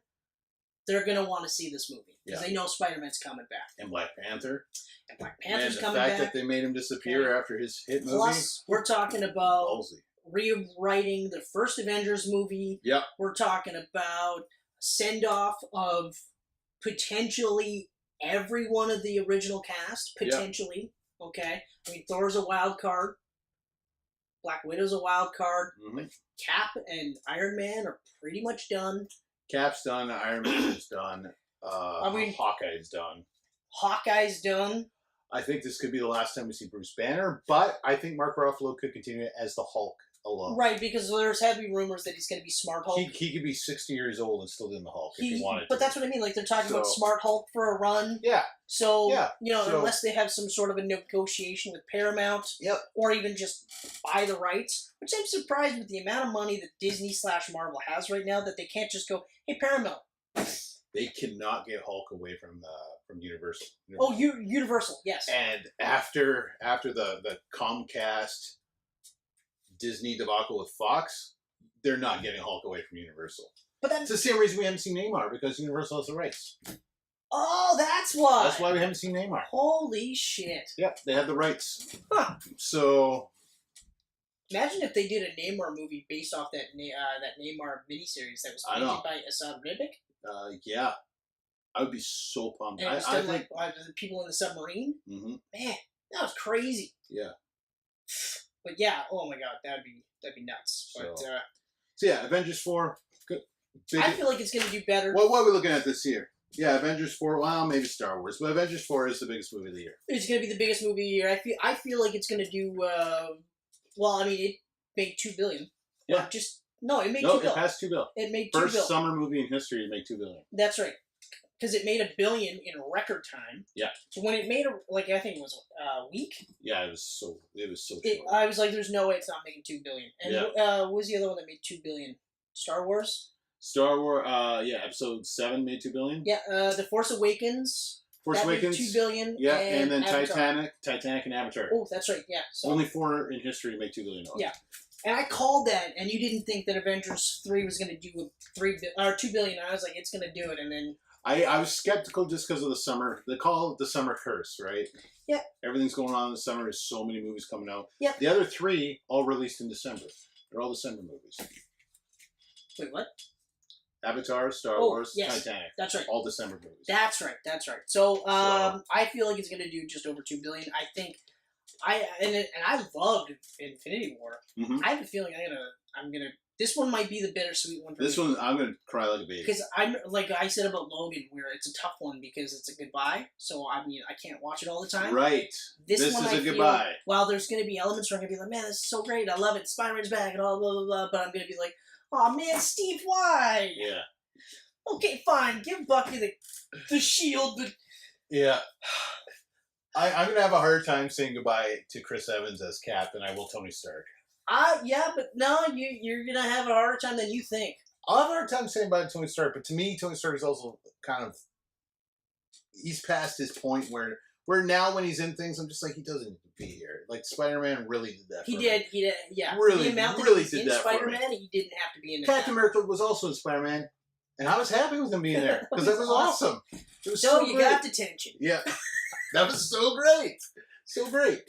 S3: they're going to want to see this movie. Because they know Spider-Man's coming back.
S2: And Black Panther.
S3: And Black Panther's coming
S2: back.
S3: back.
S2: The fact that they made him disappear after his hit movie.
S3: Plus, we're talking about rewriting the first Avengers movie.
S2: Yep.
S3: We're talking about send-off of potentially every one of the original cast. Potentially. Yep. Okay? I mean, Thor's a wild card. Black Widow's a wild card. Cap and Iron Man are pretty much done.
S2: Cap's done. Iron Man is done. Hawkeye's done.
S3: Hawkeye's done.
S2: I think this could be the last time we see Bruce Banner, but I think Mark Ruffalo could continue as the Hulk alone.
S3: Right, because there's had to be rumors that he's going to be Smart Hulk.
S2: He could be 60 years old and still in the Hulk if he wanted
S3: But
S2: to.
S3: that's what I mean. Like, they're talking about Smart Hulk for a run.
S2: Yeah.
S3: So, unless they have some sort of a negotiation with Paramount, or even just buy the rights, which I'm surprised with the amount of money that Disney/Marvel has right now that they can't just go, hey, Paramount.
S2: They cannot get Hulk away from Universal.
S3: Oh, Universal, yes.
S2: And after the Comcast Disney debacle with Fox, they're not getting Hulk away from Universal. But that's the same reason we haven't seen Neymar, because Universal has the rights.
S3: Oh, that's why.
S2: That's why we haven't seen Neymar.
S3: Holy shit.
S2: Yep, they have the rights.
S3: Huh.
S2: So
S3: imagine if they did a Neymar movie based off that Neymar miniseries that was created by Assad Ribic.
S2: Yeah. I would be so pumped.
S3: And instead of the people in the submarine?
S2: Mm-hmm.
S3: Man, that was crazy.
S2: Yeah.
S3: But yeah, oh my god, that'd be nuts. But
S2: so yeah, Avengers 4. Good.
S3: I feel like it's gonna do better.
S2: Well, what are we looking at this year? Yeah, Avengers 4. Well, maybe Star Wars, but Avengers 4 is the biggest movie of the year.
S3: It's gonna be the biggest movie of the year. I feel like it's gonna do. Well, I mean, it made $2 billion.
S2: Yeah.
S3: It made $2 billion.
S2: It passed $2 billion.
S3: It made $2 billion.
S2: First summer movie in history to make $2 billion.
S3: That's right. Because it made $1 billion in record time.
S2: Yeah.
S3: So when it made I think it was a week.
S2: Yeah, it was so short.
S3: I was like, "There's no way it's not making $2 billion." And what was the other one that made $2 billion? Star Wars.
S2: Star Wars. Episode 7 made $2 billion.
S3: Yeah. The Force Awakens.
S2: Force Awakens.
S3: Made $2 billion.
S2: Yeah, and then
S3: Avatar.
S2: Titanic, and Avatar.
S3: Oh, that's right. Yeah. So,
S2: only 4 in history to make $2 billion.
S3: Yeah. And I called that, and you didn't think that Avengers 3 was going to do $2 billion. I was like, it's going to do it, and then.
S2: I was skeptical just because of the summer. They call it the summer curse, right?
S3: Yeah.
S2: Everything's going on in the summer. There's so many movies coming out.
S3: Yeah.
S2: The other 3 all released in December. They're all December movies.
S3: Wait, what?
S2: Avatar, Star Wars,
S3: yes.
S2: Titanic.
S3: That's right.
S2: All December movies.
S3: That's right. So, I feel like it's going to do just over $2 billion. I think, I loved Infinity War.
S2: Mm-hmm.
S3: I have a feeling I'm gonna. This one might be the bittersweet one for me.
S2: This one, I'm gonna cry like a baby.
S3: Because I'm like I said about Logan, where it's a tough one because it's a goodbye. So I mean, I can't watch it all the time.
S2: Right. This
S3: one
S2: is
S3: I
S2: a goodbye.
S3: While there's gonna be elements where I'm gonna be like, man, this is so great, I love it, Spider-Man's back, and all blah blah blah. But I'm gonna be like, oh man, Steve, why?
S2: Yeah.
S3: Okay, fine, give Bucky the shield, but
S2: yeah. I'm going to have a hard time saying goodbye to Chris Evans as Cap than I will Tony Stark.
S3: Yeah, but no, you're going to have a harder time than you think.
S2: I'll have a hard time saying goodbye to Tony Stark, but to me, Tony Stark is also kind of... He's past his point where now when he's in things, I'm just like, he doesn't need to be here. Like, Spider-Man really did that for me.
S3: He did, yeah.
S2: Really,
S3: the amount
S2: really
S3: that
S2: did that
S3: Spider-Man,
S2: for me.
S3: he didn't have to be in it.
S2: Captain America was also in Spider-Man, and I was happy with him being there, because that was awesome. It was so
S3: you
S2: great.
S3: got detention.
S2: Yeah. That was so great. So great.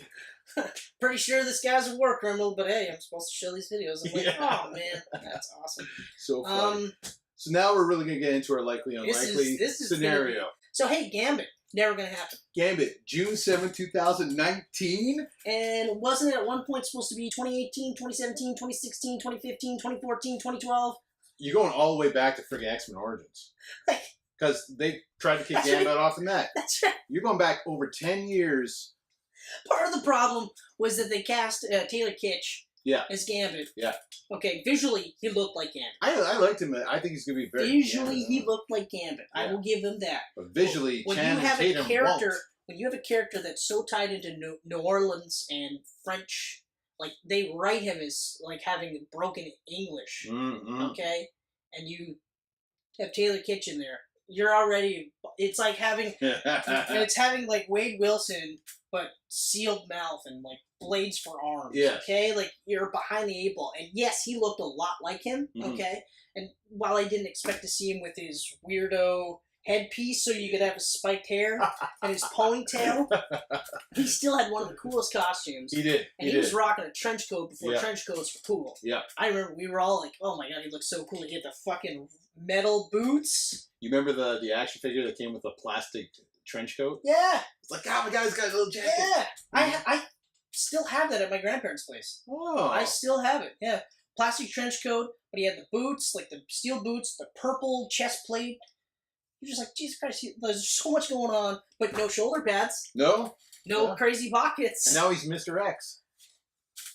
S3: Pretty sure this guy's a war criminal, but hey, I'm supposed to show these videos. I'm like, oh man, that's awesome.
S2: So fun. So now we're really going to get into our likely unlikely
S3: this is
S2: scenario.
S3: So hey, Gambit. Never gonna happen.
S2: Gambit, June 7th, 2019.
S3: And wasn't it at one point supposed to be 2018, 2017, 2016, 2015, 2014, 2012?
S2: You're going all the way back to friggin' X-Men Origins. Because they tried to kick Gambit off in that.
S3: That's right.
S2: You're going back over 10 years.
S3: Part of the problem was that they cast Taylor Kitsch as Gambit.
S2: Yeah.
S3: Okay, visually, he looked like Gambit.
S2: I liked him. I think he's going to be very...
S3: Visually, he looked like Gambit. Yeah. I will give him that.
S2: But visually,
S3: when
S2: Channing Tatum won't.
S3: When you have a character that's so tied into New Orleans and French, like, they write him as, like, having broken English, okay? And you have Taylor Kitsch in there. You're already... It's like having... it's having, like, Wade Wilson, but sealed mouth and, like, blades for arms, okay? Like, you're behind the 8 ball. And yes, he looked a lot like him, okay? And while I didn't expect to see him with his weirdo headpiece so you could have his spiked hair and his ponytail, he still had one of the coolest costumes.
S2: He did.
S3: And he was rocking a trench coat before trench coats were cool.
S2: Yeah.
S3: I remember we were all like, oh my god, he looks so cool. He had the fucking metal boots.
S2: You remember the action figure that came with a plastic trench coat?
S3: Yeah.
S2: It's like, oh my god, he's got a little jacket.
S3: Yeah. I still have that at my grandparents' place.
S2: Oh.
S3: I still have it, yeah. Plastic trench coat, but he had the boots, like the steel boots, the purple chest plate. You're just like, Jesus Christ, there's so much going on, but no shoulder pads.
S2: No
S3: crazy pockets.
S2: And now he's Mr. X.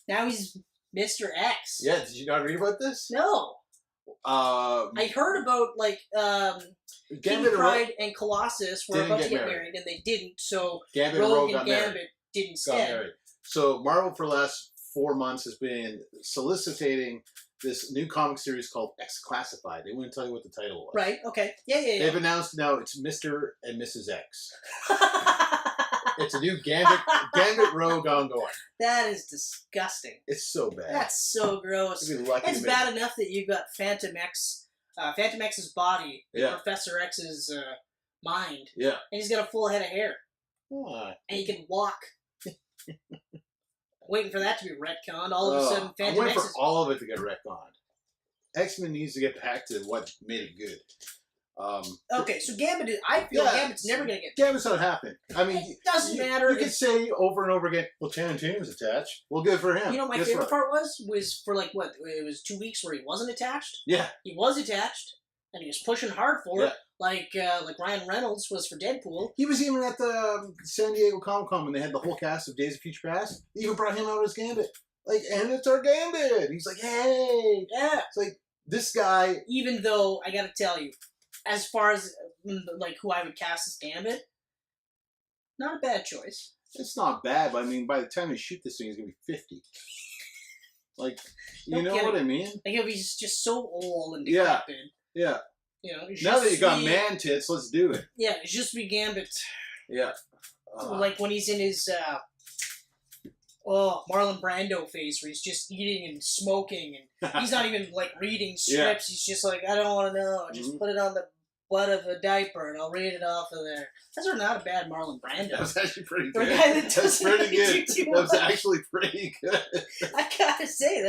S3: Now he's Mr. X.
S2: Yeah, did you not read about this?
S3: No. I heard about, like, King Pride and Colossus were about to get married, and they didn't, so Rogue and Gambit didn't stand.
S2: So Marvel for the last 4 months has been soliciting this new comic series called X Classified. They wouldn't tell you what the title was.
S3: Right, okay. Yeah.
S2: They've announced now it's Mr. and Mrs. X. It's a new Gambit Rogue ongoing.
S3: That is disgusting.
S2: It's so bad.
S3: That's so gross. It's bad enough that you've got Phantom X, Phantom X's body, Professor X's mind.
S2: Yeah.
S3: And he's got a full head of hair. And he can walk. Waiting for that to be retconned. All of a sudden, Phantom
S2: I'm waiting
S3: X
S2: for all of it to get retconned. X-Men needs to get back to what made it good.
S3: Okay, so Gambit, I feel Gambit's never going to get...
S2: Gambit's not happening. I mean...
S3: It doesn't matter.
S2: You could say over and over again, well, Channing Tatum's attached. Well, good for him.
S3: You know what my favorite part was for, like, what? It was 2 weeks where he wasn't attached?
S2: Yeah.
S3: He was attached, and he was pushing hard for it. Like Ryan Reynolds was for Deadpool.
S2: He was even at the San Diego Comic-Con when they had the whole cast of Days of Future Past. They even brought him out as Gambit. Like, and it's our Gambit! He's like, hey!
S3: Yeah.
S2: It's like, this guy...
S3: Even though, I gotta tell you, as far as, like, who I would cast as Gambit, not a bad choice.
S2: It's not bad, but I mean, by the time they shoot this thing, he's gonna be 50. Like, you know what I mean?
S3: Like, he's just so old and decrepit.
S2: Yeah.
S3: You know,
S2: now that you got man tits, let's do it.
S3: Yeah, it's just be Gambit.
S2: Yeah.
S3: Like when he's in his Marlon Brando phase where he's just eating and smoking and he's not even like reading scripts. He's just like, I don't want to know. Just put it on the butt of a diaper and I'll read it off of there. Those are not a bad Marlon Brando.
S2: That was actually pretty good.
S3: For a guy that doesn't
S2: pretty good. That was actually pretty good.
S3: I gotta say,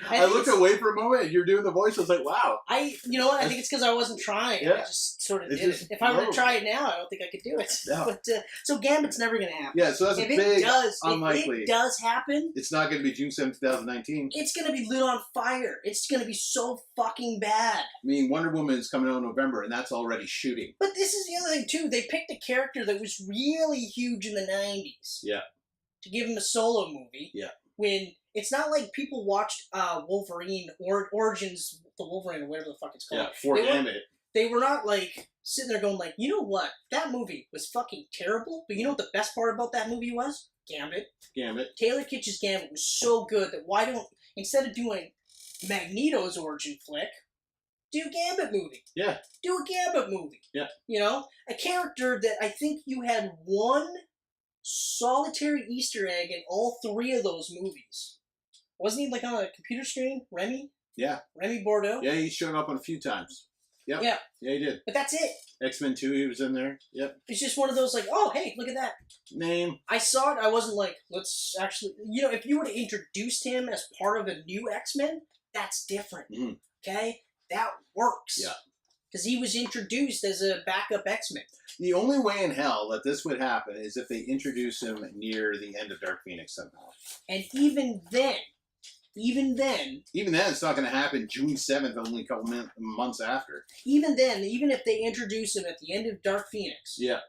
S2: I looked away for a moment. You're doing the voice. I was like, wow.
S3: You know what? I think it's because I wasn't trying. Yeah. I just sort of did it. If I were to try it now, I don't think I could do it. No. But so Gambit's never going to happen.
S2: Yeah, so that's unlikely.
S3: If it does happen,
S2: it's not going to be June 7th, 2019.
S3: It's going to be lit on fire. It's going to be so fucking bad.
S2: I mean, Wonder Woman is coming out in November, and that's already shooting.
S3: But this is the other thing, too. They picked a character that was really huge in the 90s.
S2: Yeah.
S3: To give him a solo movie.
S2: Yeah.
S3: When it's not like people watched Wolverine or Origins, the Wolverine or whatever the fuck it's called.
S2: Yeah, for Gambit.
S3: They were not like sitting there going like, you know what? That movie was fucking terrible, but you know what the best part about that movie was? Gambit. Taylor Kitsch's Gambit was so good that why don't, instead of doing Magneto's origin flick, do a Gambit movie.
S2: Yeah.
S3: Do a Gambit movie.
S2: Yeah.
S3: You know? A character that I think you had one solitary Easter egg in all 3 of those movies. Wasn't he like on a computer screen? Remy?
S2: Yeah.
S3: Remy Bordeaux?
S2: Yeah, he's shown up on a few times. Yep.
S3: Yeah.
S2: Yeah, he did.
S3: But that's it.
S2: X-Men 2, he was in there. Yep.
S3: It's just one of those like, oh, hey, look at that.
S2: Name.
S3: I saw it, I wasn't like, let's actually, you know, if you would have introduced him as part of a new X-Men, that's different. Okay? That works.
S2: Yeah.
S3: because he was introduced as a backup X-Men.
S2: The only way in hell that this would happen is if they introduce him near the end of Dark Phoenix somehow.
S3: And even then,
S2: it's not going to happen June 7th, only a couple months after.
S3: even if they introduce him at the end of Dark Phoenix,
S2: Yeah.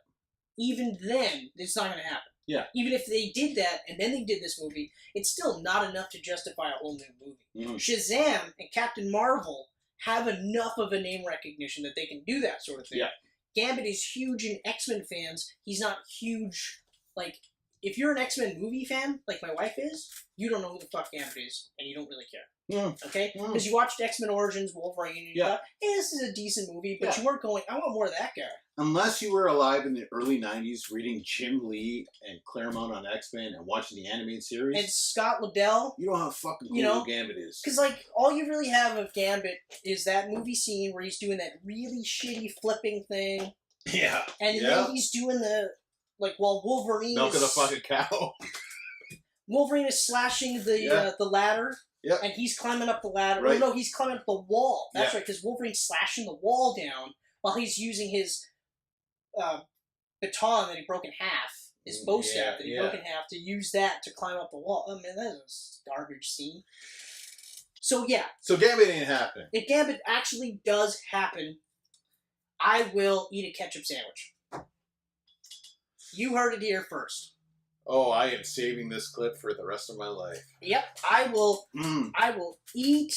S3: even then, it's not going to happen.
S2: Yeah.
S3: Even if they did that and then they did this movie, it's still not enough to justify a whole new movie.
S2: Mm.
S3: Shazam and Captain Marvel have enough of a name recognition that they can do that sort of thing.
S2: Yeah.
S3: Gambit is huge in X-Men fans. He's not huge, like, if you're an X-Men movie fan, like my wife is, you don't know who the fuck Gambit is, and you don't really care. Okay? Because you watched X-Men Origins, Wolverine, and you thought, hey, this is a decent movie, but you weren't going, I want more of that guy.
S2: Unless you were alive in the early 90s reading Jim Lee and Claremont on X-Men and watching the animated series.
S3: And Scott Lobdell.
S2: You know how fucking cool Gambit is.
S3: Because, like, all you really have of Gambit is that movie scene where he's doing that really shitty flipping thing.
S2: Yeah.
S3: And then he's doing the, like, while Wolverine
S2: milking a fucking cow.
S3: Wolverine is slashing the ladder.
S2: Yeah.
S3: And he's climbing up the ladder.
S2: Right.
S3: Oh, no, he's climbing up the wall. That's
S2: Yeah.
S3: right, because Wolverine's slashing the wall down while he's using his baton that he broke in half, his bow staff that he broke in half, to use that to climb up the wall. Oh, man, that is a garbage scene. So, yeah.
S2: So Gambit ain't happening.
S3: If Gambit actually does happen, I will eat a ketchup sandwich. You heard it here first.
S2: Oh, I am saving this clip for the rest of my life.
S3: Yep, I will eat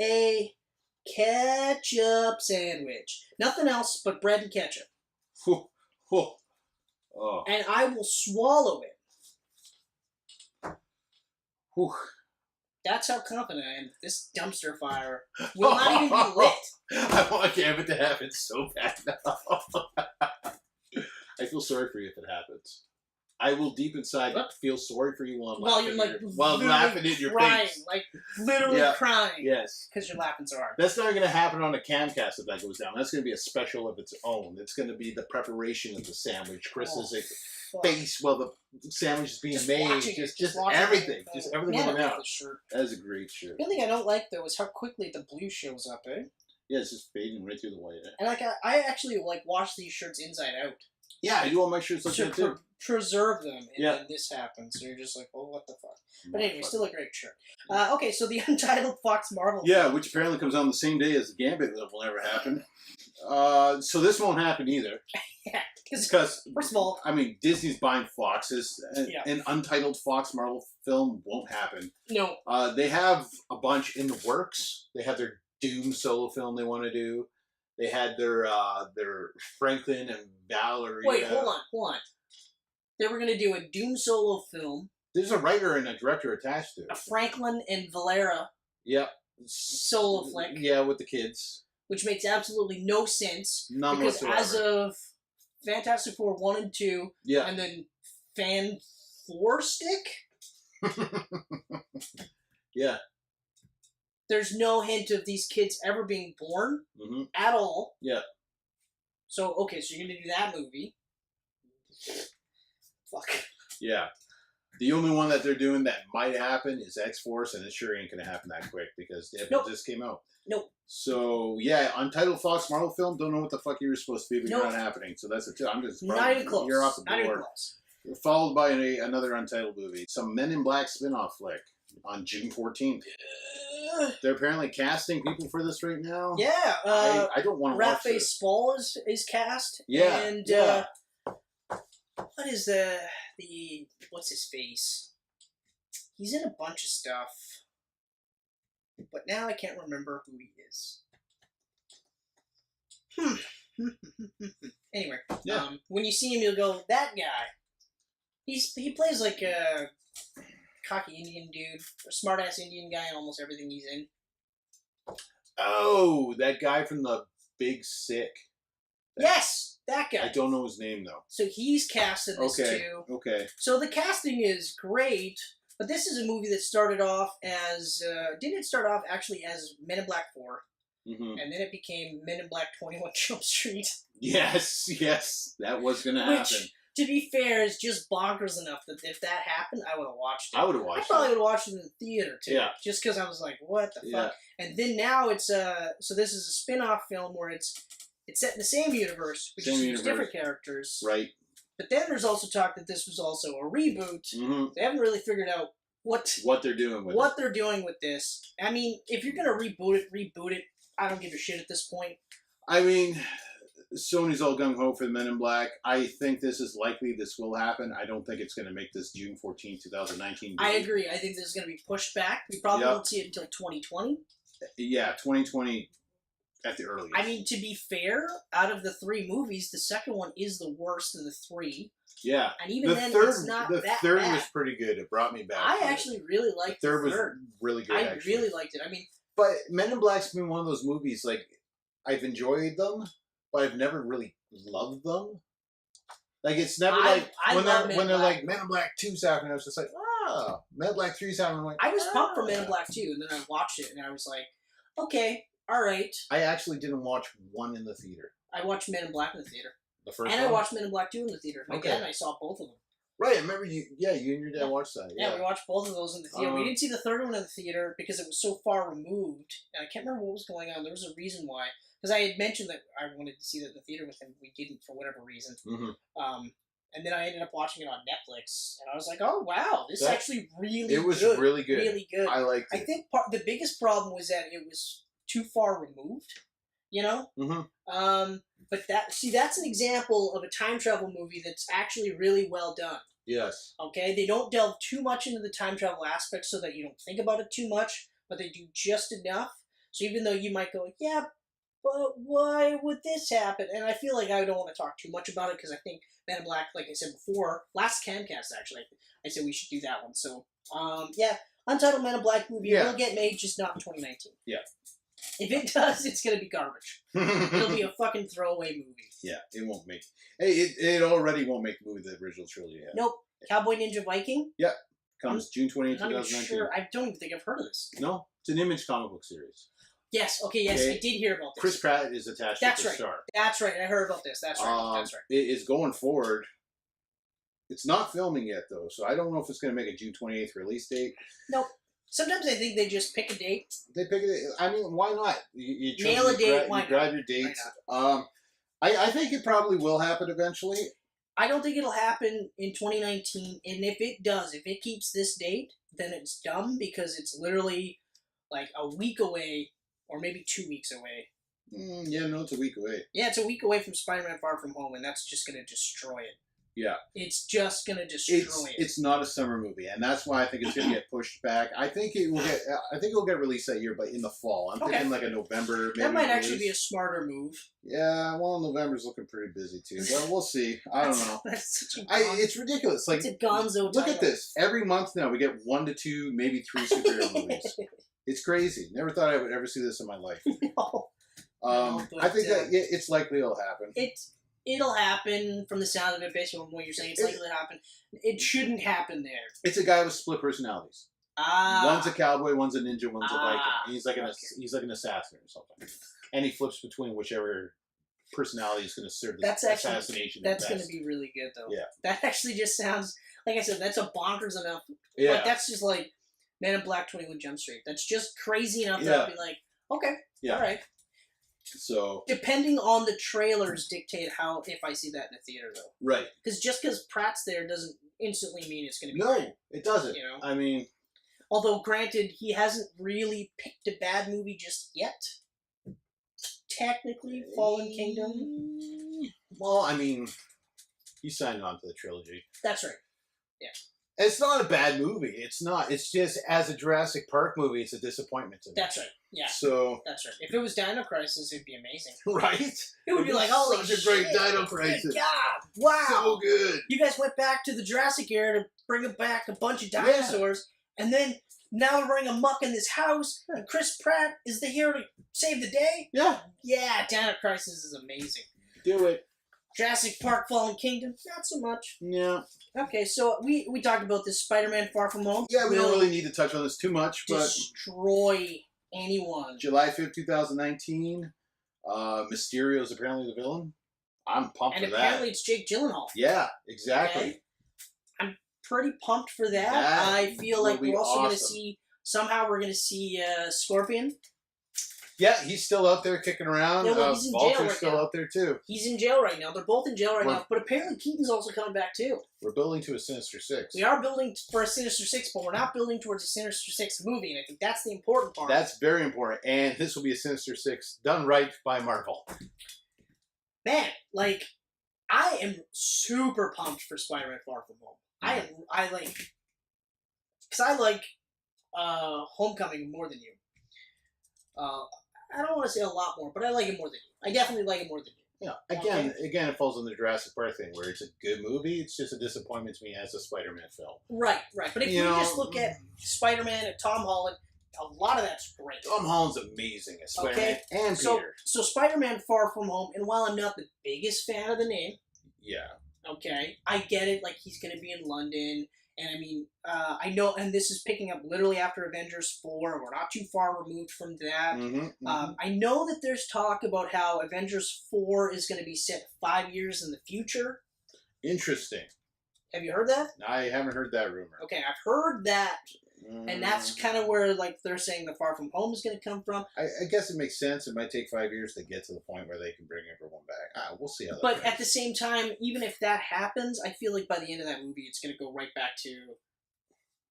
S3: a ketchup sandwich. Nothing else but bread and ketchup.
S2: Oh.
S3: And I will swallow it.
S2: Whew.
S3: That's how confident I am that this dumpster fire will not even be lit.
S2: I want Gambit to happen so bad now. I feel sorry for you if it happens. I will deep inside feel sorry for you while
S3: While you're like
S2: laughing in your
S3: crying,
S2: face.
S3: like literally crying.
S2: Yes.
S3: Because you're laughing so hard.
S2: That's not going to happen on a Camcast if that goes down. That's going to be a special of its own. It's going to be the preparation of the sandwich. Chris's face while the sandwich is being made. Just everything. Just everything coming out. That is a great shirt.
S3: The only thing I don't like, though, is how quickly the blue shows up, eh?
S2: Yeah, it's just fading right through the white.
S3: And like I actually like wash these shirts inside out.
S2: Yeah, I do all my shirts like that too.
S3: Preserve them, and then this happens. So you're just like, well, what the fuck? But anyway, still a great shirt. Okay, so the Untitled Fox Marvel.
S2: Yeah, which apparently comes out on the same day as the Gambit that will never happen. So this won't happen either.
S3: Yeah,
S2: because
S3: first of all,
S2: I mean, Disney's buying Foxes. An Untitled Fox Marvel film won't happen.
S3: No.
S2: They have a bunch in the works. They have their Doom solo film they want to do. They had their Franklin and Valerie.
S3: Wait, hold on. They were going to do a Doom solo film.
S2: There's a writer and a director attached to it.
S3: A Franklin and Valera.
S2: Yep.
S3: Solo flick.
S2: Yeah, with the kids.
S3: Which makes absolutely no sense.
S2: None
S3: because
S2: whatsoever.
S3: As of Fantastic Four 1 and 2, and then Fan 4 stick?
S2: Yeah.
S3: There's no hint of these kids ever being born at all.
S2: Yeah.
S3: So, okay, so you're going to do that movie. Fuck.
S2: Yeah. The only one that they're doing that might happen is X-Force, and it sure ain't going to happen that quick because it just came out.
S3: Nope.
S2: So, yeah, Untitled Fox Marvel film, don't know what the fuck you were supposed to be, but you're not happening. So that's it. I'm just
S3: not even close.
S2: You're off the board.
S3: Not even close.
S2: Followed by another Untitled movie. Some Men in Black spin-off flick on June 14th. They're apparently casting people for this right now.
S3: Yeah.
S2: I don't want to watch
S3: Raphael
S2: this.
S3: Spall is cast.
S2: Yeah.
S3: And what is the what's his face? He's in a bunch of stuff. But now I can't remember who he is. Anyway, when you see him, you'll go, that guy. He plays like a cocky Indian dude, or smart-ass Indian guy in almost everything he's in.
S2: Oh, that guy from The Big Sick.
S3: Yes, that guy.
S2: I don't know his name, though.
S3: So he's cast in this, too.
S2: Okay.
S3: So the casting is great, but this is a movie that started off as... didn't it start off actually as Men in Black 4?
S2: Mm-hmm.
S3: And then it became Men in Black 21 Jump Street.
S2: Yes, that was going to happen.
S3: to be fair, is just bonkers enough that if that happened, I would have watched it.
S2: I would have watched
S3: I probably would have watched it in the theater, too.
S2: Yeah.
S3: Just because I was like, what the fuck? And then now it's so this is a spin-off film where it's set in the same universe, which is different characters.
S2: Right.
S3: But then there's also talk that this was also a reboot.
S2: Mm-hmm.
S3: They haven't really figured out what they're doing with this. I mean, if you're gonna reboot it. I don't give a shit at this point.
S2: I mean, Sony's all gung ho for the Men in Black. I think this is likely. This will happen. I don't think it's going to make this June 14, 2019.
S3: I agree. I think this is going to be pushed back. We probably won't see it until 2020.
S2: Yeah, 2020 at the earliest.
S3: I mean, to be fair, out of the 3 movies, the second one is the worst of the 3.
S2: Yeah.
S3: And even it's not that bad.
S2: The third was pretty good. It brought me back.
S3: I actually really liked the third.
S2: Was really good,
S3: I really liked it. I mean...
S2: But Men in Black's been one of those movies, like, I've enjoyed them, but I've never really loved them. Like, it's never when they're like, Men in Black 2's happening, I was just like, Men in Black 3's happening. I'm like,
S3: I was pumped for Men in Black 2, and then I watched it, and I was like, okay, alright.
S2: I actually didn't watch 1 in the theater.
S3: I watched Men in Black in the theater.
S2: The first
S3: one?
S2: And
S3: I watched Men in Black 2 in the theater. My dad and I saw both of them.
S2: Right, I remember you and your dad watched that.
S3: Yeah, we watched both of those in the theater. We didn't see the third one in the theater because it was so far removed, and I can't remember what was going on. There was a reason why. Because I had mentioned that I wanted to see that in the theater with him. We didn't for whatever reason. Mm-hmm. And then I ended up watching it on Netflix, and I was like, oh, wow, this is actually really good.
S2: It was really good.
S3: Really good.
S2: I liked it.
S3: I think the biggest problem was that it was too far removed, you know? Mm-hmm. But that's an example of a time travel movie that's actually really well done.
S2: Yes.
S3: Okay? They don't delve too much into the time travel aspect so that you don't think about it too much, but they do just enough. So even though you might go, yeah, but why would this happen? And I feel like I don't want to talk too much about it because I think Men in Black, like I said before, last Camcast actually, I said we should do that one. So, yeah, Untitled Men in Black movie will get made, just not in 2019.
S2: Yeah. If
S3: it does, it's going to be garbage. It'll be a fucking throwaway movie.
S2: Yeah, it won't make... Hey, it already won't make the movie the original trilogy had.
S3: Nope. Cowboy Ninja Viking?
S2: Yep. Comes June 28,
S3: I'm not
S2: 2019.
S3: sure. I don't even think I've heard of this.
S2: No, it's an Image comic book series.
S3: Yes, I did hear about this.
S2: Chris Pratt is attached to the star.
S3: That's right, I heard about this. That's right.
S2: It is going forward. It's not filming yet, though, so I don't know if it's going to make a June 28th release date.
S3: Nope. Sometimes I think they just pick a date.
S2: They pick a date. I mean, why not? You
S3: nail a date, why not?
S2: Grab your dates. I think it probably will happen eventually.
S3: I don't think it'll happen in 2019, and if it does, if it keeps this date, then it's dumb because it's literally like a week away, or maybe 2 weeks away.
S2: It's a week away.
S3: Yeah, it's a week away from Spider-Man Far From Home, and that's just going to destroy it.
S2: Yeah.
S3: It's just going to destroy it.
S2: It's not a summer movie, and that's why I think it's going to get pushed back. I think it will get released that year, but in the fall. I'm thinking like a November.
S3: That might actually be a smarter move.
S2: Yeah, well, November's looking pretty busy too. Well, we'll see. I don't know.
S3: That's such
S2: it's ridiculous. Like,
S3: it's a gonzo.
S2: Look at this. Every month now, we get 1 to 2, maybe 3 superhero movies. It's crazy. Never thought I would ever see this in my life.
S3: No.
S2: I think that it's likely it'll happen.
S3: It'll happen from the sound of it, based on what you're saying. It's likely to happen. It shouldn't happen there.
S2: It's a guy with split personalities. One's a cowboy, one's a ninja, one's a Viking. He's like an assassin or something, and he flips between whichever personality is going to serve the assassination.
S3: That's going to be really good, though.
S2: Yeah,
S3: that actually just sounds like I said. That's a bonkers enough.
S2: Yeah,
S3: like, that's just like Men in Black 21 Jump Street. That's just crazy enough that I'd be like, okay, all right.
S2: So
S3: depending on the trailers dictate if I see that in the theater, though.
S2: Right.
S3: Because just because Pratt's there doesn't instantly mean it's going to be
S2: great. It doesn't.
S3: You know?
S2: I mean...
S3: Although, granted, he hasn't really picked a bad movie just yet. Technically, Fallen Kingdom.
S2: Well, I mean, he signed on to the trilogy.
S3: That's right. Yeah.
S2: It's not a bad movie. It's not. It's just, as a Jurassic Park movie, it's a disappointment to me.
S3: That's right. Yeah.
S2: So...
S3: That's right. If it was Dino Crisis, it'd be amazing.
S2: Right?
S3: It would be like, holy shit.
S2: Such a great Dino Crisis.
S3: Good God. Wow.
S2: So good.
S3: You guys went back to the Jurassic era to bring back a bunch of dinosaurs, and then now we're running amok in this house, and Chris Pratt is the hero to save the day?
S2: Yeah.
S3: Yeah, Dino Crisis is amazing.
S2: Do it.
S3: Jurassic Park Fallen Kingdom, not so much.
S2: Yeah.
S3: Okay, so we talked about this Spider-Man Far From Home.
S2: Yeah, we don't really need to touch on this too much, but...
S3: Destroy anyone.
S2: July 5th, 2019. Mysterio is apparently the villain. I'm pumped
S3: and
S2: for that.
S3: apparently it's Jake Gyllenhaal.
S2: Yeah, exactly.
S3: Okay? I'm pretty pumped for that.
S2: That
S3: I feel like
S2: will be
S3: we're also going to
S2: awesome.
S3: see, somehow we're going to see Scorpion.
S2: Yeah, he's still out there kicking around.
S3: Yeah, well, he's in jail
S2: Vulture's
S3: right
S2: still
S3: now.
S2: out there too.
S3: He's in jail right now. They're both in jail right
S2: We're-
S3: now. But apparently Keaton's also coming back too.
S2: We're building to a Sinister Six.
S3: We are building for a Sinister Six, but we're not building towards a Sinister Six movie, and I think that's the important part.
S2: That's very important, and this will be a Sinister Six done right by Marvel.
S3: Man, like, I am super pumped for Spider-Man Far From Home. I like, because I like Homecoming more than you. I don't want to say a lot more, but I like it more than you. I definitely like it more than you.
S2: Yeah, again, it falls on the Jurassic Park thing, where it's a good movie. It's just a disappointment to me as a Spider-Man film.
S3: Right. But if you just look at Spider-Man and Tom Holland, a lot of that's great.
S2: Tom Holland's amazing as Spider-Man and Peter.
S3: So Spider-Man Far From Home, and while I'm not the biggest fan of the name,
S2: Yeah.
S3: okay, I get it. Like, he's going to be in London, and I mean, I know, and this is picking up literally after Avengers 4. We're not too far removed from that. I know that there's talk about how Avengers 4 is going to be set 5 years in the future.
S2: Interesting.
S3: Have you heard that?
S2: I haven't heard that rumor.
S3: Okay, I've heard that, and that's kind of where, like, they're saying the Far From Home is going to come from.
S2: I guess it makes sense. It might take 5 years to get to the point where they can bring everyone back. We'll see how that
S3: But
S2: goes.
S3: at the same time, even if that happens, I feel like by the end of that movie, it's going to go right back to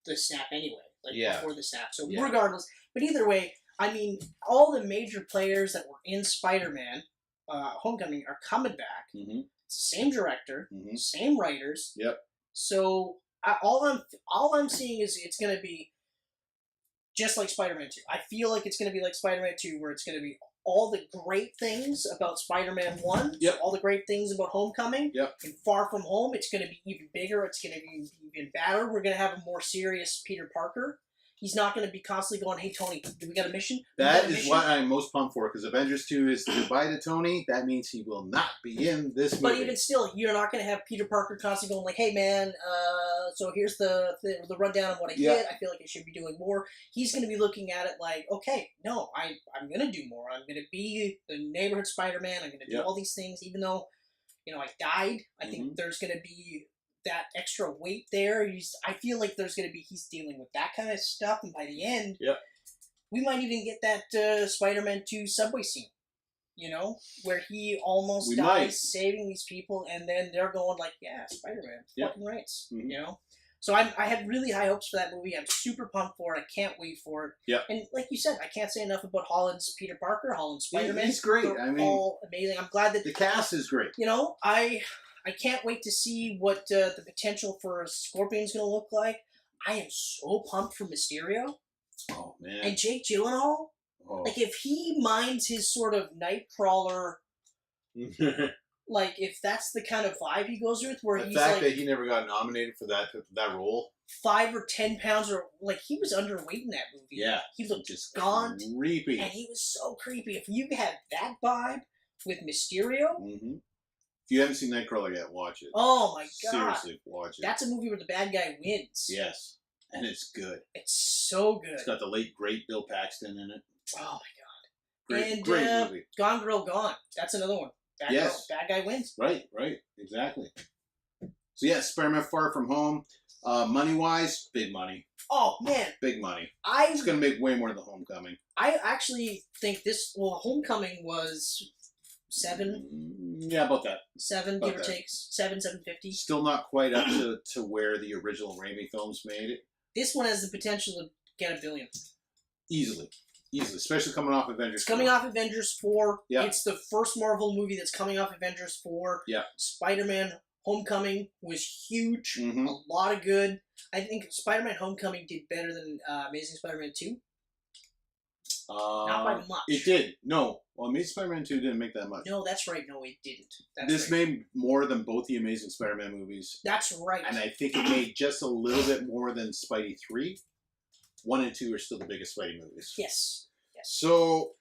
S3: the snap anyway. Like, before the snap. So regardless. But either way, I mean, all the major players that were in Spider-Man Homecoming are coming back. It's the same director, same writers.
S2: Yep.
S3: So all I'm seeing is it's going to be just like Spider-Man 2. I feel like it's going to be like Spider-Man 2, where it's going to be all the great things about Spider-Man 1,
S2: Yep.
S3: all the great things about Homecoming,
S2: Yep.
S3: and Far From Home, it's going to be even bigger, it's going to be even badder. We're going to have a more serious Peter Parker. He's not going to be constantly going, hey, Tony, do we got a mission?
S2: That is what I'm most pumped for, because Avengers 2 is goodbye to Tony. That means he will not be in this movie.
S3: But even still, you're not going to have Peter Parker constantly going like, hey, man, so here's the rundown of what I did. I feel like I should be doing more. He's going to be looking at it like, okay, no, I'm going to do more. I'm going to be the neighborhood Spider-Man. I'm going to do all these things, even though, I died. I think there's going to be that extra weight there. I feel like there's going to be, he's dealing with that kind of stuff, and by the end, we might even get that Spider-Man 2 subway scene, where he almost dies saving these people, and then they're going like, yeah, Spider-Man, fucking rights, So I have really high hopes for that movie. I'm super pumped for it. I can't wait for it.
S2: Yeah.
S3: And like you said, I can't say enough about Holland's Peter Parker, Holland's Spider-Man.
S2: He's great.
S3: They're all amazing. I'm glad that
S2: the cast is great.
S3: I can't wait to see what the potential for Scorpion's going to look like. I am so pumped for Mysterio.
S2: Oh, man.
S3: And Jake Gyllenhaal.
S2: Oh.
S3: Like, if he minds his sort of Nightcrawler, like, if that's the kind of vibe he goes with, where
S2: the
S3: he's
S2: fact
S3: like
S2: that he never got nominated for that role.
S3: 5 or 10 pounds, or like, he was underweight in that movie.
S2: Yeah.
S3: He looked
S2: just
S3: gaunt.
S2: Creepy.
S3: And he was so creepy. If you had that vibe with Mysterio.
S2: If you haven't seen Nightcrawler yet, watch it.
S3: Oh my god.
S2: Seriously, watch it.
S3: That's a movie where the bad guy wins.
S2: Yes. And it's good.
S3: It's so good.
S2: It's got the late, great Bill Paxton in it.
S3: Oh my god.
S2: Great movie.
S3: Gone Girl Gone. That's another one. Bad guy wins.
S2: Right. Exactly. So yeah, Spider-Man Far From Home. Money-wise, big money.
S3: Oh, man.
S2: Big money. It's going to make way more than Homecoming.
S3: I actually think Homecoming was 7.
S2: Yeah, about that.
S3: 7, give or take. 750.
S2: Still not quite up to where the original Raimi films made it.
S3: This one has the potential to get $1 billion.
S2: Easily. Especially coming off Avengers 4.
S3: Coming off Avengers 4.
S2: Yeah.
S3: It's the first Marvel movie that's coming off Avengers 4.
S2: Yeah.
S3: Spider-Man Homecoming was huge. A lot of good. I think Spider-Man Homecoming did better than Amazing Spider-Man 2. Not by much.
S2: It did. No. Well, Amazing Spider-Man 2 didn't make that much.
S3: No, that's right. No, it didn't.
S2: This made more than both the Amazing Spider-Man movies.
S3: That's right.
S2: And I think it made just a little bit more than Spidey 3. 1 and 2 are still the biggest Spidey movies.
S3: Yes.
S2: So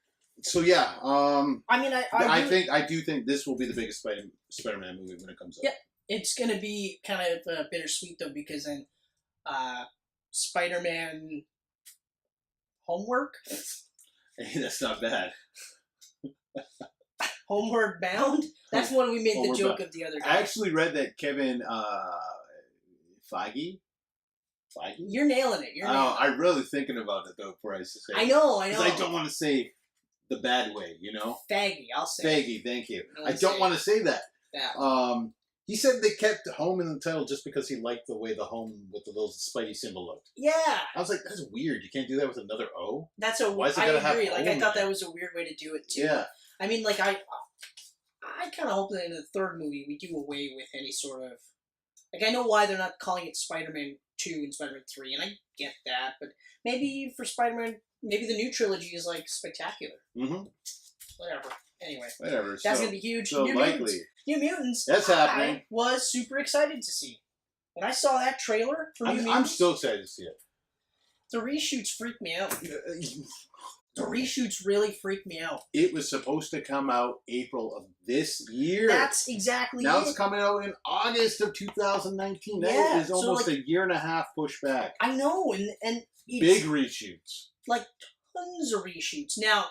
S2: yeah.
S3: I
S2: do think this will be the biggest Spider-Man movie when it comes out.
S3: Yeah. It's going to be kind of bittersweet, though, because then Spider-Man Homework.
S2: Hey, that's not bad.
S3: Homeward Bound. That's when we made the
S2: Homeward
S3: joke
S2: Bound.
S3: of the other
S2: I
S3: guy.
S2: actually read that Kevin Feige?
S3: You're nailing it. You're nailing it.
S2: I'm really thinking about it, though, before I say it.
S3: I know.
S2: Because I don't want to say the bad way, you know?
S3: Faggy, I'll say.
S2: Faggy, thank you.
S3: I
S2: don't want to say that.
S3: That.
S2: He said they kept home in the title just because he liked the way the home with the little Spidey symbol looked.
S3: Yeah.
S2: I was like, that's weird. You can't do that with another O?
S3: Why is it gotta agree. Like, I thought that was a weird way to do it, too.
S2: Yeah.
S3: I mean, like, I kind of hope that in the third movie we do away with any sort of... Like, I know why they're not calling it Spider-Man 2 and Spider-Man 3, and I get that, but maybe for Spider-Man, maybe the new trilogy is, like, spectacular.
S2: Mm-hmm.
S3: Whatever. Anyway.
S2: Whatever.
S3: That's going to be huge.
S2: So likely.
S3: New Mutants.
S2: That's happening.
S3: I was super excited to see. When I saw that trailer for New Mutants...
S2: I'm still excited to see it.
S3: The reshoots freaked me out. The reshoots really freaked me out.
S2: It was supposed to come out April of this year.
S3: That's exactly
S2: now
S3: it.
S2: it's coming out in August of 2019. That is almost a year and a half pushback.
S3: I know, and
S2: big reshoots.
S3: Like tons of reshoots. Now,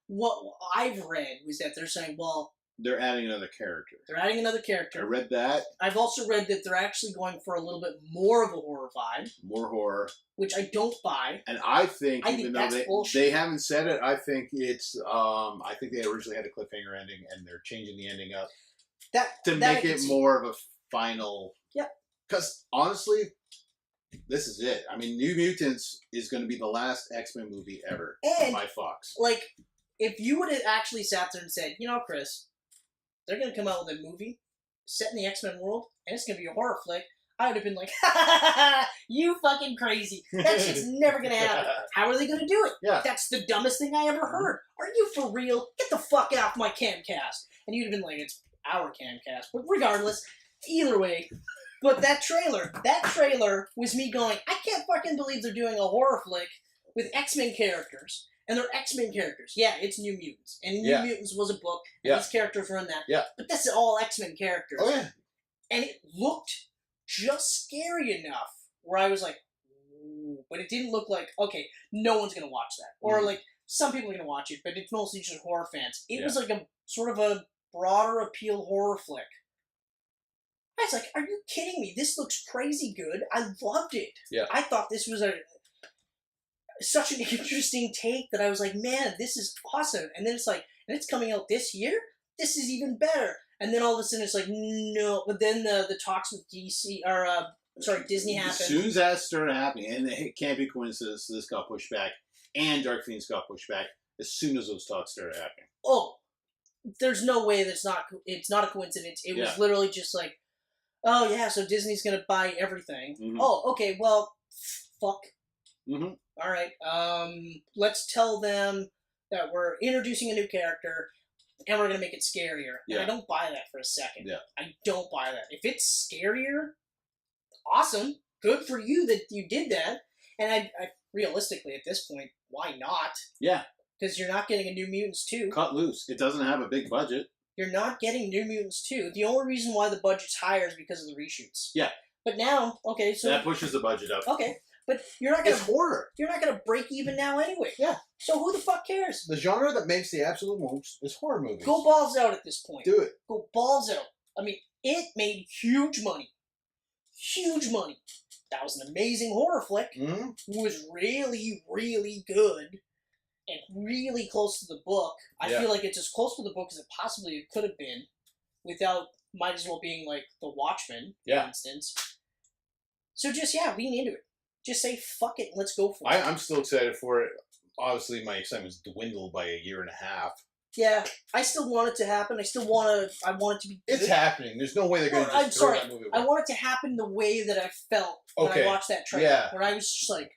S3: what I've read was that they're saying, well,
S2: they're adding another character.
S3: They're adding another character.
S2: I read that.
S3: I've also read that they're actually going for a little bit more of a horror vibe.
S2: More horror.
S3: Which I don't buy.
S2: And I think even though they haven't said it, I think it's, I think they originally had a cliffhanger ending and they're changing the ending up. To make it more of a final.
S3: Yeah.
S2: Because honestly, this is it. I mean, New Mutants is going to be the last X-Men movie ever by Fox.
S3: Like, if you would have actually sat there and said, you know, Chris, they're going to come out with a movie set in the X-Men world, and it's going to be a horror flick, I would have been like, ha ha ha, you fucking crazy. That shit's never going to happen. How are they going to do it?
S2: Yeah.
S3: That's the dumbest thing I ever heard. Are you for real? Get the fuck off my Camcast. And you'd have been like, it's our Camcast. But regardless, either way, but that trailer was me going, I can't fucking believe they're doing a horror flick with X-Men characters. And they're X-Men characters. Yeah, it's New Mutants. And New Mutants was a book, and these characters were in that.
S2: Yeah.
S3: But that's all X-Men characters.
S2: Oh, yeah.
S3: And it looked just scary enough where I was like, ooh. But it didn't look like, okay, no one's going to watch that. Or, like, some people are going to watch it, but it's mostly just horror fans. It was like a sort of a broader appeal horror flick. I was like, are you kidding me? This looks crazy good. I loved it.
S2: Yeah.
S3: I thought this was such an interesting take that I was like, man, this is awesome. And then it's like, and it's coming out this year? This is even better. And then all of a sudden it's like, no. But then the talks with Disney happened.
S2: As soon as that started happening, and it can't be coincidence, this got pushed back, and Dark Phoenix got pushed back, as soon as those talks started happening.
S3: Oh, there's no way it's not a coincidence. It was literally just like, oh yeah, so Disney's going to buy everything. Mm-hmm. Oh, okay, well, fuck.
S2: Mm-hmm.
S3: All right, let's tell them that we're introducing a new character and we're going to make it scarier. Yeah. And I don't buy that for a second.
S2: Yeah.
S3: I don't buy that. If it's scarier, awesome. Good for you that you did that. And I realistically, at this point, why not?
S2: Yeah.
S3: Because you're not getting a New Mutants 2.
S2: Cut loose. It doesn't have a big budget.
S3: You're not getting New Mutants 2. The only reason why the budget's higher is because of the reshoots.
S2: Yeah.
S3: But now, okay, so...
S2: that pushes the budget up.
S3: Okay. But you're not gonna...
S2: It's horror.
S3: You're not gonna break even now anyway.
S2: Yeah.
S3: So who the fuck cares?
S2: The genre that makes the absolute most is horror movies.
S3: Go balls out at this point.
S2: Do it.
S3: Go balls out. I mean, it made huge money. Huge money. That was an amazing horror flick.
S2: Mm-hmm.
S3: It was really, really good. And really close to the book. I feel like it's as close to the book as it possibly could have been. Without, might as well being like The Watchmen, for instance. So just, lean into it. Just say, fuck it, let's go for it.
S2: I'm still excited for it. Obviously, my excitement's dwindled by a year and a half.
S3: Yeah, I still want it to happen. I want it to be good.
S2: It's happening. There's no way they're going to just throw that movie away.
S3: I want it to happen the way that I felt when I watched that trailer.
S2: Yeah.
S3: Where I was just like,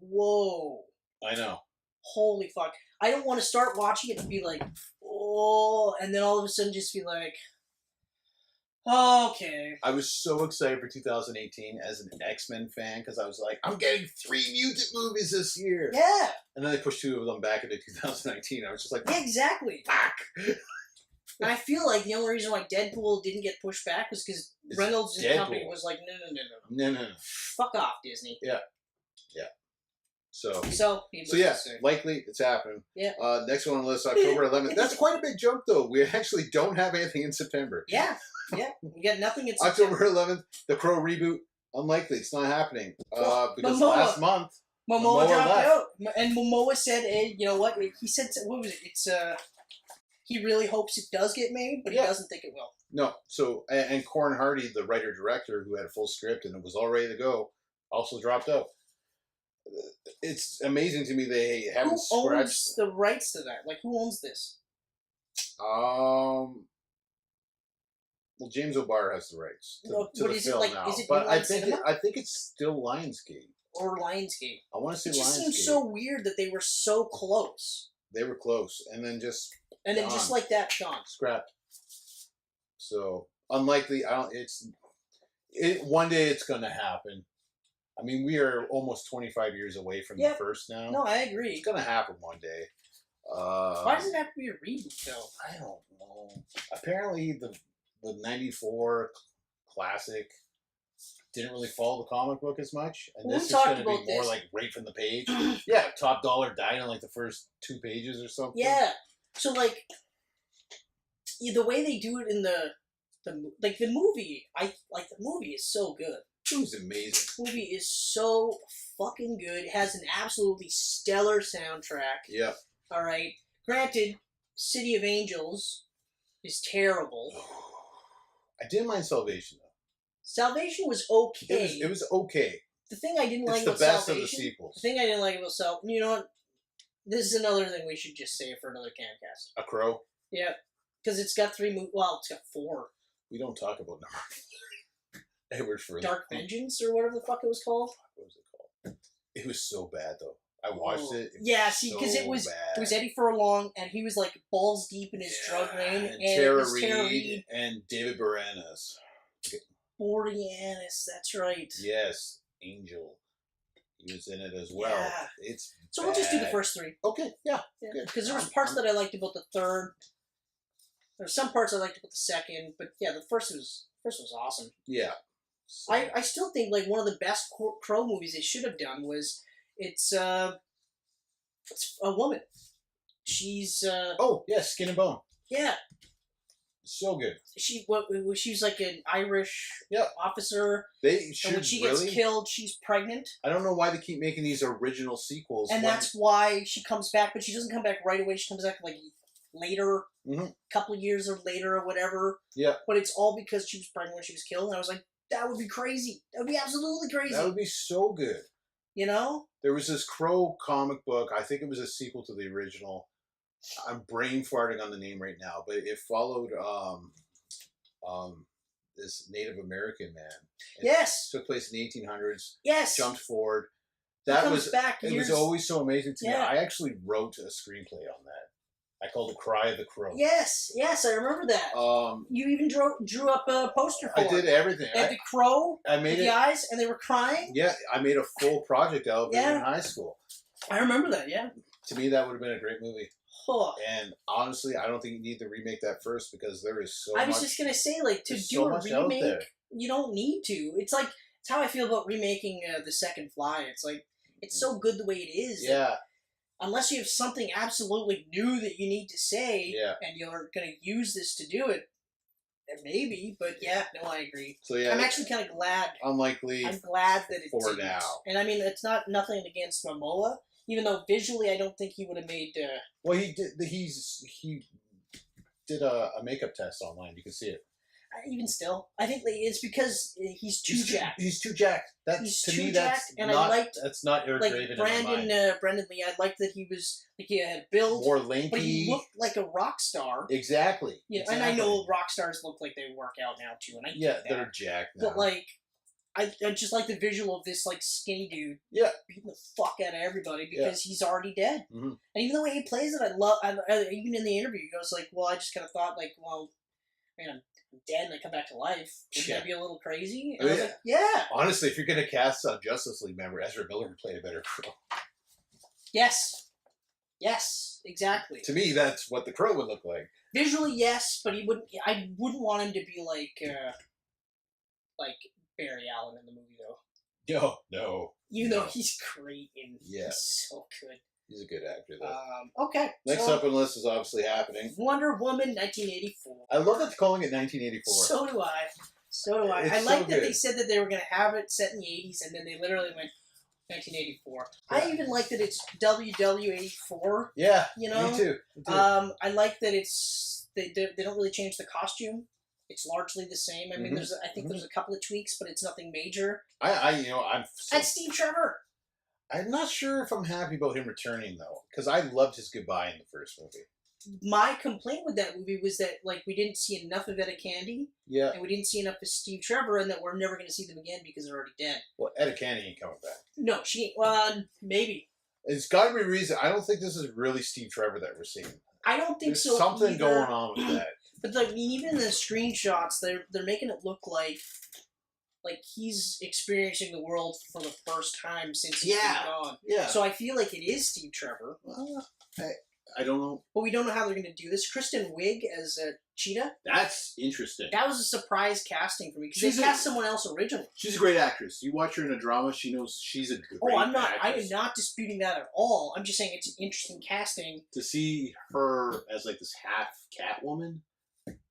S3: whoa.
S2: I know.
S3: Holy fuck. I don't want to start watching it and be like, oh, and then all of a sudden just be like, okay.
S2: I was so excited for 2018 as an X-Men fan because I was like, I'm getting 3 mutant movies this year.
S3: Yeah.
S2: And then they pushed 2 of them back into 2019. I was just like,
S3: yeah, exactly.
S2: Fuck.
S3: And I feel like the only reason why Deadpool didn't get pushed back was because Reynolds and company was like, no.
S2: No.
S3: Fuck off, Disney.
S2: Yeah. So
S3: needless
S2: yeah,
S3: to say.
S2: likely it's happening.
S3: Yeah.
S2: Next one on the list, October 11th. That's quite a big jump, though. We actually don't have anything in September.
S3: Yeah. We got nothing in
S2: October
S3: September.
S2: 11th, the Crow reboot. Unlikely. It's not happening. Because
S3: Momoa.
S2: last month,
S3: Momoa dropped
S2: left.
S3: out. And Momoa said, hey, you know what? He said, what was it? It's, he really hopes it does get made, but he doesn't think it will.
S2: No. So, and Corin Hardy, the writer-director who had a full script and it was all ready to go, also dropped out. It's amazing to me they haven't
S3: Who owns the rights to that? Like, who owns this?
S2: Well, James O'Barr has the rights to the film now.
S3: Is it
S2: but I
S3: Cinema?
S2: think it's still Lionsgate.
S3: Or Lionsgate.
S2: I want to say Lionsgate.
S3: It just seems so weird that they were so close.
S2: They were close, and then just
S3: like that, gone.
S2: Scrapped. So unlikely. One day it's going to happen. I mean, we are almost 25 years away from the first now.
S3: No, I agree.
S2: It's going to happen one day.
S3: Why does it have to be a reboot, though?
S2: I don't know. Apparently, the 94 classic didn't really follow the comic book as much. And this is going to be more like right from the page. Yeah, Top Dollar died in like the first 2 pages or something.
S3: Yeah. So, like, the way they do it in the movie, the movie is so good.
S2: It was amazing.
S3: The movie is so fucking good. It has an absolutely stellar soundtrack.
S2: Yeah.
S3: All right. Granted, City of Angels is terrible.
S2: I didn't mind Salvation, though.
S3: Salvation was okay.
S2: It was okay.
S3: The thing I didn't like
S2: about
S3: Salvation...
S2: It's the best of the sequels.
S3: The thing I didn't like about Salvation... You know what? This is another thing we should just say for another Camcast.
S2: A Crow?
S3: Yeah. Because it's got 3 movies... Well, it's got 4.
S2: We don't talk about number 4. It was for
S3: Dark Vengeance, or whatever the fuck it was called?
S2: What was it called? It was so bad, though. I watched it.
S3: Because it was Eddie Furlong, and he was like balls deep in his drug reign, and
S2: Tara Reid and David Boreanaz.
S3: Boreanaz, that's right.
S2: Yes, Angel. He was in it as well. Yeah.
S3: So we'll just do the first 3.
S2: Okay, yeah.
S3: Because there was parts that I liked about the third. There's some parts I liked about the second, but yeah, the first was awesome.
S2: Yeah. So.
S3: I still think like one of the best Crow movies they should have done was it's a woman. She's
S2: Skin and Bone.
S3: Yeah.
S2: So good.
S3: She was like an Irish officer.
S2: They should,
S3: and when she gets killed, she's pregnant.
S2: I don't know why they keep making these original sequels.
S3: And that's why she comes back, but she doesn't come back right away. She comes back like later, couple of years or later or whatever.
S2: Yeah.
S3: But it's all because she was pregnant when she was killed, and I was like, that would be crazy. That would be absolutely crazy.
S2: That would be so good.
S3: You know?
S2: There was this Crow comic book. I think it was a sequel to the original. I'm brain farting on the name right now, but it followed this Native American man. It took place in the 1800s.
S3: Yes.
S2: Jumped forward.
S3: It was
S2: always so amazing to me. I actually wrote a screenplay on that. I called it Cry of the Crow.
S3: Yes, I remember that. You even drew up a poster for it.
S2: I did everything.
S3: And the crow,
S2: I made
S3: the eyes, and they were crying.
S2: Yeah, I made a full project out of it in high school.
S3: I remember that, yeah.
S2: To me, that would have been a great movie.
S3: Huh.
S2: And honestly, I don't think you need to remake that first because there is so much.
S3: I was just going to say, like, to do a remake, you don't need to. It's like, it's how I feel about remaking The Second Fly. It's like, it's so good the way it is.
S2: Yeah.
S3: Unless you have something absolutely new that you need to say, and you're going to use this to do it, maybe. But yeah, no, I agree.
S2: So yeah,
S3: I'm actually kind of glad.
S2: Unlikely.
S3: I'm glad that it
S2: for
S3: didn't.
S2: Now.
S3: And I mean, it's nothing against Momoa, even though visually I don't think he would have made.
S2: Well, he did. He did a makeup test online. You can see it.
S3: Even still, I think it's because he's too jacked.
S2: He's too jacked. That's not Eric Draven
S3: Brandon,
S2: in my mind.
S3: Brandon Lee. I liked that he was like he had build,
S2: more lanky,
S3: but he looked like a rock star.
S2: Exactly.
S3: And I know rock stars look like they work out now too, and I get that.
S2: They're jacked now.
S3: But like, I just like the visual of this like skinny dude, beating the fuck out of everybody because he's already dead. Mm-hmm. And even the way he plays it, I love. Even in the interview, he goes like, "Well, I just kind of thought like, well, man, I'm dead and I come back to life. Wouldn't that be a little crazy?" And I was like, yeah.
S2: Honestly, if you're going to cast a Justice League member, Ezra Miller would play a better Crow. Yes, exactly. To me, that's what the Crow would look like.
S3: Visually, yes, but he wouldn't. I wouldn't want him to be like Barry Allen in the movie, though.
S2: No.
S3: Even though he's great and
S2: Yeah.
S3: he's so good.
S2: He's a good actor, though.
S3: Okay.
S2: Next up on the list is obviously happening.
S3: Wonder Woman 1984.
S2: I love that they're calling it 1984.
S3: So do I.
S2: It's
S3: I like
S2: so
S3: that they
S2: good.
S3: said that they were going to have it set in the 80s, and then they literally went 1984. I even like that it's WW84.
S2: Yeah,
S3: You know?
S2: me too.
S3: I like that it's they don't really change the costume. It's largely the same. I mean, I think there's a couple of tweaks, but it's nothing major.
S2: I'm
S3: And Steve Trevor.
S2: I'm not sure if I'm happy about him returning though, because I loved his goodbye in the first movie.
S3: My complaint with that movie was that we didn't see enough of Etta Candy,
S2: Yeah.
S3: and we didn't see enough of Steve Trevor, and that we're never going to see them again because they're already dead.
S2: Well, Etta Candy ain't coming back.
S3: No, she ain't. Well, maybe.
S2: It's got to be a reason. I don't think this is really Steve Trevor that we're seeing.
S3: I don't think
S2: There's
S3: so.
S2: something
S3: either.
S2: going on with that.
S3: But even in the screenshots, they're making it look like he's experiencing the world for the first time since he's been gone.
S2: Yeah.
S3: So I feel like it is Steve Trevor.
S2: Well, I don't know.
S3: But we don't know how they're going to do this. Kristen Wiig as Cheetah.
S2: That's interesting.
S3: That was a surprise casting for me because
S2: She's
S3: they cast someone else originally.
S2: She's a great actress. You watch her in a drama, she knows she's a great
S3: I'm not. I
S2: actress.
S3: am not disputing that at all. I'm just saying it's an interesting casting.
S2: To see her as like this half Catwoman.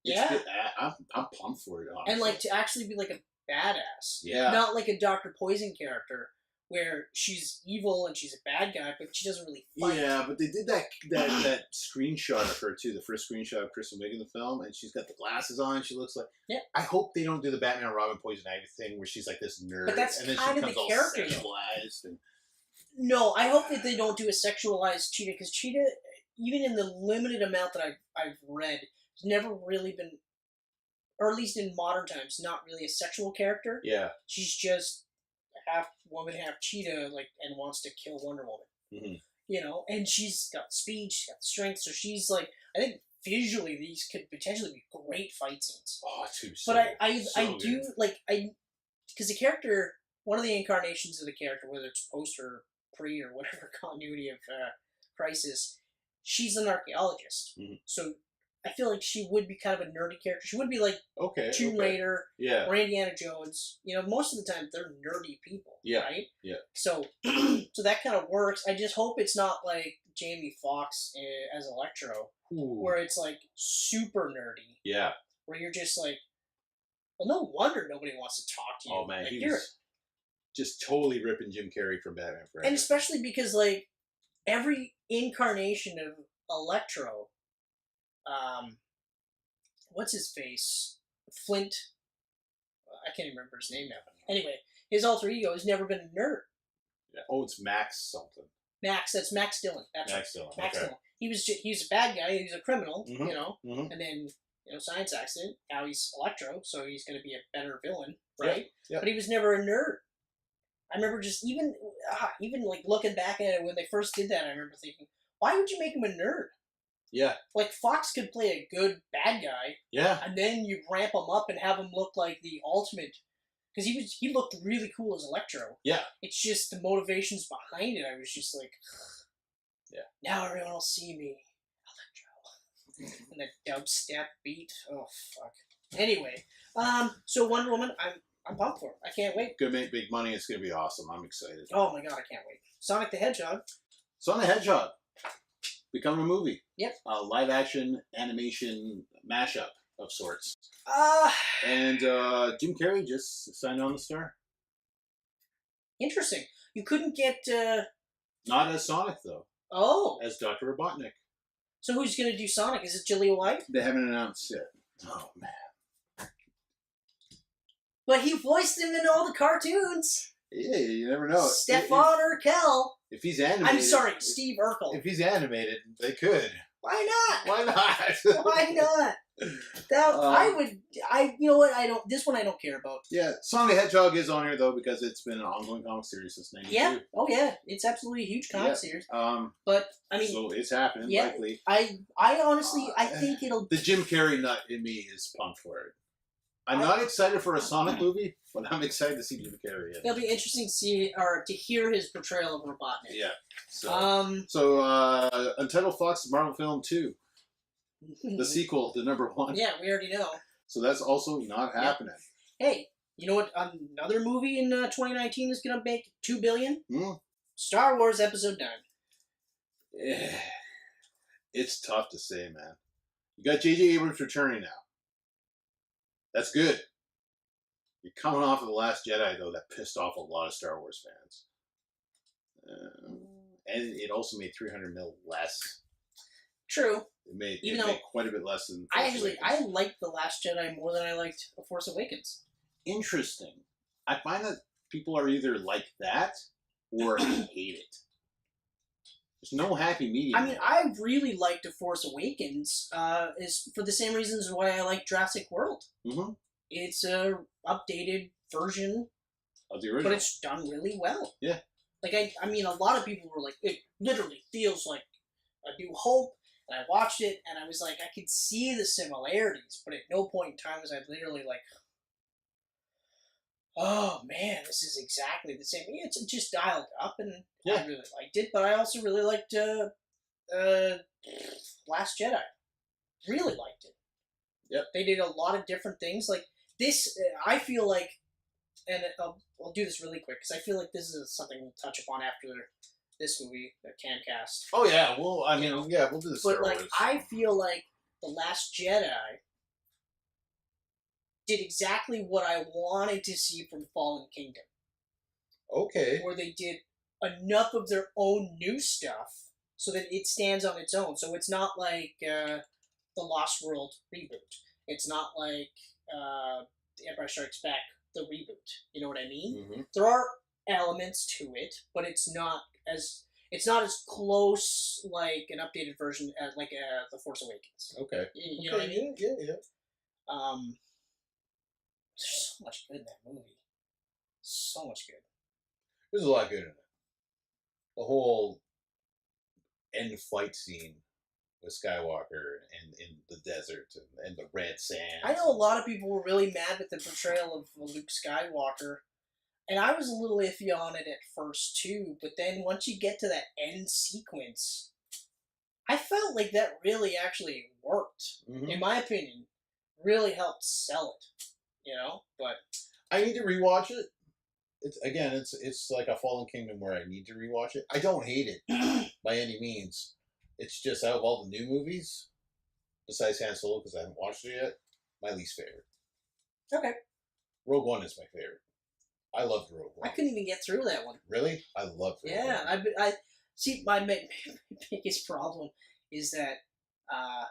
S3: Yeah.
S2: I'm pumped for it. Honestly.
S3: And to actually be like a badass.
S2: Yeah.
S3: Not like a Dr. Poison character where she's evil and she's a bad guy, but she doesn't really fight.
S2: Yeah, but they did that screenshot of her too, the first screenshot of Kristen Wiig in the film, and she's got the glasses on. She looks like.
S3: Yeah.
S2: I hope they don't do the Batman and Robin Poison Ivy thing where she's like this nerd,
S3: But that's
S2: and then
S3: kind
S2: she
S3: of
S2: becomes
S3: the
S2: all
S3: character,
S2: sexualized. And
S3: No, I hope that they don't do a sexualized Cheetah because Cheetah, even in the limited amount that I've read, has never really been, or at least in modern times, not really a sexual character.
S2: yeah,
S3: She's just half woman, half cheetah, and wants to kill Wonder Woman.
S2: Mm-hmm.
S3: And she's got speed, she's got strength, so she's I think visually these could potentially be great fight scenes.
S2: Oh, dude, so
S3: But
S2: good.
S3: I do because the character, one of the incarnations of the character, whether it's post or pre or whatever continuity of Crisis, she's an archaeologist.
S2: Mm-hmm.
S3: So I feel like she would be kind of a nerdy character. She would be like Tomb Raider,
S2: yeah,
S3: or Indiana Jones. Most of the time they're nerdy people, right?
S2: Yeah.
S3: So, so that kind of works. I just hope it's not like Jamie Foxx as Electro, where it's super nerdy.
S2: Yeah.
S3: Where you're just well, no wonder nobody wants to talk to you.
S2: Oh man, he
S3: you're
S2: was just totally ripping Jim Carrey from Batman Forever.
S3: and especially because every incarnation of Electro. What's his face? Flint. I can't even remember his name now. Anyway, his alter ego has never been a nerd.
S2: Yeah. Oh, it's Max something.
S3: Max. That's Max Dillon. That's
S2: Max
S3: right.
S2: Dillon.
S3: Max
S2: Okay.
S3: Dillon. He was a bad guy. He was a criminal.
S2: Mhm.
S3: And then science accident. Now he's Electro, so he's going to be a better villain, right?
S2: Yep.
S3: But he was never a nerd. I remember just even looking back at it when they first did that. I remember thinking, why would you make him a nerd?
S2: Yeah.
S3: Fox could play a good bad guy.
S2: Yeah.
S3: And then you ramp him up and have him look like the ultimate, because he looked really cool as Electro.
S2: Yeah.
S3: It's just the motivations behind it. I was just
S2: yeah.
S3: Now everyone will see me, Electro, and the dubstep beat. Oh fuck. Anyway, so Wonder Woman, I'm pumped for it. I can't wait.
S2: Gonna make big money. It's gonna be awesome. I'm excited.
S3: Oh my god, I can't wait. Sonic the Hedgehog.
S2: Sonic the Hedgehog becoming a movie.
S3: Yep.
S2: A live action animation mashup of sorts. And Jim Carrey just signed on the star.
S3: Interesting. You couldn't get.
S2: Not as Sonic though.
S3: Oh.
S2: As Dr. Robotnik.
S3: So who's gonna do Sonic? Is it Jaleel White?
S2: They haven't announced yet. Oh man.
S3: But he voiced him in all the cartoons.
S2: Yeah, you never know.
S3: Stefan Urkel.
S2: If he's animated.
S3: I'm sorry, Steve Urkel.
S2: If he's animated, they could.
S3: Why not?
S2: Why not?
S3: Why not? You know what? This one I don't care about.
S2: Yeah, Sonic the Hedgehog is on here though because it's been an ongoing comic series since '92.
S3: Yeah. Oh yeah. It's absolutely a huge comic series. But I mean,
S2: so it's happening likely.
S3: I honestly I think it'll.
S2: The Jim Carrey nut in me is pumped for it. I'm not excited for a Sonic movie, but I'm excited to see Jim Carrey in it.
S3: It'll be interesting to see or to hear his portrayal of Robotnik.
S2: Yeah. So, Untitled Fox Marvel Film 2, the sequel to #1.
S3: Yeah, we already know.
S2: So that's also not happening.
S3: Hey, You know what? Another movie in 2019 is gonna make $2 billion.
S2: Mm.
S3: Star Wars Episode 9.
S2: It's tough to say, man. You got J.J. Abrams returning now. That's good. You're coming off of The Last Jedi, though, that pissed off a lot of Star Wars fans. And it also made $300 million less.
S3: True.
S2: It made
S3: Even
S2: quite a bit less than.
S3: I liked The Last Jedi more than I liked The Force Awakens.
S2: Interesting. I find that people are either like that or hate it. There's no happy medium.
S3: I mean, I really liked The Force Awakens. Is for the same reasons why I like Jurassic World.
S2: Mm-hmm.
S3: It's a updated version
S2: Of the original.
S3: but it's done really well.
S2: Yeah.
S3: Like, I mean, a lot of people were like, it literally feels like A New Hope, and I watched it, and I was like, I could see the similarities, but at no point in time was I literally like, oh man, this is exactly the same. It's just dialed up, and I really liked it, but I also really liked Last Jedi. Really liked it.
S2: Yep.
S3: They did a lot of different things. Like, this, I feel like, and I'll do this really quick, because I feel like this is something we'll touch upon after this movie, the Camcast.
S2: Oh yeah, well, I mean, yeah, we'll do the Star
S3: But, like,
S2: Wars.
S3: I feel like The Last Jedi did exactly what I wanted to see from Fallen Kingdom.
S2: Okay.
S3: Where they did enough of their own new stuff so that it stands on its own. So it's not like the Lost World reboot. It's not like The Empire Strikes Back, the reboot. You know what I mean?
S2: Mm-hmm.
S3: There are elements to it, but it's not as close like an updated version as like The Force Awakens.
S2: Okay.
S3: You know what I mean?
S2: Yeah.
S3: There's so much good in that movie. So much good.
S2: There's a lot good in it. The whole end fight scene with Skywalker and in the desert and the red sand.
S3: I know a lot of people were really mad with the portrayal of Luke Skywalker, and I was a little iffy on it at first too, but then once you get to that end sequence, I felt like that really actually worked.
S2: Mm-hmm.
S3: In my opinion, really helped sell it. You know, but
S2: I need to rewatch it. It's like a Fallen Kingdom where I need to rewatch it. I don't hate it by any means. It's just out of all the new movies, besides Han Solo, because I haven't watched it yet, my least favorite.
S3: Okay.
S2: Rogue One is my favorite. I loved Rogue One.
S3: I couldn't even get through that one.
S2: Really? I loved Rogue One.
S3: Yeah, I see. My biggest problem is that I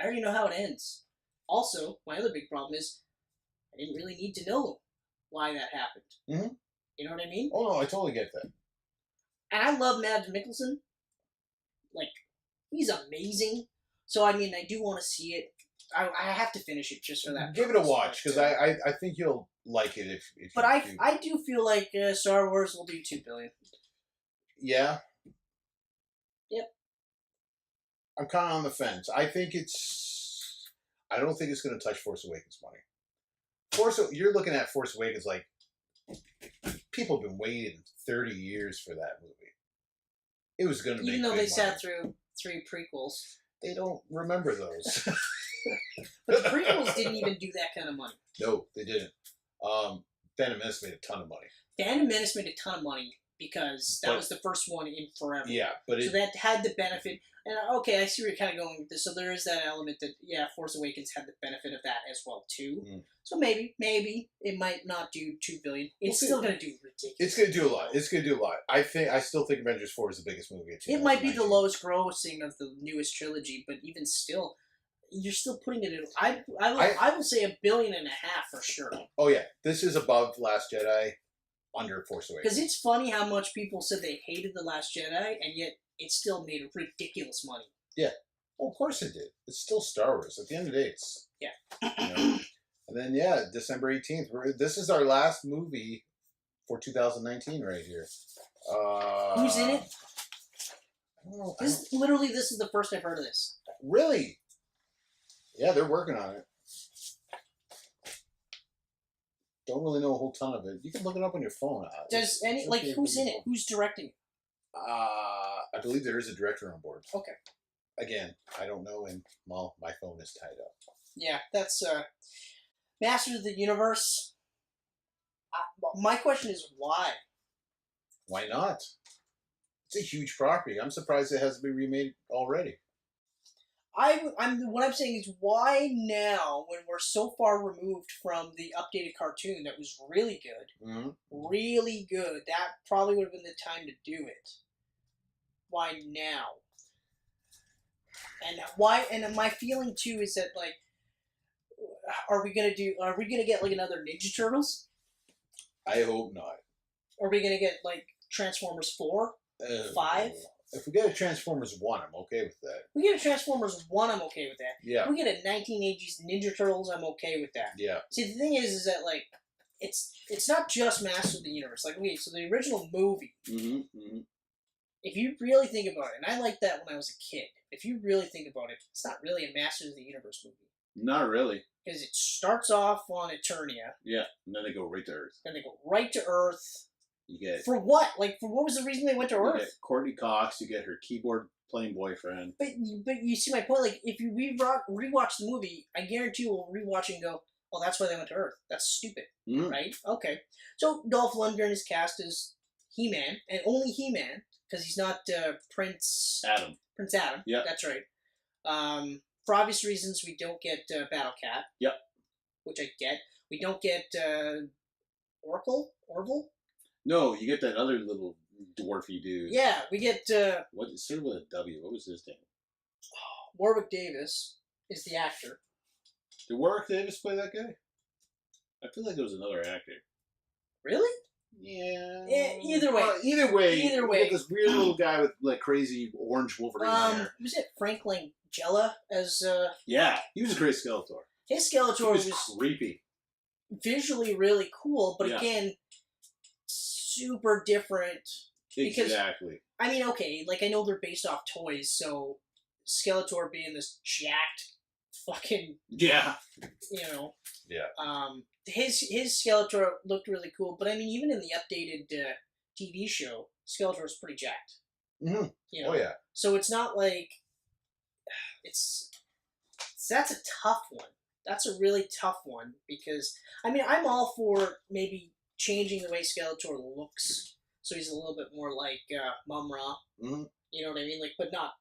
S3: already know how it ends. Also, my other big problem is I didn't really need to know why that happened.
S2: Mm-hmm.
S3: You know what I mean?
S2: Oh no, I totally get that.
S3: And I love Mads Mikkelsen. Like, he's amazing. So I mean, I do want to see it. I have to finish it just for that.
S2: Give it a watch because I think you'll like it if.
S3: But I do feel like Star Wars will do $2 billion.
S2: Yeah.
S3: Yep.
S2: I'm kind of on the fence. I don't think it's going to touch Force Awakens money. You're looking at Force Awakens like people have been waiting 30 years for that movie. It was going to make
S3: even though
S2: big
S3: they sat
S2: money.
S3: through 3 prequels.
S2: They don't remember those.
S3: But the prequels didn't even do that kind of money.
S2: No, they didn't. Phantom Menace made a ton of money.
S3: Phantom Menace made a ton of money because that was the first one in forever.
S2: Yeah, but
S3: so that had the benefit. And okay, I see where you're kind of going with this. So there is that element that Force Awakens had the benefit of that as well too. Mm. So maybe it might not do $2 billion. It's still going to do ridiculous.
S2: It's going to do a lot. It's going to do a lot. I still think Avengers 4 is the biggest movie of 2019.
S3: It might be the lowest grossing of the newest trilogy, but even still, you're still putting it in. I will say $1.5 billion for sure.
S2: Oh yeah, this is above Last Jedi, under Force Awakens.
S3: Because it's funny how much people said they hated The Last Jedi, and yet it still made ridiculous money.
S2: Yeah. Well, of course it did. It's still Star Wars. At the end of the day, it's...
S3: Yeah.
S2: You know, and then, December 18th. This is our last movie for 2019 right here.
S3: Who's in it?
S2: I don't know.
S3: Literally, this is the first I've heard of this.
S2: Really? Yeah, they're working on it. Don't really know a whole ton of it. You can look it up on your phone.
S3: Who's in it? Who's directing it?
S2: I believe there is a director on board.
S3: Okay.
S2: Again, I don't know, and well, my phone is tied up.
S3: Yeah, that's Masters of the Universe. My question is why?
S2: Why not? It's a huge property. I'm surprised it hasn't been remade already.
S3: What I'm saying is why now, when we're so far removed from the updated cartoon that was really good, really good, that probably would have been the time to do it. Why now? And why? And my feeling too is that like, are we gonna get like another Ninja Turtles?
S2: I hope not.
S3: Are we gonna get like Transformers 4, 5?
S2: If we get a Transformers 1, I'm okay with that.
S3: We get a Transformers 1, I'm okay with that.
S2: Yeah.
S3: If we get a 1980s Ninja Turtles, I'm okay with that.
S2: Yeah.
S3: See, the thing is that, like, it's not just Master of the Universe. Like, okay, so the original movie, if you really think about it, and I liked that when I was a kid, if you really think about it, it's not really a Masters of the Universe movie.
S2: Not really.
S3: Because it starts off on Eternia.
S2: Yeah, and then they go right to Earth.
S3: Then they go right to Earth.
S2: You get...
S3: For what? Like, for what was the reason they went to Earth?
S2: You get Courtney Cox, you get her keyboard-playing boyfriend.
S3: But you see my point? Like, if you rewatch the movie, I guarantee you will rewatch and go, oh, that's why they went to Earth. That's stupid. Right? Okay. So, Dolph Lundgren is cast as He-Man, and only He-Man, because he's not Prince Adam. Prince Adam. Yeah. That's right. For obvious reasons, we don't get Battle Cat. Yep. Which I get. We don't get Orville?
S2: No, you get that other little dwarfy dude.
S3: Yeah, we get...
S2: What started with a W? What was his name?
S3: Warwick Davis is the actor.
S2: Did Warwick Davis play that guy? I feel like it was another actor.
S3: Really?
S2: Yeah.
S3: Either way.
S2: Either way. You get this weird little guy with like crazy orange Wolverine hair.
S3: Was it Frank Langella as...
S2: Yeah, he was a great Skeletor.
S3: His Skeletor was
S2: creepy.
S3: Visually really cool, but again... super different. Because,
S2: exactly.
S3: I mean, okay, like, I know they're based off toys, so Skeletor being this jacked fucking...
S2: Yeah.
S3: You know.
S2: Yeah.
S3: His Skeletor looked really cool, but I mean, even in the updated TV show, Skeletor is pretty jacked.
S2: Mm-hmm.
S3: You know?
S2: Oh, yeah.
S3: So it's not like... That's a tough one. That's a really tough one, because, I mean, I'm all for maybe changing the way Skeletor looks, so he's a little bit more like Mum-Ra. Mm-hmm. You know what I mean? Like, but not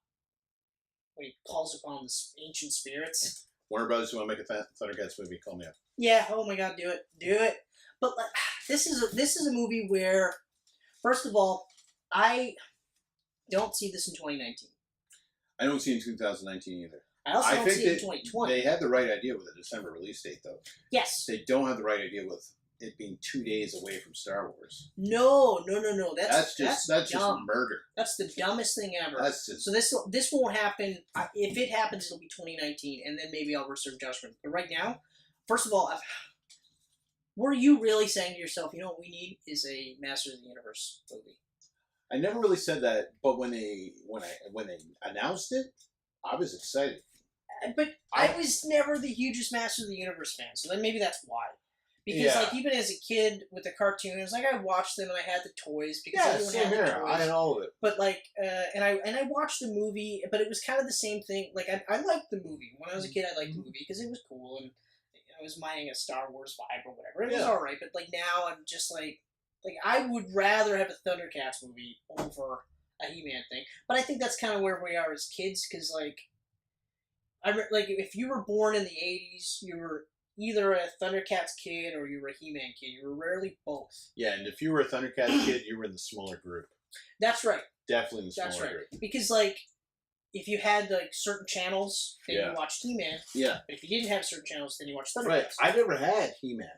S3: when he calls upon the ancient spirits.
S2: Warner Brothers, you want to make a Thundercats movie? Call me up.
S3: Yeah. Oh my God, do it. But like, this is a movie where, first of all, I don't see this in 2019.
S2: I don't see it in 2019 either.
S3: I also don't see it in 2020.
S2: They had the right idea with the December release date, though.
S3: Yes.
S2: They don't have the right idea with it being 2 days away from Star Wars.
S3: No. That's
S2: just murder.
S3: That's the dumbest thing ever.
S2: That's just...
S3: So this won't happen. If it happens, it'll be 2019, and then maybe I'll reserve judgment. But right now, first of all, were you really saying to yourself, you know what we need is a Masters of the Universe movie?
S2: I never really said that, but when they announced it, I was excited.
S3: But I was never the hugest Masters of the Universe fan, so then maybe that's why. Because like even as a kid with the cartoons, like I watched them and I had the toys because everyone had the toys.
S2: I had all of it.
S3: But like, and I watched the movie, but it was kind of the same thing. Like I liked the movie when I was a kid. I liked the movie because it was cool and I was mining a Star Wars vibe or whatever. It was all right. But like now, I'm just like I would rather have a Thundercats movie over a He-Man thing. But I think that's kind of where we are as kids because like, if you were born in the 80s, you were either a Thundercats kid or you were a He-Man kid. You were rarely both. Yeah, and if you were a Thundercats kid, you were in the smaller group. That's right. Definitely in the smaller group. Because, like, if you had, like, certain channels, then you watched He-Man. Yeah. But if you didn't have certain channels, then you watched Thundercats. Right. I never had He-Man.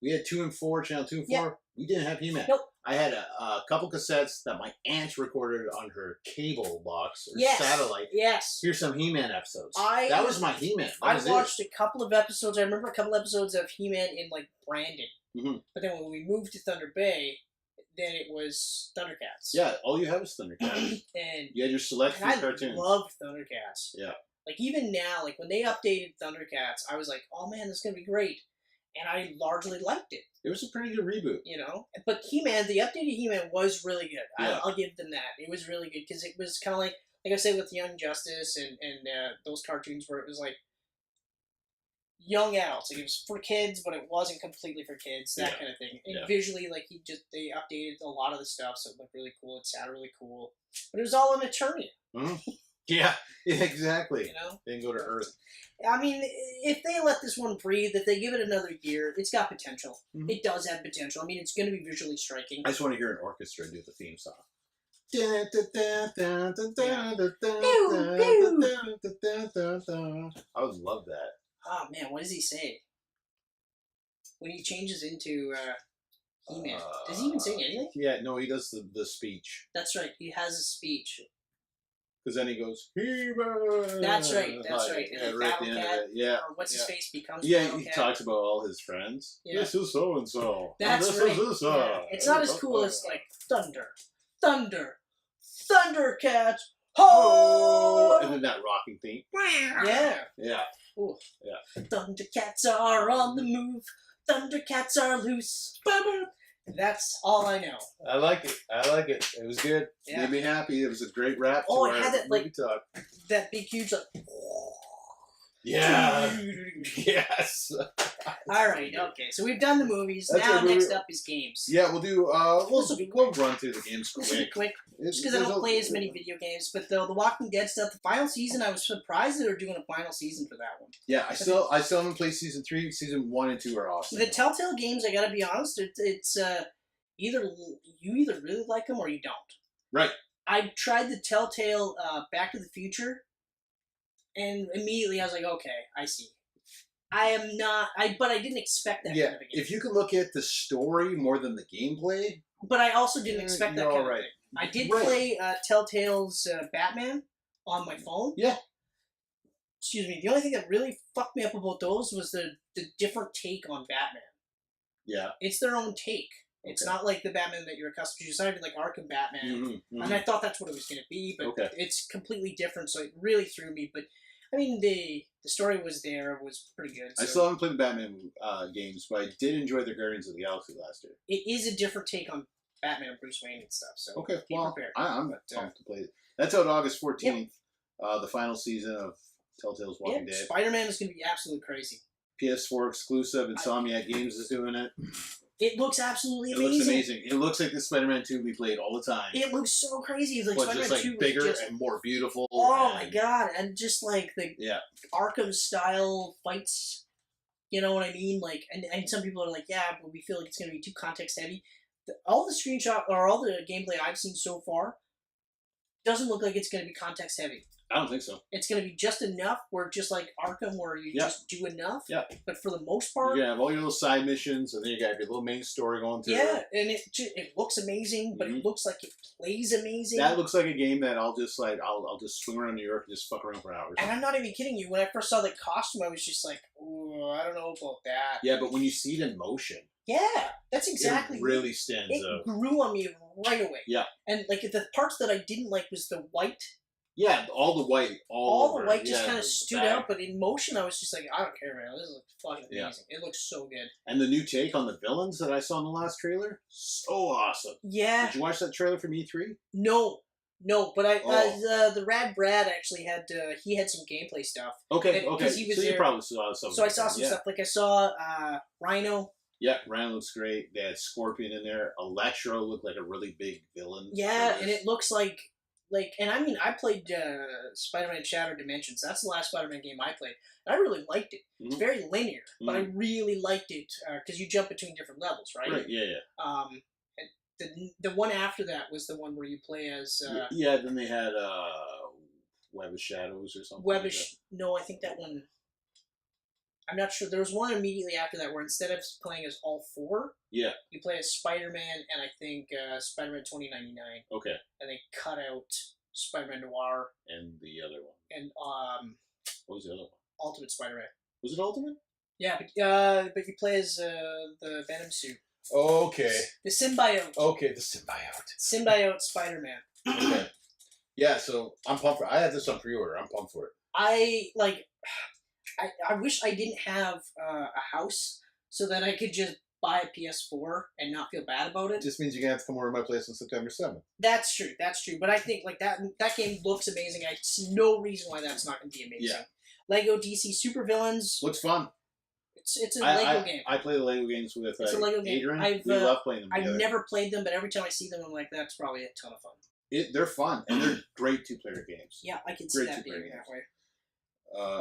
S3: We had 2 and 4, channel 2 and 4. Yeah. We didn't have He-Man. Nope. I had a couple cassettes that my aunt recorded on her cable box or satellite. Yes. Here's some He-Man episodes. That was my He-Man. I watched a couple of episodes. I remember a couple episodes of He-Man in like Brandon. Mm-hmm. But then when we moved to Thunder Bay, then it was Thundercats. Yeah, all you have is Thundercats. And you had your selection of cartoons. I loved Thundercats. Yeah. Like even now, like when they updated Thundercats, I was like, oh man, this is gonna be great. And I largely liked it. It was a pretty good reboot. You know? But He-Man, the updated He-Man was really good. Yeah. I'll give them that. It was really good because it was kind of like I said with Young Justice and those cartoons where it was like, young adults. Like, it was for kids, but it wasn't completely for kids. That kind of thing. And visually, like, they updated a lot of the stuff, so it looked really cool. It sounded really cool, but it was all in Eternia.
S2: Mm-hmm. Yeah, exactly.
S3: You know,
S2: they didn't go to Earth.
S3: I mean, if they let this one breathe, if they give it another year, it's got potential.
S2: Mm-hmm.
S3: It does have potential. I mean, it's going to be visually striking.
S2: I just want to hear an orchestra do the theme song. I would love that.
S3: Oh man, what does he say when he changes into He-Man? Does he even say anything?
S2: Yeah, no, he does the speech.
S3: That's right. He has a speech.
S2: Because then he goes, He-Man!
S3: That's right. That's right.
S2: Yeah,
S3: And
S2: right at the end of it. Yeah.
S3: Or what's his face becomes.
S2: Yeah, he talks about all his friends.
S3: Yeah.
S2: This is so and so.
S3: That's right. Yeah. It's not as cool as like Thunder, Thundercats. Ho!
S2: And then that rocking theme.
S3: Yeah.
S2: Yeah.
S3: Ooh.
S2: Yeah.
S3: Thundercats are on the move. Thundercats are loose. That's all I know.
S2: I like it. It was good.
S3: Yeah.
S2: Made me happy. It was a great rap to
S3: it had that
S2: movie talk.
S3: that big huge like.
S2: Yeah. Yes.
S3: All right. Okay. So we've done the movies.
S2: That's
S3: now
S2: it,
S3: next up is games.
S2: Yeah, we'll do. We'll run through the games
S3: This will be
S2: quick.
S3: quick. Just because I don't play as many video games, but the Walking Dead stuff, the final season, I was surprised that they're doing a final season for that one.
S2: Yeah, I still haven't played season 3. Season 1 and 2 are awesome.
S3: The Telltale games, I gotta be honest, it's either you really like them or you don't.
S2: Right.
S3: I tried the Telltale Back to the Future, and immediately I was like, okay, I see. I am not. But I didn't expect that kind of a game.
S2: If you can look at the story more than the gameplay.
S3: But I also didn't expect that kind of thing. I did play Telltale's Batman on my phone.
S2: Yeah.
S3: Excuse me. The only thing that really fucked me up about those was the different take on Batman.
S2: Yeah.
S3: It's their own take. It's not like the Batman that you're accustomed to. It's not even like Arkham Batman.
S2: Mm-hmm.
S3: And I thought that's what it was going to be, but it's completely different, so it really threw me. But, I mean, the story was there. It was pretty good. So.
S2: I still haven't played the Batman games, but I did enjoy the Guardians of the Galaxy last year.
S3: It is a different take on Batman and Bruce Wayne and stuff, so be prepared.
S2: I'm pumped to play it. That's out August 14th, the final season of Telltale's Walking Dead.
S3: Spider-Man is going to be absolutely crazy.
S2: PS4 exclusive, Insomniac Games is doing it.
S3: It looks absolutely amazing.
S2: It looks amazing. It looks like the Spider-Man 2 we played all the time.
S3: It looks so crazy. It's like
S2: but
S3: Spider-Man
S2: just
S3: 2
S2: like bigger
S3: just,
S2: and more beautiful.
S3: Oh my god! And just like the Arkham style fights, you know what I mean? Like, and some people are like, yeah, but we feel like it's going to be too context heavy. All the screenshot or all the gameplay I've seen so far doesn't look like it's going to be context heavy.
S2: I don't think so.
S3: It's going to be just enough where just like Arkham where you just do enough.
S2: Yeah.
S3: But for the most part...
S2: You have all your little side missions, and then you got your little main story going through.
S3: Yeah, and it looks amazing, but it looks like it plays amazing.
S2: That looks like a game that I'll just swing around New York and just fuck around for hours.
S3: And I'm not even kidding you. When I first saw the costume, I was just like, ooh, I don't know about that.
S2: Yeah, but when you see it in motion...
S3: Yeah, that's exactly
S2: it really stands out.
S3: It grew on me right away.
S2: Yeah.
S3: And like the parts that I didn't like was the white...
S2: Yeah, all the white, all
S3: the white just kind of stood out, but in motion, I was just like, I don't care, man. This looks fucking amazing. It looks so good.
S2: And the new take on the villains that I saw in the last trailer, so awesome.
S3: Yeah.
S2: Did you watch that trailer from E3?
S3: No, but the Rad Brad actually had he had some gameplay stuff.
S2: Okay.
S3: He was
S2: so
S3: there.
S2: You probably saw some.
S3: So I saw some stuff. Like I saw Rhino.
S2: Yeah, Rhino looks great. They had Scorpion in there. Electro looked like a really big villain.
S3: Yeah, and it looks like, and I mean, I played Spider-Man Shattered Dimensions. That's the last Spider-Man game I played. And I really liked it. It's very linear, but I really liked it because you jump between different levels, right?
S2: Right, yeah.
S3: And the one after that was the one where you play as...
S2: yeah, then they had Web of Shadows or something.
S3: No, I think that one... I'm not sure. There was one immediately after that where instead of playing as all four, you play as Spider-Man and I think Spider-Man 2099.
S2: Okay. And
S3: they cut out Spider-Man Noir.
S2: And the other one.
S3: And
S2: what was the other one?
S3: Ultimate Spider-Man.
S2: Was it Ultimate?
S3: Yeah, but you play as the Venom suit.
S2: Okay.
S3: The symbiote.
S2: Okay, the symbiote.
S3: Symbiote Spider-Man.
S2: Okay. Yeah, so I'm pumped for it. I had this on pre-order. I'm pumped for it.
S3: I wish I didn't have a house so that I could just buy a PS4 and not feel bad about it.
S2: It just means you're going to have to come over to my place on September 7th.
S3: That's true. But I think like that game looks amazing. I see no reason why that's not going to be amazing. Yeah. Lego DC Supervillains.
S2: Looks fun.
S3: It's a Lego game.
S2: I play the Lego games with
S3: It's a Lego game.
S2: Adrian. We love playing them together.
S3: I've never played them, but every time I see them, I'm like, that's probably a ton of fun.
S2: They're fun, and they're great two-player games.
S3: Yeah, I can see that being that way.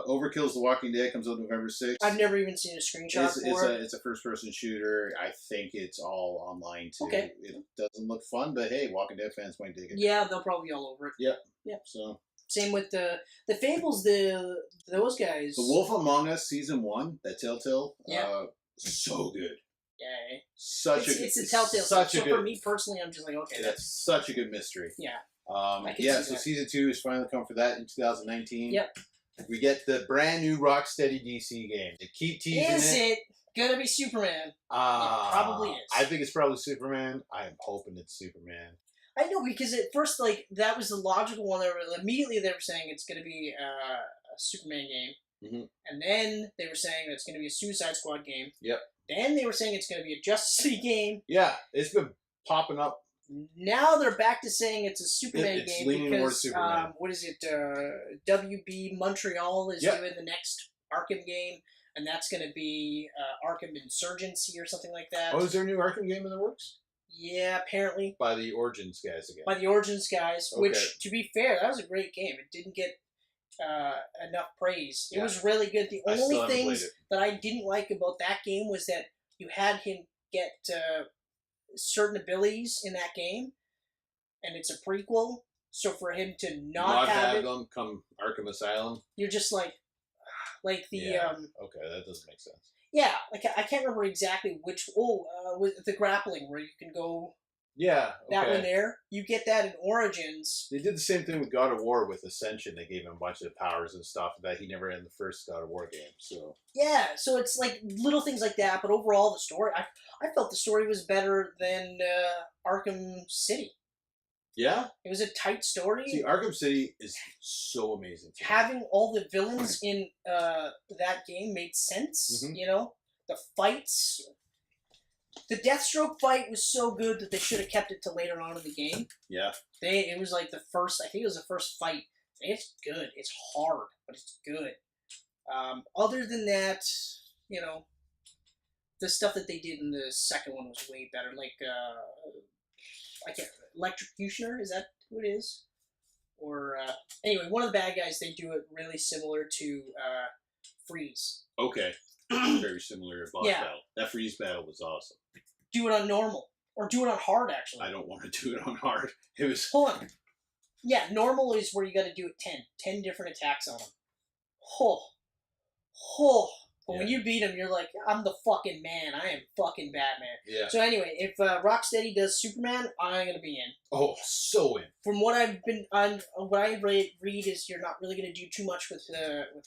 S2: Overkill's The Walking Dead comes out November 6th.
S3: I've never even seen a screenshot for it.
S2: It's a first-person shooter. I think it's all online, too.
S3: Okay.
S2: It doesn't look fun, but hey, Walking Dead fans might dig it.
S3: Yeah, they'll probably be all over it.
S2: Yep.
S3: Yep.
S2: So...
S3: Same with the Fables, those guys.
S2: The Wolf Among Us Season 1, that Telltale.
S3: Yeah.
S2: So good.
S3: Yeah.
S2: It's
S3: a Telltale. So for me personally, I'm just like, okay.
S2: That's such a good mystery.
S3: Yeah.
S2: So Season 2 is finally coming for that in 2019.
S3: Yep.
S2: We get the brand new Rocksteady DC game. They keep teasing it.
S3: Is it gonna be Superman? It probably is.
S2: I think it's probably Superman. I am hoping it's Superman.
S3: I know, because at first, like, that was the logical one. Immediately they were saying it's going to be a Superman game.
S2: Mm-hmm.
S3: And then they were saying that it's going to be a Suicide Squad game.
S2: Yep.
S3: Then they were saying it's going to be a Justice League game.
S2: Yeah, it's been popping up.
S3: Now they're back to saying it's a Superman
S2: it's
S3: game
S2: leaning
S3: because,
S2: more Superman.
S3: what is it, WB Montreal is doing the next Arkham game. And that's going to be Arkham Insurgency or something like that.
S2: Oh, is there a new Arkham game in the works?
S3: Yeah, apparently.
S2: By the Origins guys again.
S3: By the Origins guys,
S2: Okay.
S3: which, to be fair, that was a great game. It didn't get enough praise. It was really good. The only things that I didn't like about that game was that you had him get certain abilities in that game, and it's a prequel. So for him to not have
S2: them come Arkham Asylum,
S3: you're just like the
S2: okay, that doesn't make sense.
S3: Yeah, like I can't remember exactly which. With the grappling where you can go.
S2: Yeah, okay.
S3: That one there. You get that in Origins.
S2: They did the same thing with God of War with Ascension. They gave him a bunch of powers and stuff that he never had in the first God of War game. So
S3: yeah, so it's like little things like that. But overall, the story, I felt the story was better than Arkham City.
S2: Yeah?
S3: It was a tight story.
S2: See, Arkham City is so amazing.
S3: Having all the villains in that game made sense, you know? The fights... The Deathstroke fight was so good that they should have kept it to later on in the game.
S2: Yeah.
S3: It was like the first... I think it was the first fight. It's good. It's hard, but it's good. Other than that, you know... The stuff that they did in the second one was way better. Like, I can't... Electrocutioner, is that who it is? Or, anyway, one of the bad guys, they do it really similar to Freeze.
S2: Okay. Very similar to boss battle. That Freeze battle was awesome.
S3: Do it on normal. Or do it on hard, actually.
S2: I don't want to do it on hard. It was...
S3: Hold on. Yeah, normal is where you gotta do it 10. 10 different attacks on him. But when you beat him, you're like, I'm the fucking man. I am fucking Batman.
S2: Yeah.
S3: So anyway, if Rocksteady does Superman, I'm gonna be in.
S2: Oh, so in.
S3: From what I've been what I read is you're not really gonna do too much with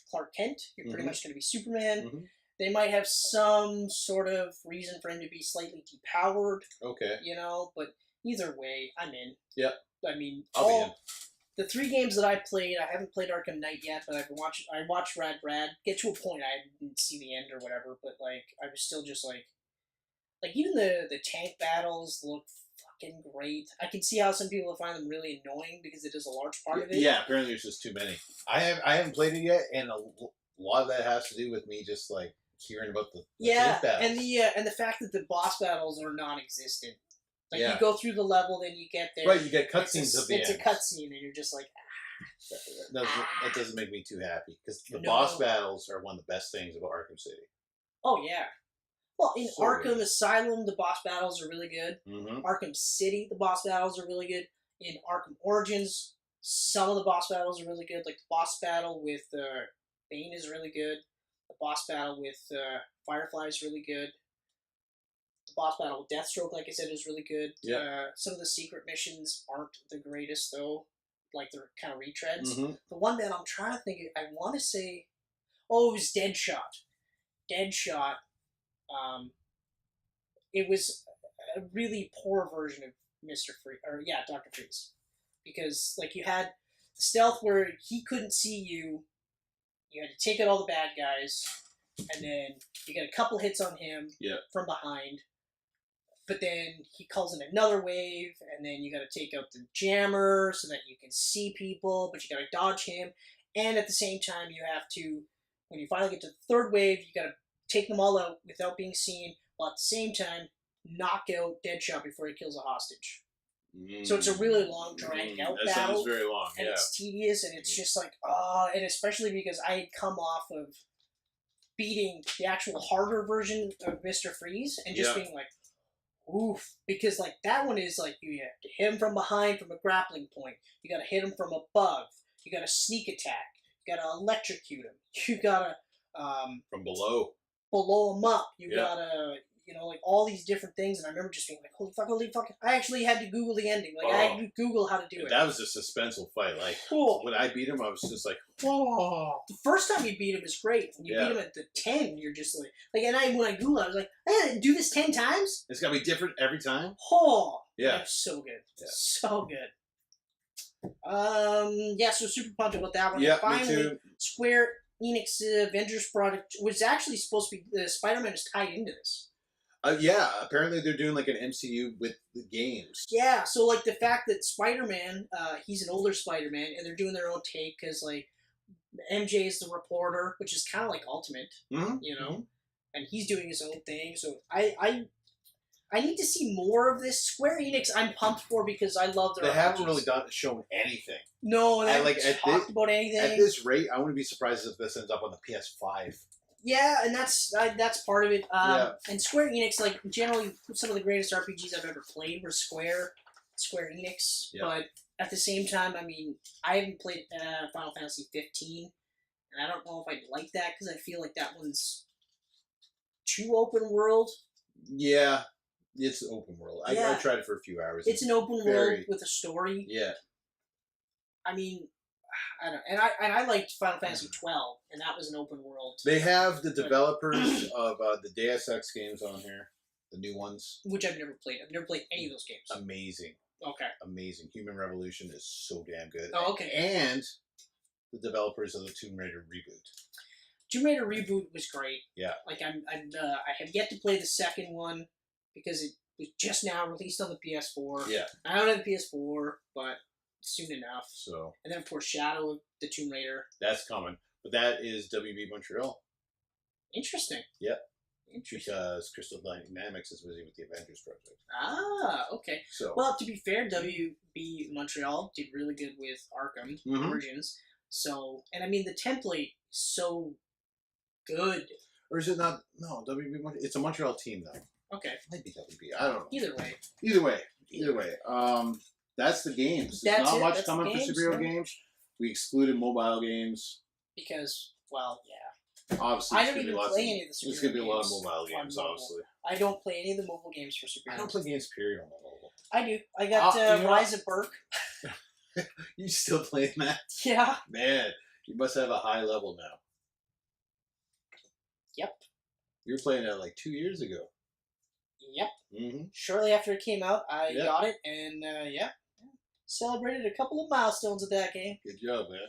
S3: Clark Kent. You're pretty much gonna be Superman. They might have some sort of reason for him to be slightly depowered.
S2: Okay.
S3: You know, but either way, I'm in.
S2: Yep.
S3: I mean,
S2: I'll be in.
S3: The 3 games that I played, I haven't played Arkham Knight yet, but I watched Rad Brad get to a point I didn't see the end or whatever, but like I was still just like even the tank battles look fucking great. I can see how some people find them really annoying because it is a large part of it.
S2: Yeah, apparently there's just too many. I haven't played it yet, and a lot of that has to do with me just like hearing about the tank battles.
S3: and the fact that the boss battles are non-existent. Like, you go through the level, then you get there.
S2: Right, you get cutscenes of the end.
S3: It's a cutscene, and you're just like,
S2: That doesn't make me too happy, because the boss battles are one of the best things about Arkham City.
S3: Oh, yeah. Well, in Arkham Asylum, the boss battles are really good. Arkham City, the boss battles are really good. In Arkham Origins, some of the boss battles are really good. Like, the boss battle with Bane is really good. The boss battle with Firefly is really good. The boss battle with Deathstroke, like I said, is really good. Some of the secret missions aren't the greatest, though. Like, they're kind of retreads. The one that I'm trying to think of, I want to say... Oh, it was Deadshot. Deadshot. It was a really poor version of Dr. Freeze. Because, like, you had the stealth where he couldn't see you. You had to take out all the bad guys. And then you get a couple hits on him from behind. But then he calls in another wave, and then you got to take out the jammer so that you can see people, but you got to dodge him. And at the same time, you have to, when you finally get to the third wave, you got to take them all out without being seen, while at the same time knock out Deadshot before he kills a hostage. So it's a really long, dragged out
S4: that
S3: battle.
S4: sounds very long,
S3: and
S4: yeah.
S3: it's tedious, and it's just like, and especially because I had come off of beating the actual harder version of Mr. Freeze, and just being like, oof, because like that one is like you have to hit him from behind from a grappling point, you gotta hit him from above, you gotta sneak attack, you gotta electrocute him, you gotta
S4: from below
S3: blow him up, you gotta, you know, like all these different things, and I remember just being like, holy fuck, I actually had to Google the ending, like I had to Google how to do it.
S4: That was a suspenseful fight, like, when I beat him, I was just like,
S3: the first time you beat him is great. When you beat him at the 10, you're just like, and when I Googled, I was like, I gotta do this 10 times?
S4: It's gotta be different every time?
S3: Oh!
S4: Yeah.
S3: That was so good. Yeah. So good. So super pumped about that one.
S4: Yeah,
S3: and finally,
S4: me too.
S3: Square Enix Avengers product was actually supposed to be, Spider-Man is tied into this.
S4: Apparently they're doing like an MCU with the games.
S3: Yeah, so like the fact that Spider-Man, he's an older Spider-Man, and they're doing their own take, because like, MJ is the reporter, which is kind of like Ultimate, you know, and he's doing his own thing. So I need to see more of this. Square Enix, I'm pumped for because I love their.
S4: They haven't really shown anything.
S3: No, they haven't talked about anything.
S4: At this rate, I wouldn't be surprised if this ends up on the PS5.
S3: Yeah, and that's part of it. And Square Enix, like generally, some of the greatest RPGs I've ever played were Square Enix, but. At the same time, I mean, I haven't played Final Fantasy 15, and I don't know if I'd like that, because I feel like that one's too open world.
S4: Yeah, it's open world. I tried it for a few hours.
S3: It's an open world with a story.
S4: Yeah.
S3: I mean, I don't know. And I liked Final Fantasy 12, and that was an open world.
S4: They have the developers of the Deus Ex games on here, the new ones.
S3: Which I've never played. I've never played any of those games.
S4: Amazing.
S3: Okay.
S4: Amazing. Human Revolution is so damn good.
S3: Oh, okay.
S4: And the developers of the Tomb Raider reboot.
S3: Tomb Raider reboot was great.
S4: Yeah.
S3: Like I have yet to play the second one because it was just now released on the PS4.
S4: Yeah.
S3: I don't have the PS4, but soon enough.
S4: So.
S3: And then of course Shadow of the Tomb Raider.
S4: That's coming, but that is WB Montreal.
S3: Interesting.
S4: Yep. Because Crystal Dynamics is busy with the Avengers project.
S3: Ah, okay.
S4: So,
S3: well, to be fair, WB Montreal did really good with Arkham Origins. So, and I mean, the template is so good.
S4: Or is it not? No, WB Montreal. It's a Montreal team, though.
S3: Okay.
S4: Might be WB. I don't know.
S3: Either way.
S4: That's the games. There's not much coming for superhero games. We excluded mobile games.
S3: Because, well, yeah.
S4: Obviously,
S3: I don't even play any of the superhero games.
S4: There's going to be a lot of mobile games, obviously.
S3: I don't play any of the mobile games for superheroes.
S4: I don't play games, period, on my mobile.
S3: I do. I got Rise of Burke.
S4: You still playing that?
S3: Yeah.
S4: Man, you must have a high level now.
S3: Yep.
S4: You were playing that like 2 years ago.
S3: Yep.
S4: Mm-hmm.
S3: Shortly after it came out, I got it, and celebrated a couple of milestones with that game.
S4: Good job, man.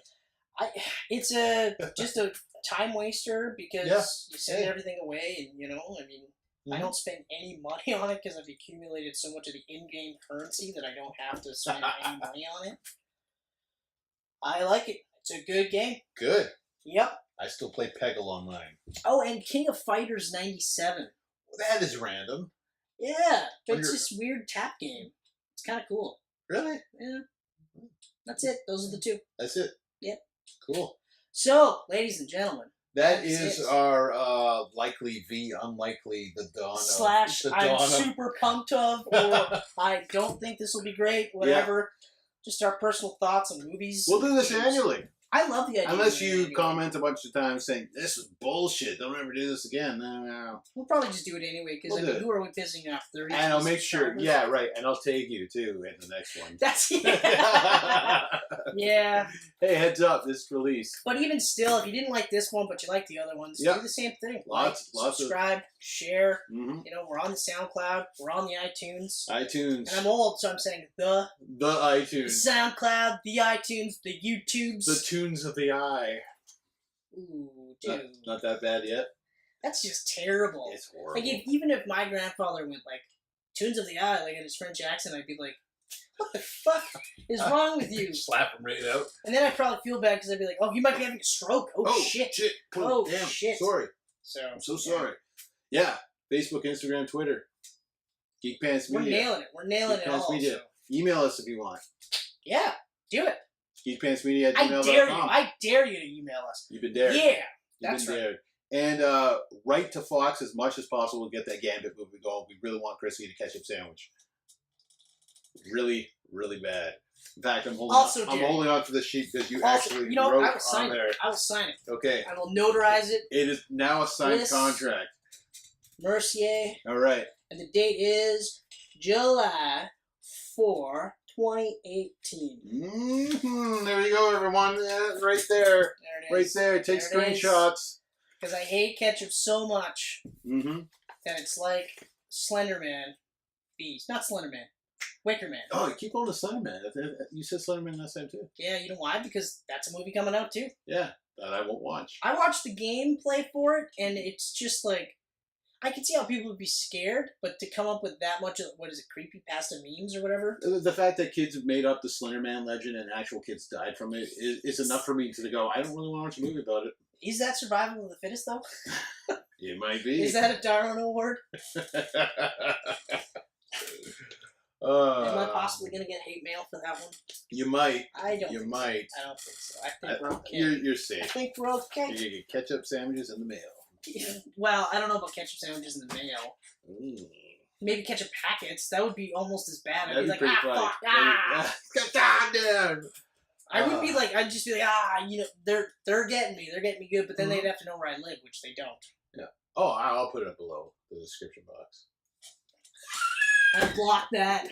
S3: It's just a time waster because you send everything away, and I mean, I don't spend any money on it because I've accumulated so much of the in-game currency that I don't have to spend any money on it. I like it. It's a good game.
S4: Good.
S3: Yep.
S4: I still play Peggle on mine.
S3: Oh, and King of Fighters 97.
S4: Well, that is random.
S3: Yeah, but it's this weird tap game. It's kind of cool.
S4: Really?
S3: Yeah. That's it. Those are the two.
S4: That's it.
S3: Yep.
S4: Cool.
S3: So, ladies and gentlemen.
S4: That is our likely v unlikely the dawn
S3: / I'm super pumped of, or I don't think this will be great, whatever. Yeah. Just our personal thoughts on movies.
S4: We'll do this annually.
S3: I love the idea.
S4: Unless you comment a bunch of times saying, this is bullshit, don't ever do this again. No.
S3: We'll probably just do it anyway, because who are we pissing off? 30?
S4: And I'll make sure, yeah, right, and I'll tag you, too, in the next one.
S3: That's, yeah.
S4: Hey, heads up, this release.
S3: But even still, if you didn't like this one, but you like the other ones, do the same thing.
S4: Lots
S3: subscribe, share. Mm-hmm. We're on the SoundCloud, we're on the iTunes.
S4: And
S3: I'm old, so I'm saying the
S4: iTunes.
S3: The SoundCloud, the iTunes, the YouTubes.
S4: The tunes of the eye.
S3: Ooh, dude.
S4: Not that bad yet.
S3: That's just terrible.
S4: It's horrible.
S3: Like, even if my grandfather went, like, tunes of the eye, like, in his French accent, I'd be like, what the fuck is wrong with you?
S4: Slap him right out.
S3: And then I'd probably feel bad because I'd be like, oh, you might be having a stroke. Oh shit.
S4: Oh, damn.
S3: Shit.
S4: Sorry.
S3: So
S4: I'm so sorry. Yeah. Facebook, Instagram, Twitter. Geek Pants
S3: we're
S4: Media.
S3: nailing it. We're nailing
S4: Geek
S3: it
S4: Pants
S3: all.
S4: Media.
S3: So.
S4: Email us if you want.
S3: Yeah, do it.
S4: geekpantsmedia@gmail.com.
S3: I dare you to email us.
S4: You've been dared.
S3: Yeah,
S4: You've
S3: that's
S4: been
S3: right.
S4: dared. And write to Fox as much as possible to get that Gambit movie going. We really want Chris to eat a ketchup sandwich. Really, really bad. In fact, I'm holding on to the sheet because you actually wrote
S3: I will sign
S4: on there.
S3: I will sign it.
S4: Okay.
S3: I will notarize it.
S4: It is now a signed
S3: Chris
S4: contract.
S3: Mercier.
S4: All right.
S3: And the date is July 4, 2018.
S4: There you go, everyone. Right there.
S3: There it
S4: Right
S3: is.
S4: there. Take
S3: There it is.
S4: screenshots.
S3: Because I hate ketchup so much
S4: Mm-hmm.
S3: that it's like Slenderman bees. Not Slenderman. Wicker Man.
S4: Oh, you keep on the Slenderman. You said Slenderman last time, too.
S3: Yeah, you know why? Because that's a movie coming out, too.
S4: Yeah, that I won't watch.
S3: I watched the gameplay for it, and it's just like... I can see how people would be scared, but to come up with that much of, what is it, creepypasta memes or whatever?
S4: The fact that kids have made up the Slenderman legend and actual kids died from it is enough for me to go, I don't really want to watch a movie about it.
S3: Is that survival of the fittest, though?
S4: It might be.
S3: Is that a Darwin Award? Am I possibly going to get hate mail for that one?
S4: You might.
S3: I don't
S4: You
S3: think
S4: might.
S3: so. I don't think so. I think we're okay.
S4: You're
S3: I
S4: safe.
S3: think we're okay.
S4: You get ketchup sandwiches in the mail.
S3: Well, I don't know about ketchup sandwiches in the mail. Maybe ketchup packets. That would be almost as bad. I'd
S4: That'd
S3: be like,
S4: pretty funny.
S3: fuck, ah!
S4: Goddamn!
S3: I would be like, I'd just be like, you know, they're getting me. They're getting me good, but then they'd have to know where I live, which they don't.
S4: Yeah. Oh, I'll put it below the description box.
S3: I block that.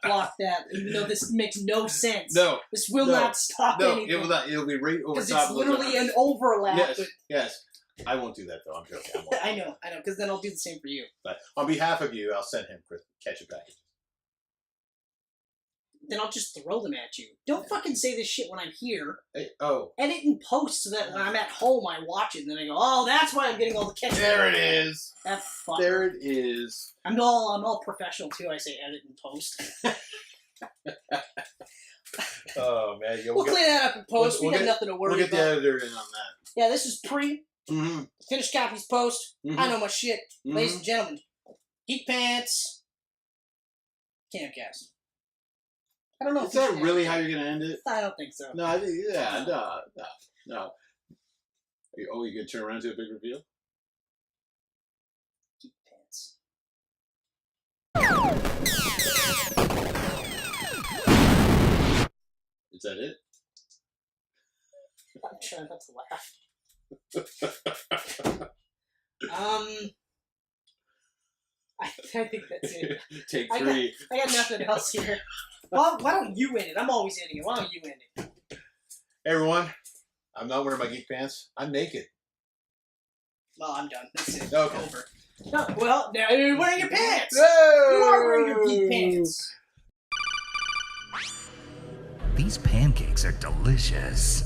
S3: Block that. Even though this makes no sense.
S4: No.
S3: This will not stop anything.
S4: It will not. It'll be right over top.
S3: Because it's literally an overlap.
S4: Yes.
S3: But
S4: Yes. I won't do that though. I'm joking.
S3: I know. Because then I'll do the same for you.
S4: But on behalf of you, I'll send him ketchup package.
S3: Then I'll just throw them at you. Don't fucking say this shit when I'm here.
S4: Hey,
S3: Edit and post so that when I'm at home, I watch it and then I go, oh, that's why I'm getting all the ketchup.
S4: There it is.
S3: That fucker.
S4: There it is.
S3: I'm all professional too. I say edit and post.
S4: Oh man,
S3: We'll clean that up in post. We got nothing to worry
S4: We'll get
S3: about.
S4: the editor in on that.
S3: Yeah, this is pre.
S4: Mm-hmm.
S3: Finished copies post.
S4: Mm-hmm.
S3: I know my shit.
S4: Mm-hmm.
S3: Ladies and gentlemen, Geek Pants Camcast. I don't know.
S4: Is that really how you're gonna end it?
S3: I don't think so.
S4: No, I think no. You gonna turn around to a big reveal?
S3: Geek Pants.
S4: Is that it?
S3: I'm trying not to laugh. I think that's it.
S4: Take three.
S3: I got nothing else here. Well, why don't you end it? I'm always ending it. Why don't you end it?
S4: Hey everyone, I'm not wearing my geek pants. I'm naked.
S3: Well, I'm done. That's it.
S4: Okay.
S3: Over. No, well, now you're wearing your pants.
S4: No!
S3: You are wearing your geek pants.
S1: These pancakes are delicious.